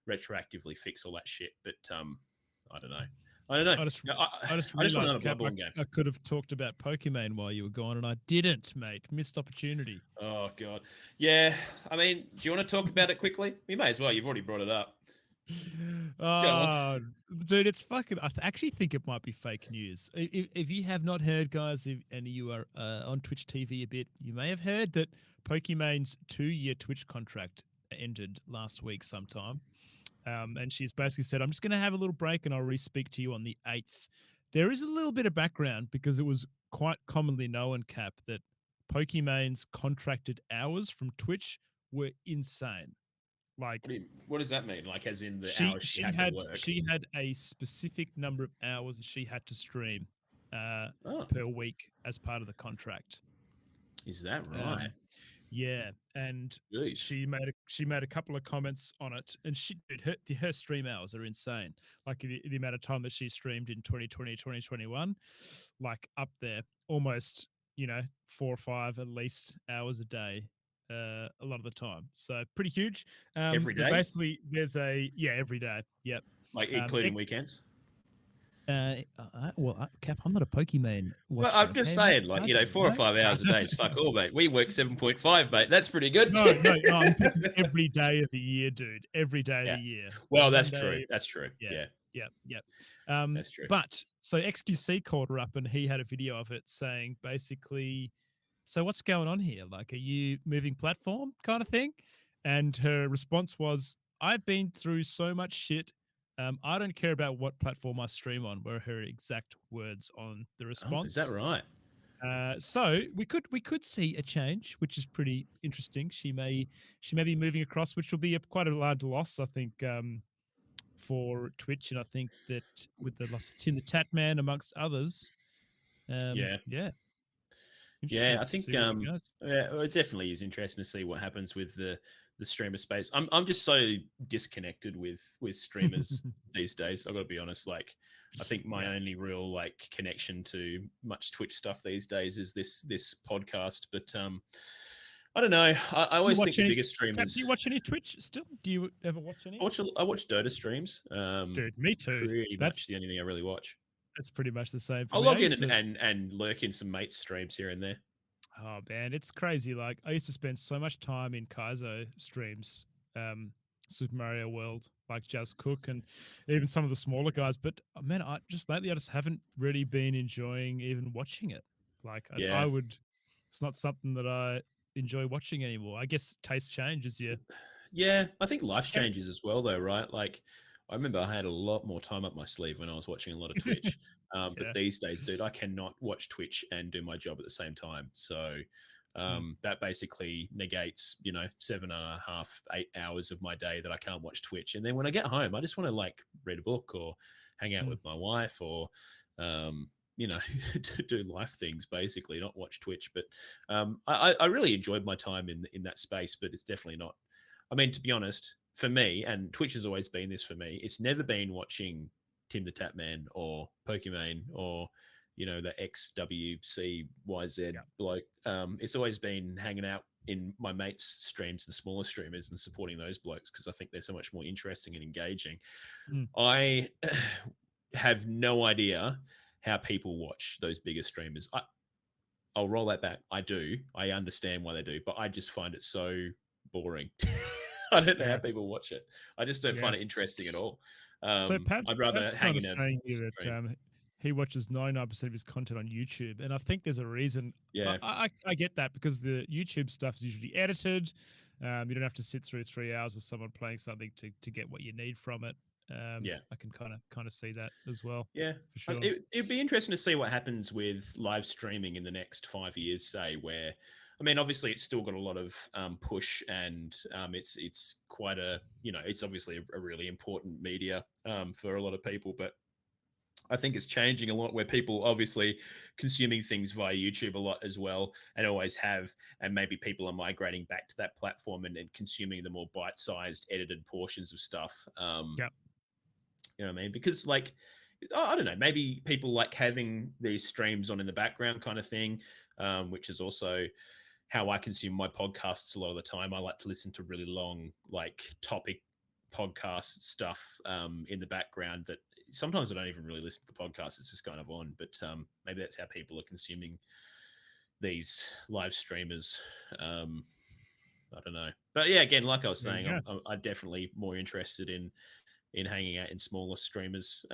retroactively fix all that shit. But I don't know. I just realized another Bloodborne game. I could have talked about Pokemon while you were gone, and I didn't, mate. Missed opportunity. Oh god, yeah. I mean, do you want to talk about it quickly? We may as well. You've already brought it up. Dude, it's fucking. I actually think it might be fake news. If you have not heard, guys, and you are on Twitch TV a bit, you may have heard that Pokemon's 2-year Twitch contract ended last week sometime. And she's basically said, I'm just going to have a little break and I'll re-speak to you on the 8th. There is a little bit of background because it was quite commonly known, Cap, that Pokemon's contracted hours from Twitch were insane. Like, what does that mean? Like, as in the hours she had to work? She had a specific number of hours she had to stream per week as part of the contract. Is that right? Yeah, and she made a couple of comments on it, and her stream hours are insane. Like the amount of time that she streamed in 2020, 2021, like up there, almost 4 or 5 at least hours a day, a lot of the time. So pretty huge. Every day. Basically, there's every day. Yep. Like including weekends. Cap, I'm not a Pokemon watcher. Well, I'm just saying, like, 4 or 5 hours a day is fuck all, mate. We work 7.5, mate. That's pretty good. No, I'm talking every day of the year, dude. Every day of the year. So well, that's true. That's true. Yeah. That's true. But so XQC called her up and he had a video of it saying basically, so what's going on here? Like, are you moving platform kind of thing? And her response was, I've been through so much shit. I don't care about what platform I stream on, were her exact words on the response. Oh, is that right? So we could see a change, which is pretty interesting. She may be moving across, which will be quite a large loss, I think, for Twitch. And I think that with the loss of Tim the Tatman amongst others, I think it definitely is interesting to see what happens with the streamer space. I'm just so disconnected with streamers these days. I've got to be honest. Like, I think my only real like connection to much Twitch stuff these days is this podcast. But I don't know. I always think the biggest streamers. Do you watch any Twitch still? Do you ever watch any? I watch Dota streams. Dude, me too. Pretty much the only thing I really watch. That's pretty much the same. I'll log in and lurk in some mates' streams here and there. Oh man, it's crazy. Like, I used to spend so much time in Kaizo streams, Super Mario World, like Jazz Cook and even some of the smaller guys. But man, I just haven't really been enjoying even watching it. Like, I would, it's not something that I enjoy watching anymore. I guess taste changes. Yeah, I think life changes as well, though, right? Like, I remember I had a lot more time up my sleeve when I was watching a lot of Twitch. But Yeah. these days, dude, I cannot watch Twitch and do my job at the same time. So that basically negates, 7.5, 8 hours of my day that I can't watch Twitch. And then when I get home, I just want to like read a book or hang out Mm. with my wife or, to do life things, basically, not watch Twitch. But I really enjoyed my time in that space, but it's definitely not. I mean, to be honest, for me, and Twitch has always been this for me, it's never been watching Tim the Tatman or Pokimane or, the XWCYZ Yeah. bloke. It's always been hanging out in my mates' streams and smaller streamers and supporting those blokes because I think they're so much more interesting and engaging. Mm. I have no idea how people watch those bigger streamers. I'll roll that back. I do. I understand why they do, but I just find it so boring. I don't know how Yeah. people watch it. I just don't find it interesting at all. So perhaps I'd rather hang kind of in a saying here that stream. he watches 99% of his content on YouTube, and I think there's a reason. Yeah, I get that because the YouTube stuff is usually edited. You don't have to sit through 3 hours of someone playing something to get what you need from it. yeah. I can kind of see that as well, Yeah, for sure. it'd be interesting to see what happens with live streaming in the next 5 years. Say where, I mean, obviously it's still got a lot of push, and it's quite a it's obviously a really important media for a lot of people, but I think it's changing a lot where people obviously consuming things via YouTube a lot as well and always have. And maybe people are migrating back to that platform and consuming the more bite sized edited portions of stuff. Yeah. You know what I mean? Because like, I don't know, maybe people like having these streams on in the background kind of thing, which is also how I consume my podcasts a lot of the time. I like to listen to really long, like topic podcast stuff in the background that sometimes I don't even really listen to the podcast. It's just kind of on, but maybe that's how people are consuming these live streamers. I don't know. But yeah, again, like I was saying, I'm definitely more interested in hanging out in smaller streamers,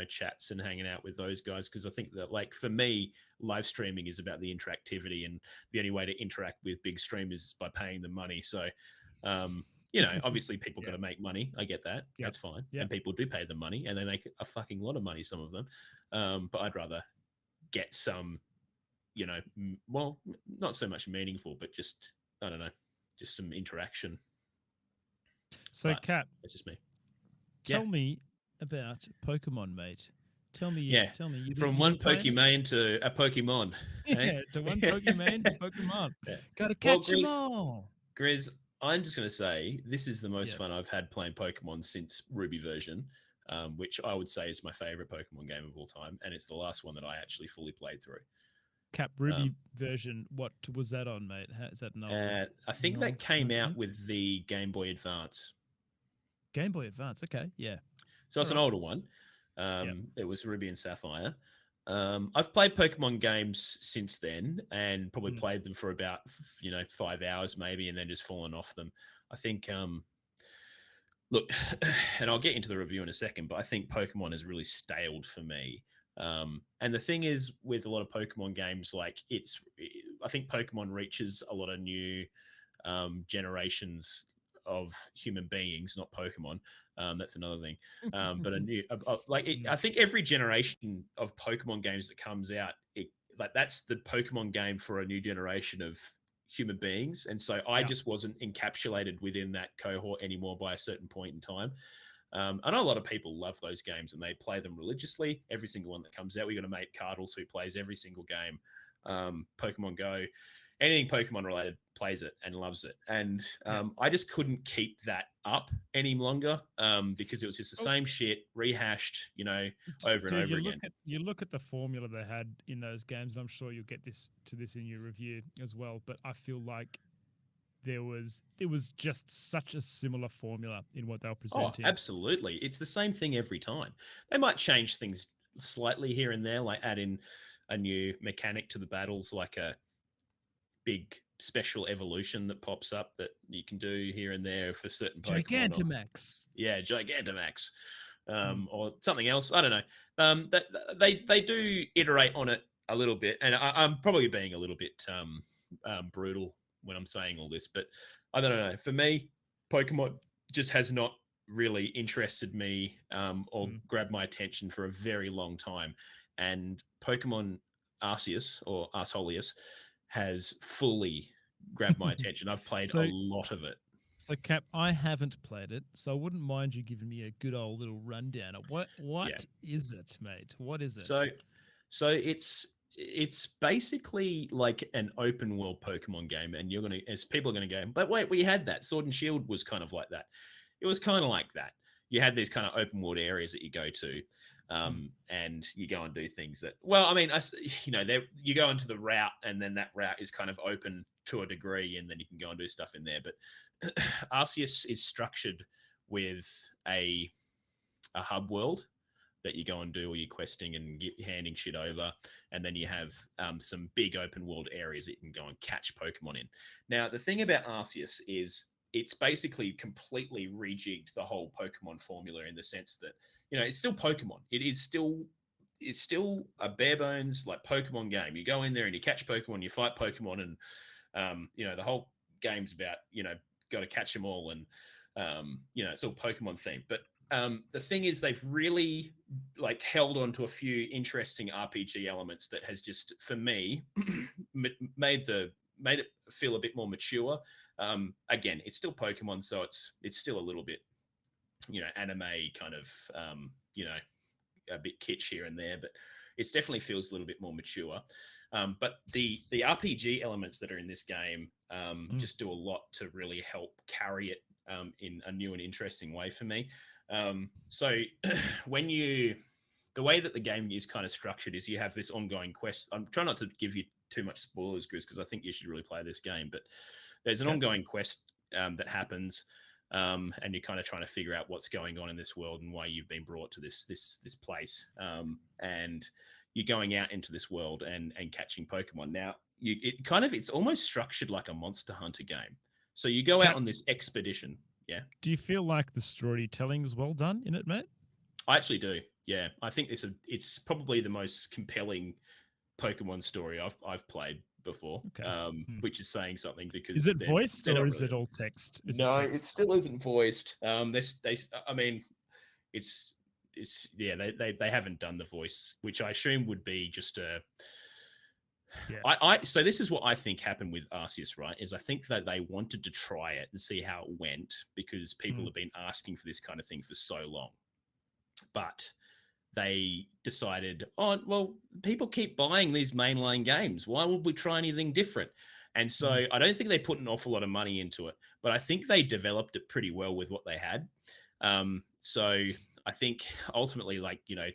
chats and hanging out with those guys. Cause I think that like for me, live streaming is about the interactivity, and the only way to interact with big streamers is by paying them money. So, obviously people got to make money. I get that. That's fine. Yep. And people do pay them money and they make a fucking lot of money, some of them. But I'd rather get some, well, not so much meaningful, but just, I don't know, just some interaction. So Cap, that's just me. Tell me about Pokemon, mate. Tell me. Tell me. From one Pokimane to a Pokemon. Yeah, to one Pokimane to Pokemon. Gotta catch them all. Grizz, I'm just going to say this is the most fun I've had playing Pokemon since Ruby version, which I would say is my favorite Pokemon game of all time, and it's the last one that I actually fully played through. Cap, Ruby version, what was that on, mate? Is that an old? I think that came out with the Game Boy Advance. Game Boy Advance, okay, yeah. So it's an older one. It was Ruby and Sapphire. I've played Pokemon games since then and probably played them for about 5 hours maybe, and then just fallen off them. I think look, and I'll get into the review in a second, but I think Pokemon has really staled for me. And the thing is with a lot of Pokemon games, like I think Pokemon reaches a lot of new generations of human beings, not Pokemon. That's another thing. But I think every generation of Pokemon games that comes out, that's the Pokemon game for a new generation of human beings. And so I just wasn't encapsulated within that cohort anymore by a certain point in time. I know a lot of people love those games and they play them religiously. Every single one that comes out, we got a mate Cardles who plays every single game. Pokemon Go, anything Pokemon related, plays it and loves it. And I just couldn't keep that up any longer because it was just the same shit rehashed, over and over again. You look at the formula they had in those games, and I'm sure you'll get this in your review as well. But I feel like it was just such a similar formula in what they were presenting. Oh, absolutely. It's the same thing every time. They might change things slightly here and there, like add in a new mechanic to the battles, like a big special evolution that pops up that you can do here and there for certain Pokemon. Gigantamax. Gigantamax. Or something else. I don't know. They do iterate on it a little bit, and I'm probably being a little bit brutal when I'm saying all this, but I don't know. For me, Pokemon just has not really interested me or grabbed my attention for a very long time. And Pokemon Arceus or Arceus has fully grabbed my attention. I've played a lot of it. So, Cap, I haven't played it, so I wouldn't mind you giving me a good old little rundown of what is it, mate? What is it? So it's basically like an open world Pokemon game, and people are gonna go, but wait, we had that. Sword and Shield was kind of like that. It was kind of like that. You had these kind of open world areas that you go to, and you go and do things that, well, I mean, you go into the route, and then that route is kind of open to a degree, and then you can go and do stuff in there. But Arceus is structured with a hub world that you go and do all your questing and handing shit over, and then you have some big open world areas that you can go and catch Pokemon in. Now, the thing about Arceus is it's basically completely rejigged the whole Pokemon formula in the sense that, it's still Pokemon. It's still a bare bones like Pokemon game. You go in there and you catch Pokemon, you fight Pokemon, and the whole game's about, got to catch them all, and it's all Pokemon themed. But the thing is, they've really held on to a few interesting RPG elements that has just, for me, made it feel a bit more mature. Again, it's still Pokemon, so it's still a little bit, anime kind of, a bit kitsch here and there, but it definitely feels a little bit more mature. But the RPG elements that are in this game just do a lot to really help carry it in a new and interesting way for me. So the way that the game is kind of structured is you have this ongoing quest. I'm trying not to give you too much spoilers, Grizz, because I think you should really play this game, but there's an ongoing quest that happens, and you're kind of trying to figure out what's going on in this world and why you've been brought to this place. And you're going out into this world and catching Pokemon. Now, it's almost structured like a Monster Hunter game. So you go out on this expedition. Yeah. Do you feel like the storytelling is well done in it, mate? I actually do. Yeah. I think it's probably the most compelling Pokemon story I've played before, which is saying something, because is it voiced or is it all text? It still isn't voiced. They haven't done the voice, which I assume would be just a. Yeah. So this is what I think happened with Arceus, right? Is I think that they wanted to try it and see how it went, because people have been asking for this kind of thing for so long. But they decided, people keep buying these mainline games. Why would we try anything different? And so I don't think they put an awful lot of money into it, but I think they developed it pretty well with what they had. So I think ultimately,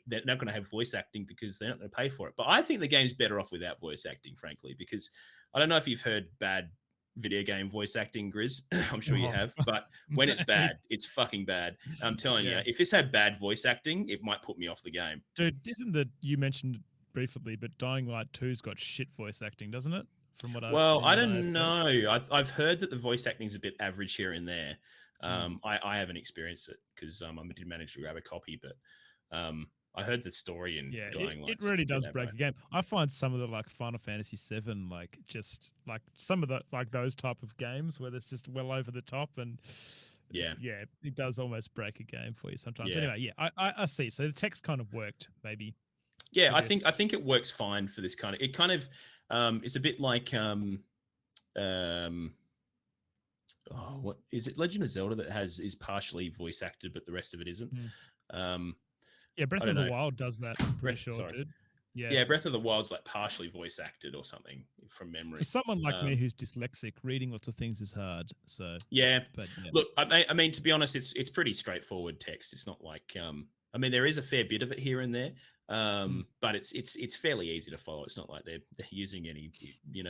they're not going to have voice acting because they're not going to pay for it. But I think the game's better off without voice acting, frankly, because I don't know if you've heard bad video game voice acting, Grizz. I'm sure you have. But when it's bad, it's fucking bad. I'm telling you, if this had bad voice acting, it might put me off the game. Dude, you mentioned briefly, but Dying Light 2's got shit voice acting, doesn't it? I don't know. I've heard that the voice acting's a bit average here and there. I haven't experienced it because I did manage to grab a copy, but I heard the story in Dying Light. It really does break a game. I find some of the Final Fantasy VII, some of the those type of games where it's just well over the top, and it does almost break a game for you sometimes. Yeah. Anyway, I see. So the text kind of worked, maybe. Yeah, I think it works fine for this kind of. It kind of it's a bit like what is it? Legend of Zelda that is partially voice acted, but the rest of it isn't. Breath of the Wild does that. I'm pretty sure, dude. Yeah, Breath of the Wild's partially voice acted or something from memory. For someone like me who's dyslexic, reading lots of things is hard. So look, I mean, to be honest, it's pretty straightforward text. It's not like there is a fair bit of it here and there, but it's fairly easy to follow. It's not like they're using any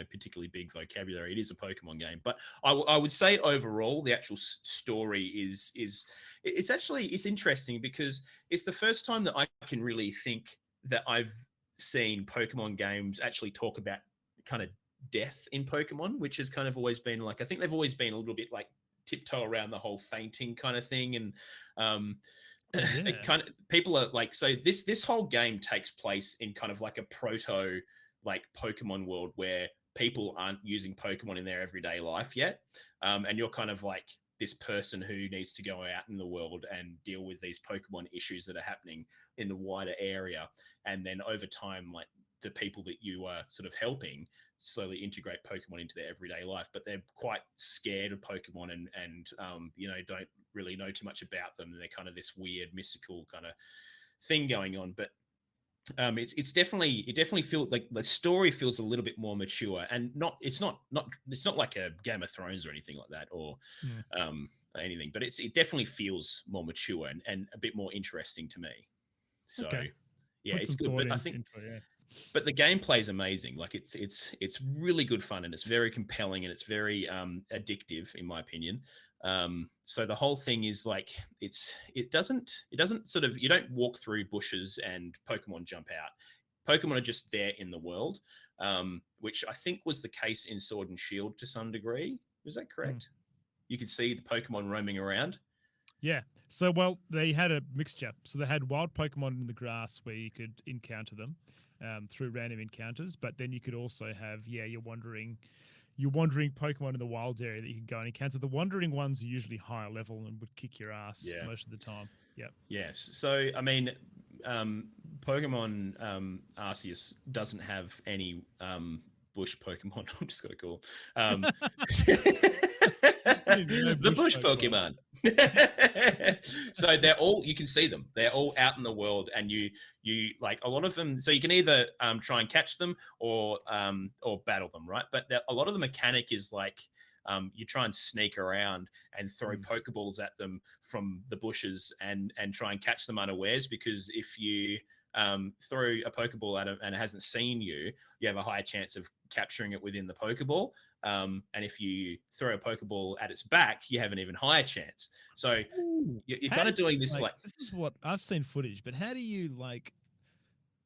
particularly big vocabulary. It is a Pokemon game, but I would say overall the actual story is it's interesting, because it's the first time that I can really think that I've seen Pokemon games actually talk about kind of death in Pokemon, which has kind of always been I think they've always been a little bit tiptoe around the whole fainting kind of thing, and it kind of, people are so this whole game takes place in kind of a proto Pokemon world where people aren't using Pokemon in their everyday life yet, and you're kind of this person who needs to go out in the world and deal with these Pokemon issues that are happening in the wider area. And then over time, like the people that you are sort of helping slowly integrate Pokemon into their everyday life, but they're quite scared of Pokemon and don't really know too much about them. And they're kind of this weird mystical kind of thing going on. But it definitely feels like the story feels a little bit more mature, and it's not like a Game of Thrones or anything like that, or anything, but it definitely feels more mature and a bit more interesting to me. So yeah, it's good. But I think but the gameplay is amazing. Like it's really good fun, and it's very compelling, and it's very addictive in my opinion. So the whole thing is like it doesn't sort of, you don't walk through bushes and Pokemon jump out. Pokemon are just there in the world, which I think was the case in Sword and Shield to some degree. Was that correct? You could see the Pokemon roaming around. Yeah. So, well, they had a mixture. So they had wild Pokemon in the grass where you could encounter them through random encounters, but then you could also have, your wandering Pokemon in the wild area that you can go and encounter. The wandering ones are usually higher level and would kick your ass most of the time. Yeah. Yes. So, I mean, Pokemon Arceus doesn't have any bush Pokemon. I'm just going to call the bush Pokemon. So they're all, you can see them. They're all out in the world, and you like a lot of them. So you can either try and catch them or battle them, right? But a lot of the mechanic is like you try and sneak around and throw Pokeballs at them from the bushes and try and catch them unawares, because if you throw a Pokeball at it and it hasn't seen you, you have a higher chance of capturing it within the Pokeball. And if you throw a Pokeball at its back, you have an even higher chance. So you're kind of doing this like this is what I've seen footage, but how do you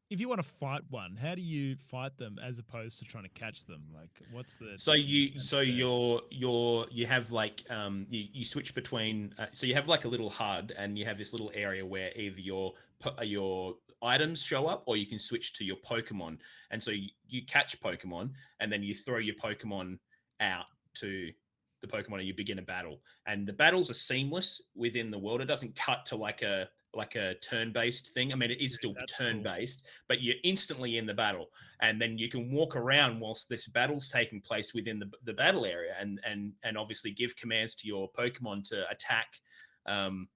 if you want to fight one, how do you fight them as opposed to trying to catch them? Like, what's the you have like you switch between so you have like a little HUD, and you have this little area where either your items show up, or you can switch to your Pokemon. And so you catch Pokemon, and then you throw your Pokemon out to the Pokemon, and you begin a battle. And the battles are seamless within the world. It doesn't cut to like a turn-based thing. I mean, it is still turn-based, but you're instantly in the battle, and then you can walk around whilst this battle's taking place within the battle area, and obviously give commands to your Pokemon to attack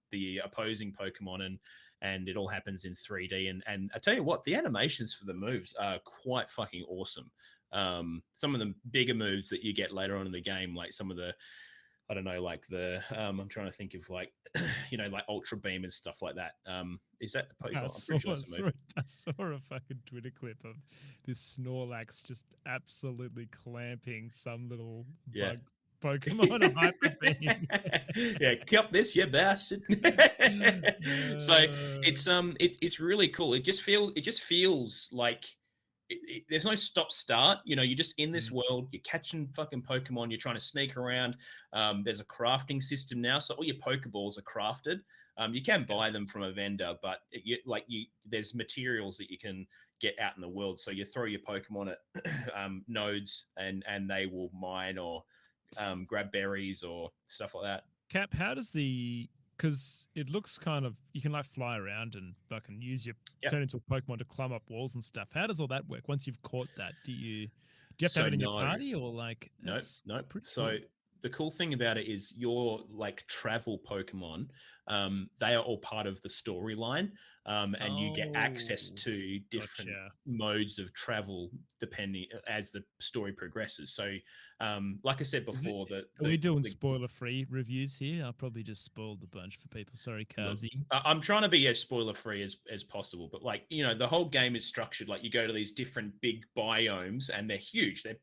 the opposing Pokemon, and it all happens in 3D. And I tell you what, the animations for the moves are quite fucking awesome. Some of the bigger moves that you get later on in the game, like some of the, I don't know, like the I'm trying to think of like like Ultra Beam and stuff like that. Is that a Pokemon? I saw a fucking Twitter clip of this Snorlax just absolutely clamping some little bug Pokemon a Hyper Beam. Yeah, keep this, you bastard. So it's really cool. It just feels like there's no stop start. You're just in this world. You're catching fucking Pokemon. You're trying to sneak around. There's a crafting system now, so all your Pokeballs are crafted. You can buy them from a vendor, but there's materials that you can get out in the world. So you throw your Pokemon at nodes, and they will mine or grab berries or stuff like that. Cap, how does because it looks kind of, you can like fly around and fucking use your turn into a Pokemon to climb up walls and stuff. How does all that work? Once you've caught that, do you have to have it in your party, or like? Nope. So cool. The cool thing about it is your like travel Pokemon, they are all part of the storyline, and you get access to different modes of travel depending as the story progresses. So, like I said before, are we doing spoiler-free reviews here? I'll probably just spoiled the bunch for people. Sorry, Kazi. I'm trying to be as spoiler-free as possible, but like the whole game is structured like you go to these different big biomes, and they're huge. They're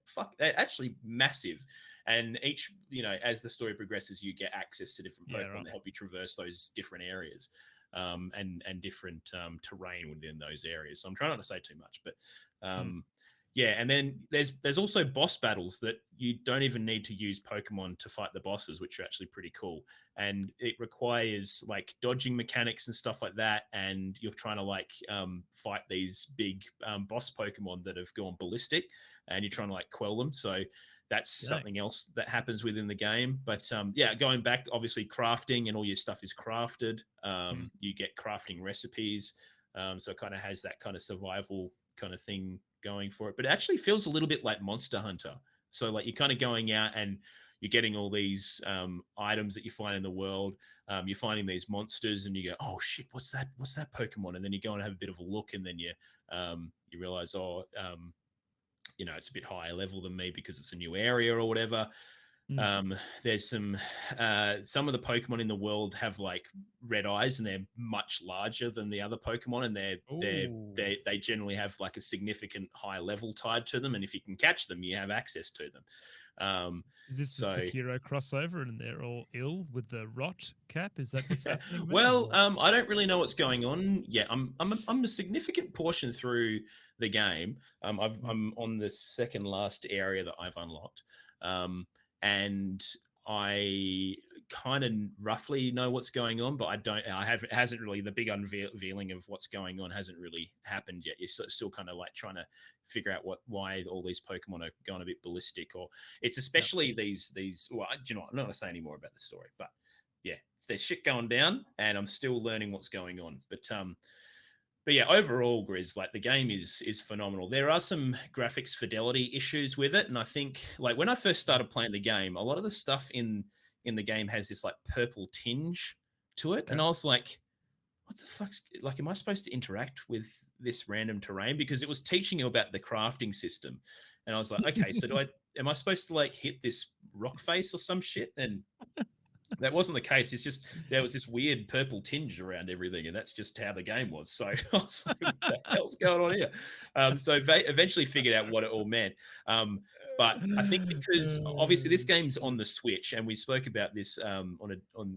actually massive. And each, as the story progresses, you get access to different Pokemon to help you traverse those different areas, and different terrain within those areas. So I'm trying not to say too much, but Yeah, and then there's also boss battles that you don't even need to use Pokemon to fight the bosses, which are actually pretty cool. And it requires like dodging mechanics and stuff like that. And you're trying to like fight these big boss Pokemon that have gone ballistic, and you're trying to like quell them. So that's something else that happens within the game. But yeah, going back, obviously crafting and all your stuff is crafted. You get crafting recipes. So it kind of has that kind of survival kind of thing going for it, but it actually feels a little bit like Monster Hunter. So like you're kind of going out and you're getting all these items that you find in the world. You're finding these monsters, and you go, "Oh shit, what's that? What's that Pokemon?" And then you go and have a bit of a look, and then you realize, oh, it's a bit higher level than me because it's a new area or whatever. There's some of the Pokemon in the world have like red eyes, and they're much larger than the other Pokemon, and they generally have like a significant high level tied to them, and if you can catch them, you have access to them. Is this the Sekiro crossover, and they're all ill with the rot cap? Is that what's happening? Well, I don't really know what's going on yet. I'm a significant portion through the game. I'm on the second last area that I've unlocked. And I kind of roughly know what's going on, but it hasn't really, the big unveiling of what's going on hasn't really happened yet. You're still kind of like trying to figure out why all these Pokemon are going a bit ballistic, or it's especially these, well, I'm not going to say any more about the story, but yeah, there's shit going down and I'm still learning what's going on. But yeah, overall, Grizz, like the game is phenomenal. There are some graphics fidelity issues with it, and I think like when I first started playing the game, a lot of the stuff in the game has this like purple tinge to it, and I was like, "What the fuck's like? Am I supposed to interact with this random terrain?" Because it was teaching you about the crafting system, and I was like, "Okay, so am I supposed to like hit this rock face or some shit?" And that wasn't the case. It's just there was this weird purple tinge around everything, and that's just how the game was. So I was like, what the hell's going on here? So they eventually figured out what it all meant. But I think because obviously this game's on the Switch, and we spoke about this on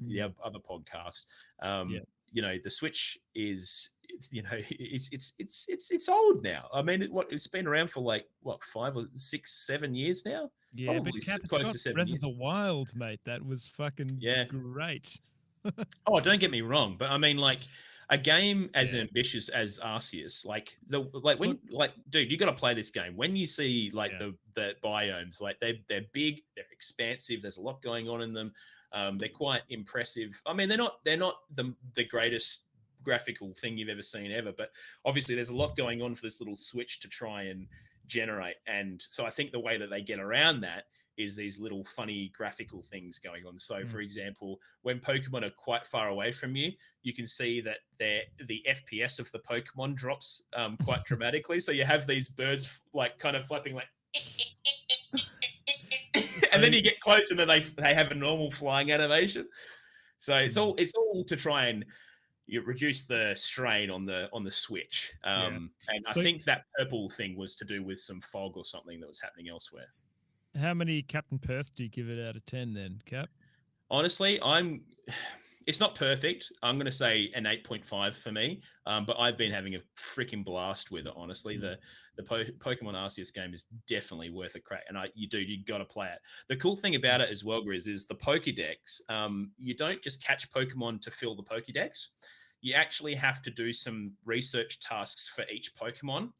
the other podcast. The Switch is, it's old now. I mean, it's been around for like what 5 or 6, 7 years now. Yeah, probably but Cap, close to 7 Breath years. of the Wild, mate. That was fucking great. Oh, don't get me wrong, but I mean, like a game as ambitious as Arceus, dude, you got to play this game. When you see like the biomes, like they're big, they're expansive. There's a lot going on in them. They're quite impressive. I mean, they're not the greatest graphical thing you've ever seen ever, but obviously there's a lot going on for this little Switch to try and generate. And so I think the way that they get around that is these little funny graphical things going on. So for example, when Pokemon are quite far away from you, you can see that the FPS of the Pokemon drops quite dramatically. So you have these birds like kind of flapping like and then you get close and then they have a normal flying animation. So it's all to try and you reduce the strain on the Switch. And I think that purple thing was to do with some fog or something that was happening elsewhere. How many Captain Perth do you give it out of 10 then, Cap? Honestly, it's not perfect. I'm going to say an 8.5 for me, but I've been having a freaking blast with it, honestly. The Pokemon Arceus game is definitely worth a crack, and you got to play it. The cool thing about it as well, Grizz, is the Pokédex. You don't just catch Pokemon to fill the Pokédex. You actually have to do some research tasks for each Pokemon.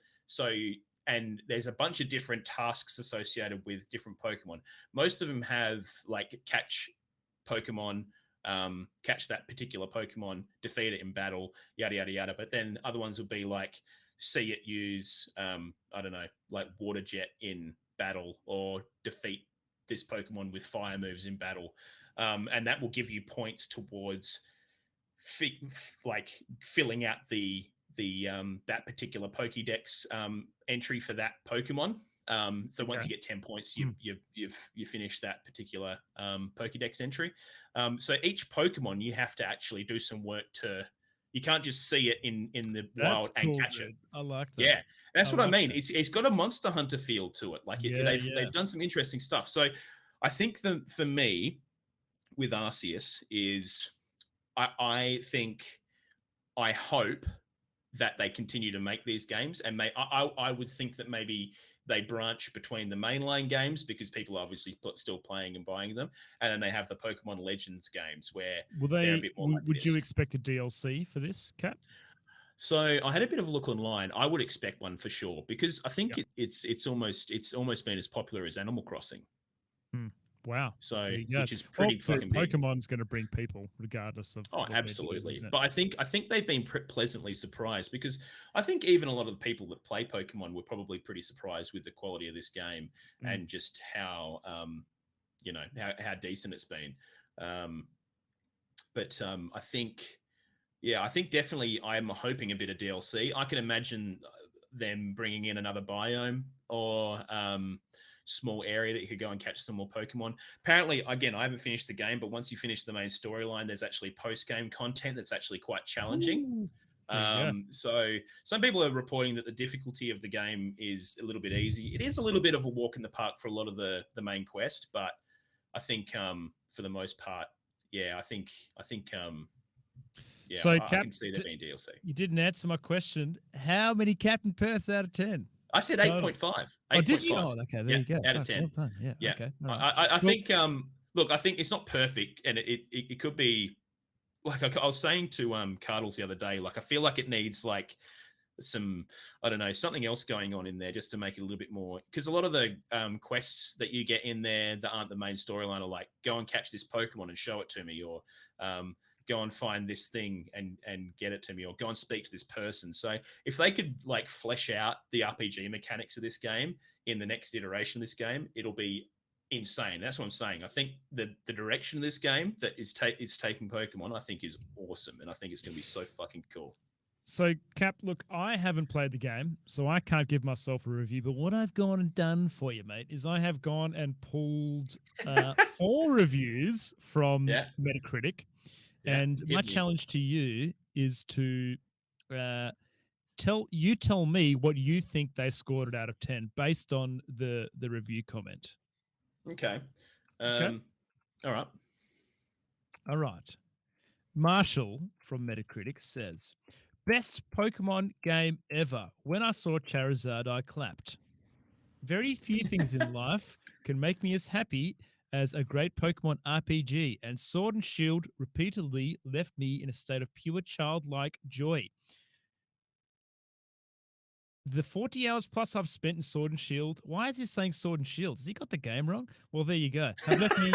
And there's a bunch of different tasks associated with different Pokemon. Most of them have like catch Pokemon, catch that particular Pokemon, defeat it in battle, yada, yada, yada. But then other ones would be like see it use, I don't know, like Water Jet in battle, or defeat this Pokemon with fire moves in battle. And that will give you points towards filling out the that particular Pokédex entry for that Pokemon. So once you get 10 points, you finish that particular Pokédex entry. So each Pokemon you have to actually do some work to. You can't just see it in the wild and catch it. I like that. Yeah, that's what I mean. It's got a Monster Hunter feel to it. Like they've done some interesting stuff. So I think for me with Arceus is I hope that they continue to make these games, and I would think that maybe they branch between the mainline games because people are obviously still playing and buying them, and then they have the Pokemon Legends games where they're a bit more like would you this. expect a DLC for this, Cap? So I had a bit of a look online. I would expect one for sure because I think it's almost been as popular as Animal Crossing. Wow. So, There you go. which is pretty fucking big. Pokemon's going to bring people regardless of what absolutely. they're doing, But I think they've been pleasantly surprised because I think even a lot of the people that play Pokemon were probably pretty surprised with the quality of this game and just how how decent it's been. But I think definitely I'm hoping a bit of DLC. I can imagine them bringing in another biome or small area that you could go and catch some more Pokemon. Apparently, again, I haven't finished the game, but once you finish the main storyline, there's actually post-game content that's actually quite challenging. So some people are reporting that the difficulty of the game is a little bit easy. It is a little bit of a walk in the park for a lot of the main quest, but I think for the most part, I can see there being DLC. You didn't answer my question. How many Captain Perths out of 10? I said 8.5. Oh, did you? Oh, okay, there you go. Out of 10. Well done. Yeah. Okay. I think look, I think it's not perfect, and it could be like I was saying to Cardles the other day. Like I feel like it needs like some, I don't know, something else going on in there just to make it a little bit more, because a lot of the quests that you get in there that aren't the main storyline are like go and catch this Pokemon and show it to me, or go and find this thing and get it to me, or go and speak to this person. So if they could like flesh out the RPG mechanics of this game in the next iteration of this game, it'll be insane. That's what I'm saying. I think the direction of this game that is taking Pokemon, I think is awesome, and I think it's going to be so fucking cool. So, Cap, look, I haven't played the game, so I can't give myself a review. But what I've gone and done for you, mate, is I have gone and pulled 4 reviews from Metacritic. And my challenge to you is to tell me what you think they scored it out of 10 based on the review comment. Okay. All right. Marshall from Metacritic says, best Pokemon game ever. When I saw Charizard, I clapped. Very few things in life can make me as happy as a great Pokemon RPG, and Sword and Shield repeatedly left me in a state of pure childlike joy. The 40 hours plus I've spent in Sword and Shield, why is he saying Sword and Shield? Has he got the game wrong? Well, there you go. Have left me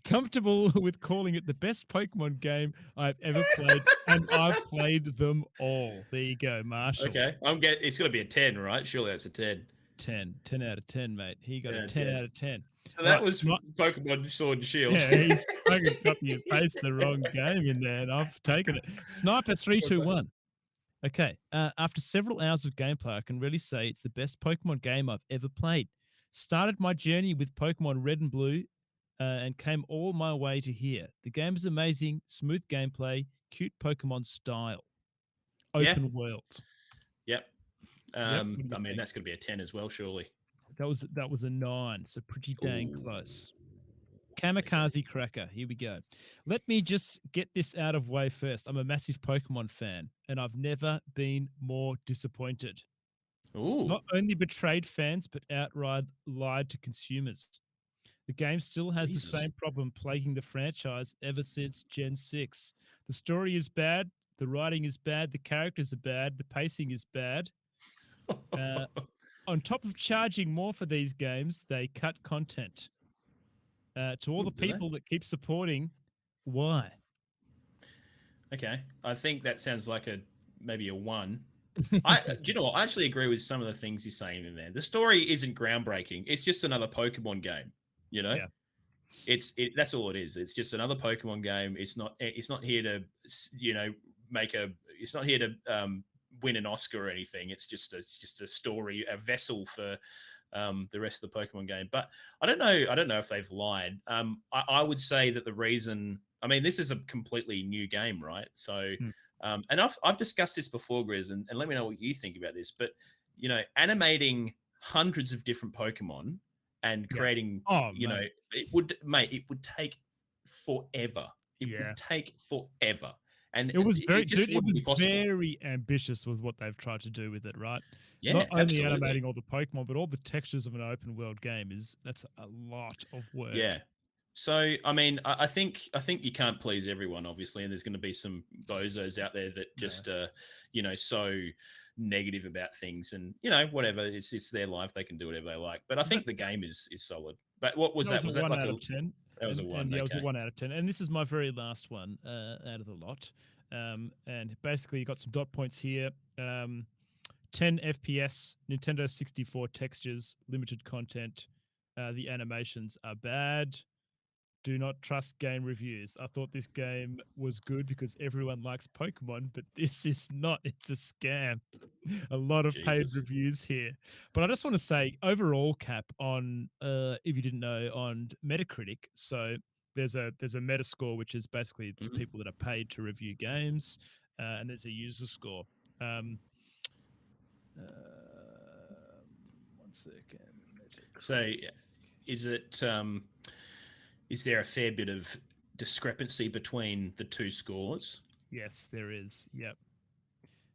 comfortable with calling it the best Pokemon game I've ever played, and I've played them all. There you go, Marshall. Okay, it's going to be a 10, right? Surely that's a 10. 10 out of 10, mate. He got a 10 out of 10. So that was Pokemon Sword and Shield. Yeah, he's fucking copy and paste the wrong game in there, and I've taken it. Sniper 321. Okay, after several hours of gameplay, I can really say it's the best Pokemon game I've ever played. Started my journey with Pokemon Red and Blue and came all my way to here. The game is amazing, smooth gameplay, cute Pokemon style, open world. Yep. I mean, that's going to be a 10 as well, surely. That was a 9, so pretty dang close. Kamikaze Cracker, here we go. Let me just get this out of way first. I'm a massive Pokemon fan, and I've never been more disappointed. Ooh. Not only betrayed fans, but outright lied to consumers. The game still has the same problem plaguing the franchise ever since Gen 6. The story is bad, the writing is bad, the characters are bad, the pacing is bad. On top of charging more for these games, they cut content. To all the people that keep supporting, why? Okay, I think that sounds like maybe a 1. Do you know what? I actually agree with some of the things he's saying in there. The story isn't groundbreaking. It's just another Pokemon game. You know, that's all it is. It's just another Pokemon game. It's not here to It's not here to win an Oscar or anything. It's just a story, a vessel for the rest of the Pokemon game. But I don't know if they've lied. I would say that the reason, I mean, this is a completely new game, right? So, and I've discussed this before, Grizz, and let me know what you think about this. But you know, animating hundreds of different Pokemon and creating, it would take forever. It would take forever. and It was it just wouldn't be possible. very ambitious with what they've tried to do with it, right? Yeah, Not only absolutely. animating all the Pokemon, but all the textures of an open world game that's a lot of work. Yeah. So, I mean, I think you can't please everyone, obviously, and there's going to be some bozos out there that just, so negative about things, and whatever. It's their life; they can do whatever they like. But I think the game is solid. But what was that? Was that 1 like out of 10? That was a 1. Yeah, it Okay. was a 1 out of 10. And this is my very last one out of the lot. And basically, you got some dot points here. 10 FPS, Nintendo 64 textures, limited content. The animations are bad. Do not trust game reviews. I thought this game was good because everyone likes Pokemon, but this is not. It's a scam. A lot of paid reviews here. But I just want to say, overall, Cap, on if you didn't know, on Metacritic, so there's a Metascore, which is basically people that are paid to review games, and there's a user score. 1 second. So, is there a fair bit of discrepancy between the two scores? Yes, there is. Yep.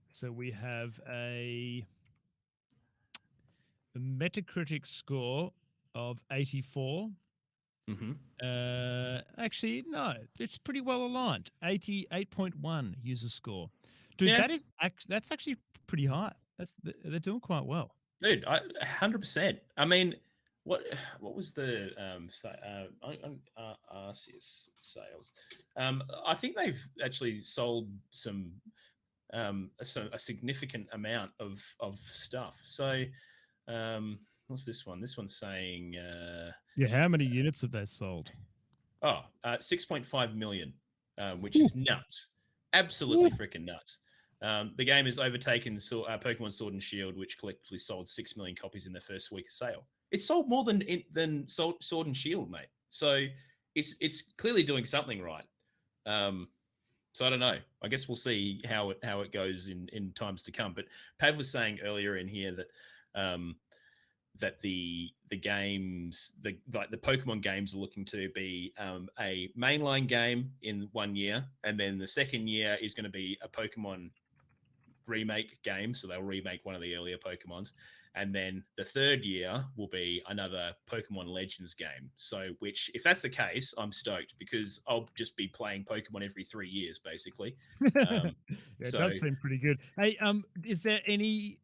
So we have a Metacritic score of 84. Actually, no, it's pretty well aligned. 88.1 user score. Dude, Yeah. that's actually pretty high. They're doing quite well. Dude, 100%. I mean, what was the RCS sales? I think they've actually sold a significant amount of stuff. So, what's this one? This one's saying how many units have they sold? 6.5 million, which is nuts. Absolutely freaking nuts. The game has overtaken Pokemon Sword and Shield, which collectively sold 6 million copies in their first week of sale. It sold more than Sword and Shield, mate. So it's clearly doing something right. So I don't know. I guess we'll see how it goes in times to come. But Pav was saying earlier in here that that the games, the Pokemon games, are looking to be a mainline game in 1 year, and then the second year is going to be a Pokemon remake game, so they'll remake one of the earlier Pokemons, and then the third year will be another Pokemon Legends game. So, which, if that's the case, I'm stoked because I'll just be playing Pokemon every 3 years, basically. It does seem pretty good. Hey, is there any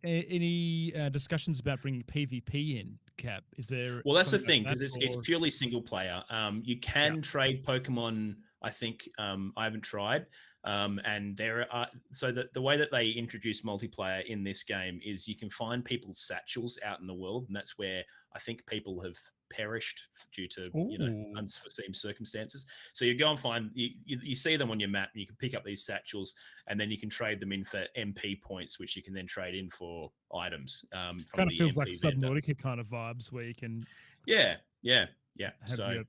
discussions about bringing PvP in, Cap? Is there? Well, that's the thing, because it's purely single player. You can trade Pokemon. I think I haven't tried. And there are the way that they introduce multiplayer in this game is you can find people's satchels out in the world, and that's where I think people have perished due to unforeseen circumstances. So you go and find you see them on your map, and you can pick up these satchels, and then you can trade them in for MP points, which you can then trade in for items. Kind of feels MP like Subnautica kind of vibes, where you can So.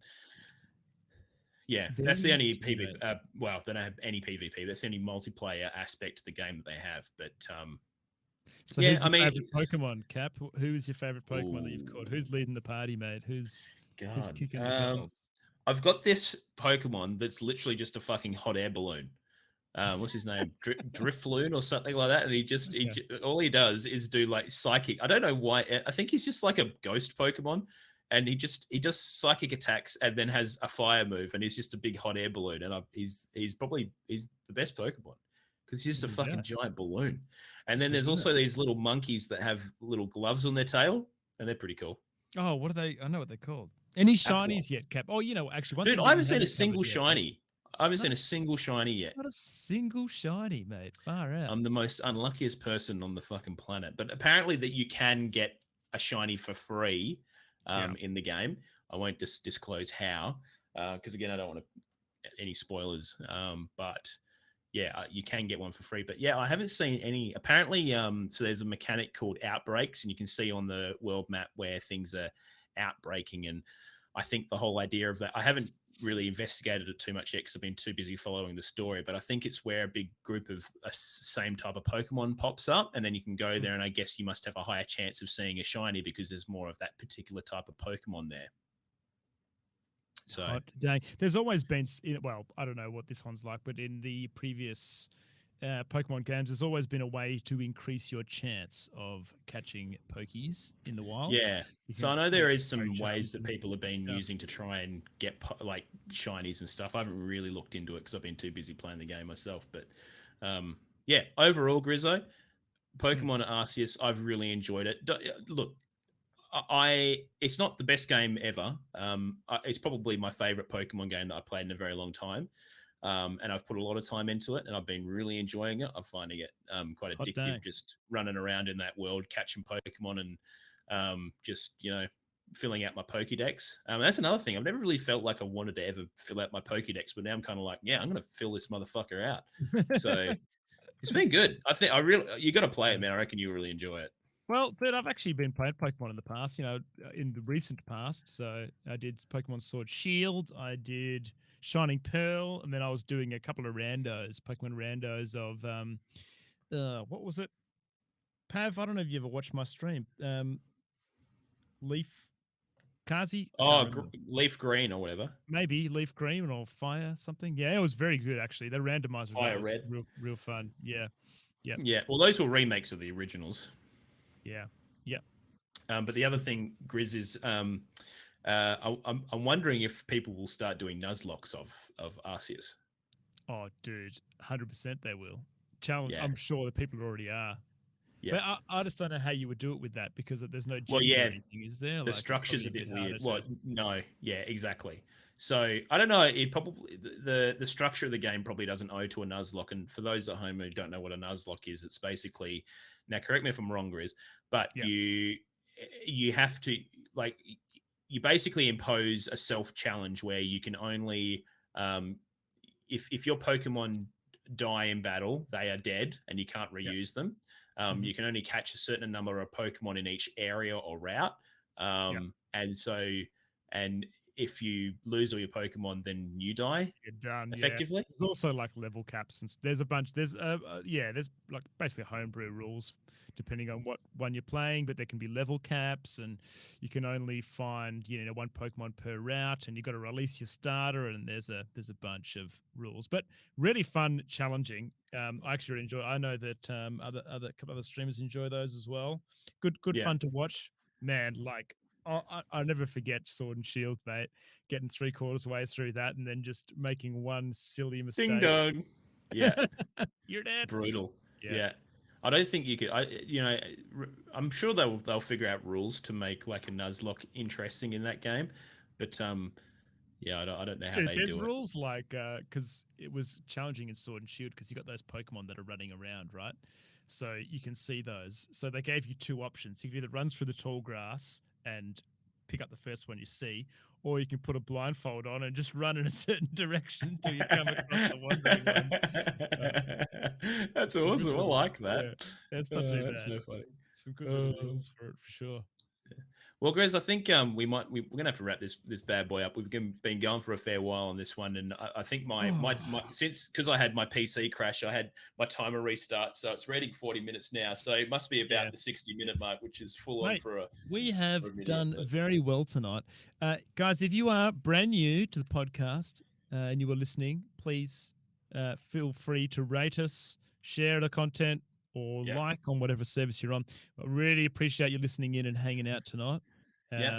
Yeah, that's the only PvP. Well, they don't have any PvP. That's the only multiplayer aspect to the game that they have. But so who's your favorite Pokemon, Cap? Who is your favorite Pokemon that you've caught? Who's leading the party, mate? Who's kicking the goals? I've got this Pokemon that's literally just a fucking hot air balloon. What's his name? Drifloon or something like that. And he all he does is do like psychic. I don't know why. I think he's just like a ghost Pokemon. And he does psychic attacks and then has a fire move, and he's just a big hot air balloon. And he's the best Pokemon because he's just a fucking giant balloon. And then there's also these little monkeys that have little gloves on their tail, and they're pretty cool. Oh, what are they? I know what they're called. Any shinies yet, Cap? Oh, actually, dude, I haven't seen a single shiny. I haven't seen a single shiny yet. Not a single shiny, mate. Far out. I'm the most unluckiest person on the fucking planet. But apparently that you can get a shiny for free. In the game. I won't just disclose how, because again, I don't want any spoilers. But yeah, you can get one for free. But yeah, I haven't seen any. Apparently, so there's a mechanic called outbreaks, and you can see on the world map where things are outbreaking. And I think the whole idea of that, I haven't really investigated it too much yet because I've been too busy following the story, but I think it's where a big group of a same type of Pokemon pops up, and then you can go there, and I guess you must have a higher chance of seeing a shiny because there's more of that particular type of Pokemon there. So Hot dang. There's always been, well, I don't know what this one's like, but in the previous Pokemon games, there's always been a way to increase your chance of catching Pokies in the wild. yeah. You So I can know there is poke some ways charms that and people have been stuff. using to try and get like shinies and stuff. I haven't really looked into it because I've been too busy playing the game myself. But yeah, overall, Grizzo, Pokemon Arceus, I've really enjoyed it. Look, it's not the best game ever. It's probably my favorite Pokemon game that I played in a very long time. And I've put a lot of time into it, and I've been really enjoying it. I'm finding it quite Hot addictive, dang. just running around in that world, catching Pokemon, and just filling out my Pokédex. That's another thing. I've never really felt like I wanted to ever fill out my Pokédex, but now I'm kind of like, yeah, I'm going to fill this motherfucker out. So it's been good. I think you got to play it, man. I reckon you really enjoy it. Well, dude, I've actually been playing Pokemon in the past, in the recent past. So I did Pokemon Sword Shield, I did Shining Pearl, and then I was doing a couple of Pokemon randos of, what was it? Pav, I don't know if you ever watched my stream. Leaf Kazi? Leaf Green or whatever. Maybe Leaf Green or Fire something. Yeah, it was very good, actually. The randomizer Fire was Red. real fun. Yeah. Yep. Yeah. Well, those were remakes of the originals. Yeah. Yep. But the other thing, Grizz, is I'm wondering if people will start doing Nuzlocks of Arceus. Oh, dude, 100% they will. Challenge. Yeah. I'm sure the people already are. Yeah. But I just don't know how you would do it with that because there's no gyms or anything, is there? The structure's a bit weird. Well, no, yeah, exactly. So I don't know. It probably the structure of the game probably doesn't owe to a Nuzlocke. And for those at home who don't know what a Nuzlocke is, it's basically, now correct me if I'm wrong, Grizz, but you have to you basically impose a self challenge where you can only if your Pokemon die in battle, they are dead and you can't reuse them. You can only catch a certain number of Pokemon in each area or route. And if you lose all your Pokemon, then you die. You're done. Effectively. Yeah. There's also like level caps and there's a bunch. There's there's like basically homebrew rules depending on what one you're playing, but there can be level caps and you can only find one Pokemon per route, and you've got to release your starter, and there's a bunch of rules, but really fun, challenging. I actually really enjoy. I know that other streamers enjoy those as well. Good fun to watch, man. Like I'll never forget Sword and Shield, mate. Getting 3/4 way through that and then just making one silly mistake. Ding dong. Yeah. You're dead. Brutal. Yeah. I don't think you could. I'm sure they'll figure out rules to make like a Nuzlocke interesting in that game, but I don't know how they do it. There's rules like because it was challenging in Sword and Shield because you got those Pokemon that are running around, right? So you can see those. So they gave you two options. You can either run through the tall grass and pick up the first one you see, or you can put a blindfold on and just run in a certain direction until you come across the wandering one. That's awesome. I like that. Yeah, it's not too bad. That's so funny. Some good rules for it, for sure. Well, Grez, I think we're gonna have to wrap this bad boy up. We've been going for a fair while on this one, and I think my because I had my PC crash, I had my timer restart, so it's reading 40 minutes now. So it must be about the 60-minute mark, which is full on for a. We have done very well tonight, guys. If you are brand new to the podcast and you are listening, please feel free to rate us, share the content, or like on whatever service you're on. I really appreciate you listening in and hanging out tonight.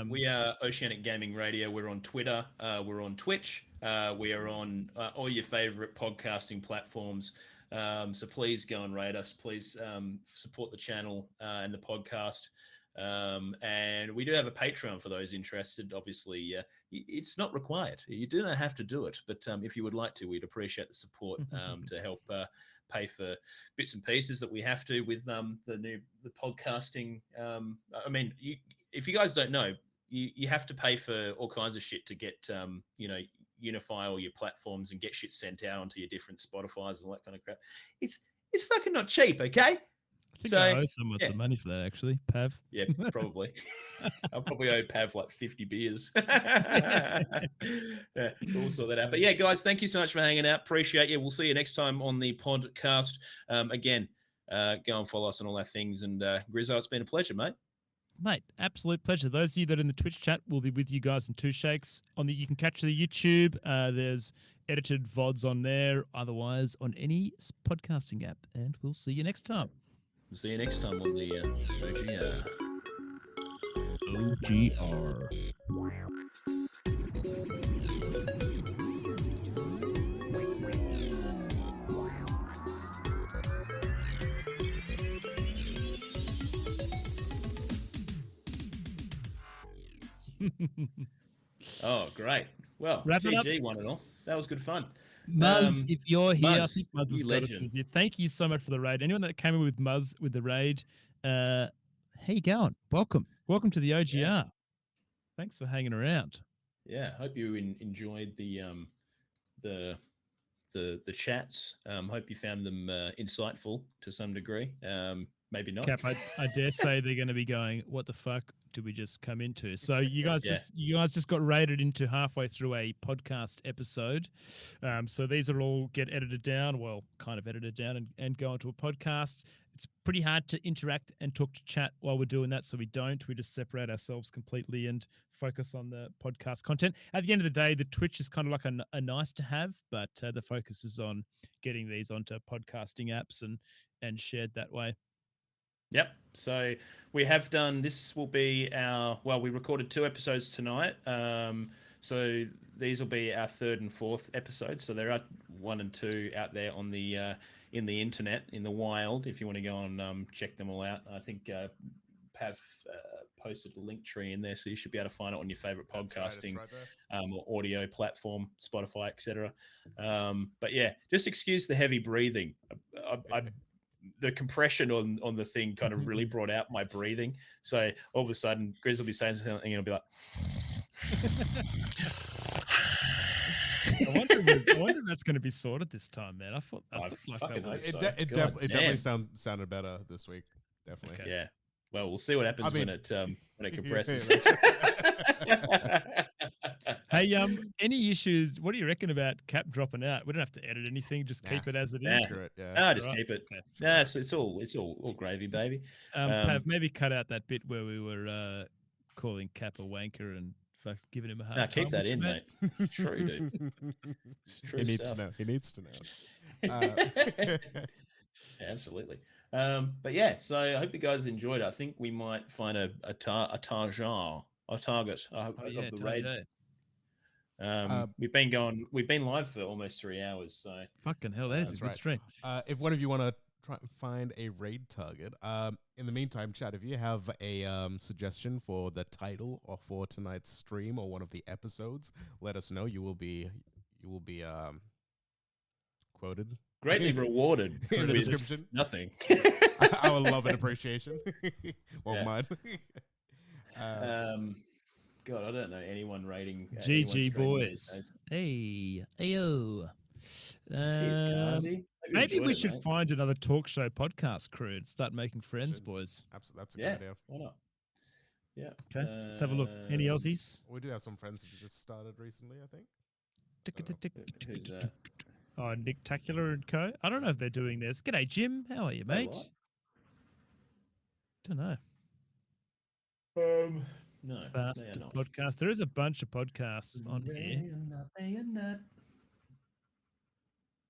We are Oceanic Gaming Radio. We're on Twitter. We're on Twitch. We are on all your favorite podcasting platforms. So please go and rate us. Please support the channel and the podcast. And we do have a Patreon for those interested. Obviously, it's not required. You do not have to do it. But if you would like to, we'd appreciate the support to help pay for bits and pieces that we have to with the podcasting. If you guys don't know, you have to pay for all kinds of shit to get unify all your platforms and get shit sent out onto your different Spotify's and all that kind of crap. It's fucking not cheap, okay? I think I owe someone some money for that, actually, Pav. Yeah, probably. I'll probably owe Pav like 50 beers. We'll sort that out. But yeah, guys, thank you so much for hanging out. Appreciate you. We'll see you next time on the podcast. Again, go and follow us on all our things. And Grizzo, it's been a pleasure, mate. Mate, absolute pleasure. Those of you that are in the Twitch chat will be with you guys in 2 shakes. You can catch the YouTube. There's edited VODs on there. Otherwise, on any podcasting app. And we'll see you next time. We'll see you next time on the OGR. OGR. Oh, great. Well, Wrap it up. GG one and all. That was good fun. Muzz, if you're here, I Muzz, think Muzz has you got us legend. here. Thank you so much for the raid. Anyone that came in with Muzz with the raid, how you going? Welcome. Welcome to the OGR. Yeah. Thanks for hanging around. Yeah, hope you enjoyed the chats. Hope you found them insightful to some degree. Maybe not. Cap, I dare say they're going to be going, what the fuck did we just come into? So you guys just got raided into halfway through a podcast episode. So these are all get edited down, well, kind of edited down and go into a podcast. It's pretty hard to interact and talk to chat while we're doing that. So we don't. We just separate ourselves completely and focus on the podcast content. At the end of the day, the Twitch is kind of like a nice to have, but the focus is on getting these onto podcasting apps and shared that way. Yep. So we have done, this will be we recorded 2 episodes tonight. So these will be our 3rd and 4th episodes. So there are 1 and 2 out there on the in the internet, in the wild, if you want to go and check them all out. I think Pav posted a link tree in there, so you should be able to find it on your favorite podcasting or audio platform, Spotify, etc. But yeah, just excuse the heavy breathing. The compression on the thing kind of really brought out my breathing. So all of a sudden, Grizz will be saying something and I'll be like, I wonder if that's going to be sorted this time, man. I thought like fucking that was... hope It definitely sounded better this week. Definitely. Okay. Yeah. Well, we'll see what happens when it compresses. Hey, any issues? What do you reckon about Cap dropping out? We don't have to edit anything; just keep it as it is. Just keep it. Okay. Nah, it's all gravy, baby. Pav, maybe cut out that bit where we were calling Cap a wanker and giving him a hard time. Keep that in, mate. It's true, dude. It's true stuff. He needs to know. Absolutely. But yeah, so I hope you guys enjoyed it. I think we might find a target of the raid. We've been live for almost 3 hours, so fucking hell, that is a good stream. If one of you want to try and find a raid target, in the meantime, chat, if you have a suggestion for the title or for tonight's stream or one of the episodes, let us know. You will be quoted. Greatly rewarded in the description. Nothing. I would love an appreciation. Won't mind. God, I don't know anyone rating. GG boys. Hey, ayo. Cheers, Kazi. Maybe we should find another talk show podcast crew and start making friends, boys. Absolutely, that's a good idea. Why not? Yeah. Okay, let's have a look. Any Aussies? We do have some friends who just started recently, I think. Who's that? Oh, Nick Tacular and Co. I don't know if they're doing this. G'day, Jim. How are you, mate? Don't know. No. Bastard podcast. There is a bunch of podcasts on here.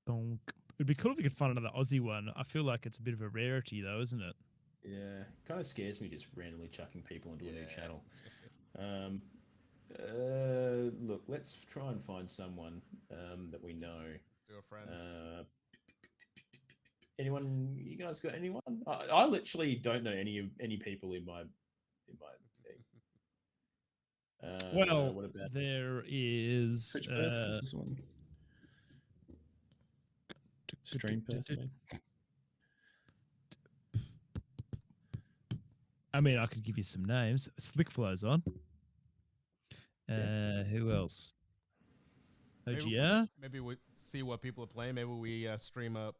Bonk. It'd be cool if we could find another Aussie one. I feel like it's a bit of a rarity, though, isn't it? Yeah, kind of scares me just randomly chucking people into a new channel. Look, let's try and find someone that we know. Do a friend. Anyone? You guys got anyone? I literally don't know any people in my thing. Well, what about there is this one? Stream person. I mean, I could give you some names. Slickflow's on. Who else? OGR. Maybe we see what people are playing. Maybe we stream up,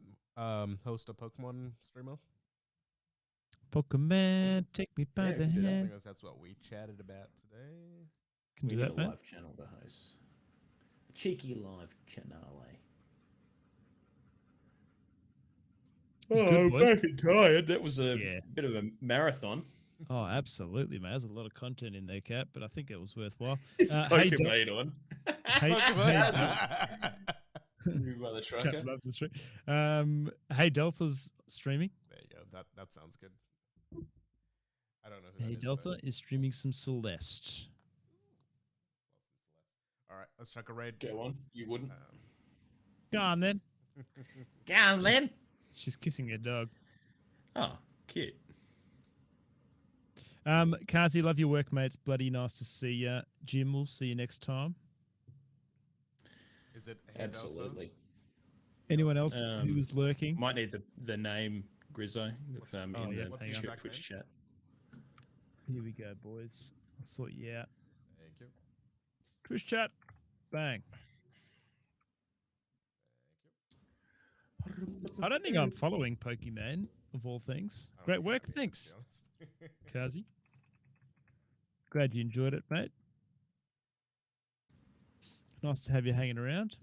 host a Pokemon streamer. Pokemon, take me by the hand. Because that's what we chatted about today. Can do that, man. Live channel to host. Cheeky live channel. I'm fucking tired. That was a bit of a marathon. Oh, absolutely, mate. There's a lot of content in there, Cap, but I think it was worthwhile. It's Hey, Pokemon on. Hey, New Mother Cap Trucker. loves the stream. Hey, Delta's streaming. There you go. That sounds good. I don't know who Hey, that is. Delta though. is streaming some Celeste. All right, let's chuck a raid. Go on. You wouldn't. Go on, then. Go on, Len. She's kissing her dog. Oh, cute. Kazi, love your work, mate. It's bloody nice to see you. Jim, we'll see you next time. Is it Absolutely. Anyone else who was lurking? Might need the name Grizzo What's- in oh, yeah, the hang on. Twitch chat. Here we go, boys. I'll sort you out. Thank you. Twitch chat. Bang. I don't think I'm following Pokemon, of all things. I don't Great think work. I am, Thanks, to be honest. Kazi. Glad you enjoyed it, mate. Nice to have you hanging around.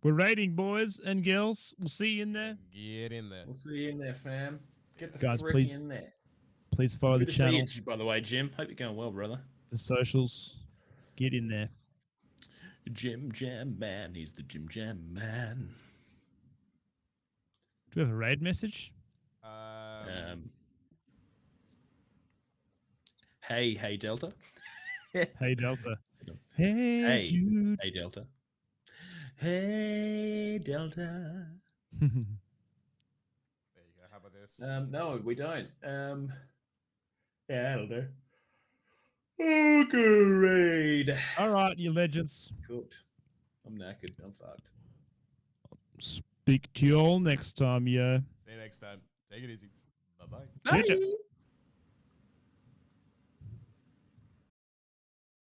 We're raiding, boys and girls. We'll see you in there. Get in there. We'll see you in there, fam. Get the Guys, frick please in there. Please follow Good the to see channel, you, by the way, Jim. Hope you're going well, brother. the socials. Get in there. Jim Jam Man. He's the Jim Jam Man. Do we have a raid message? Hey, Delta. Hey, Delta. No. Hey, Hey. Jude. Hey, Delta. Hey, Delta. There you go. How about this? No, we don't. Yeah, that'll do. Oh, great. All right, you legends. Cooked. I'm knackered. I'm fucked. Speak to you all next time, yeah. See you next time. Take it easy. Bye-bye. Catch ya. Bye.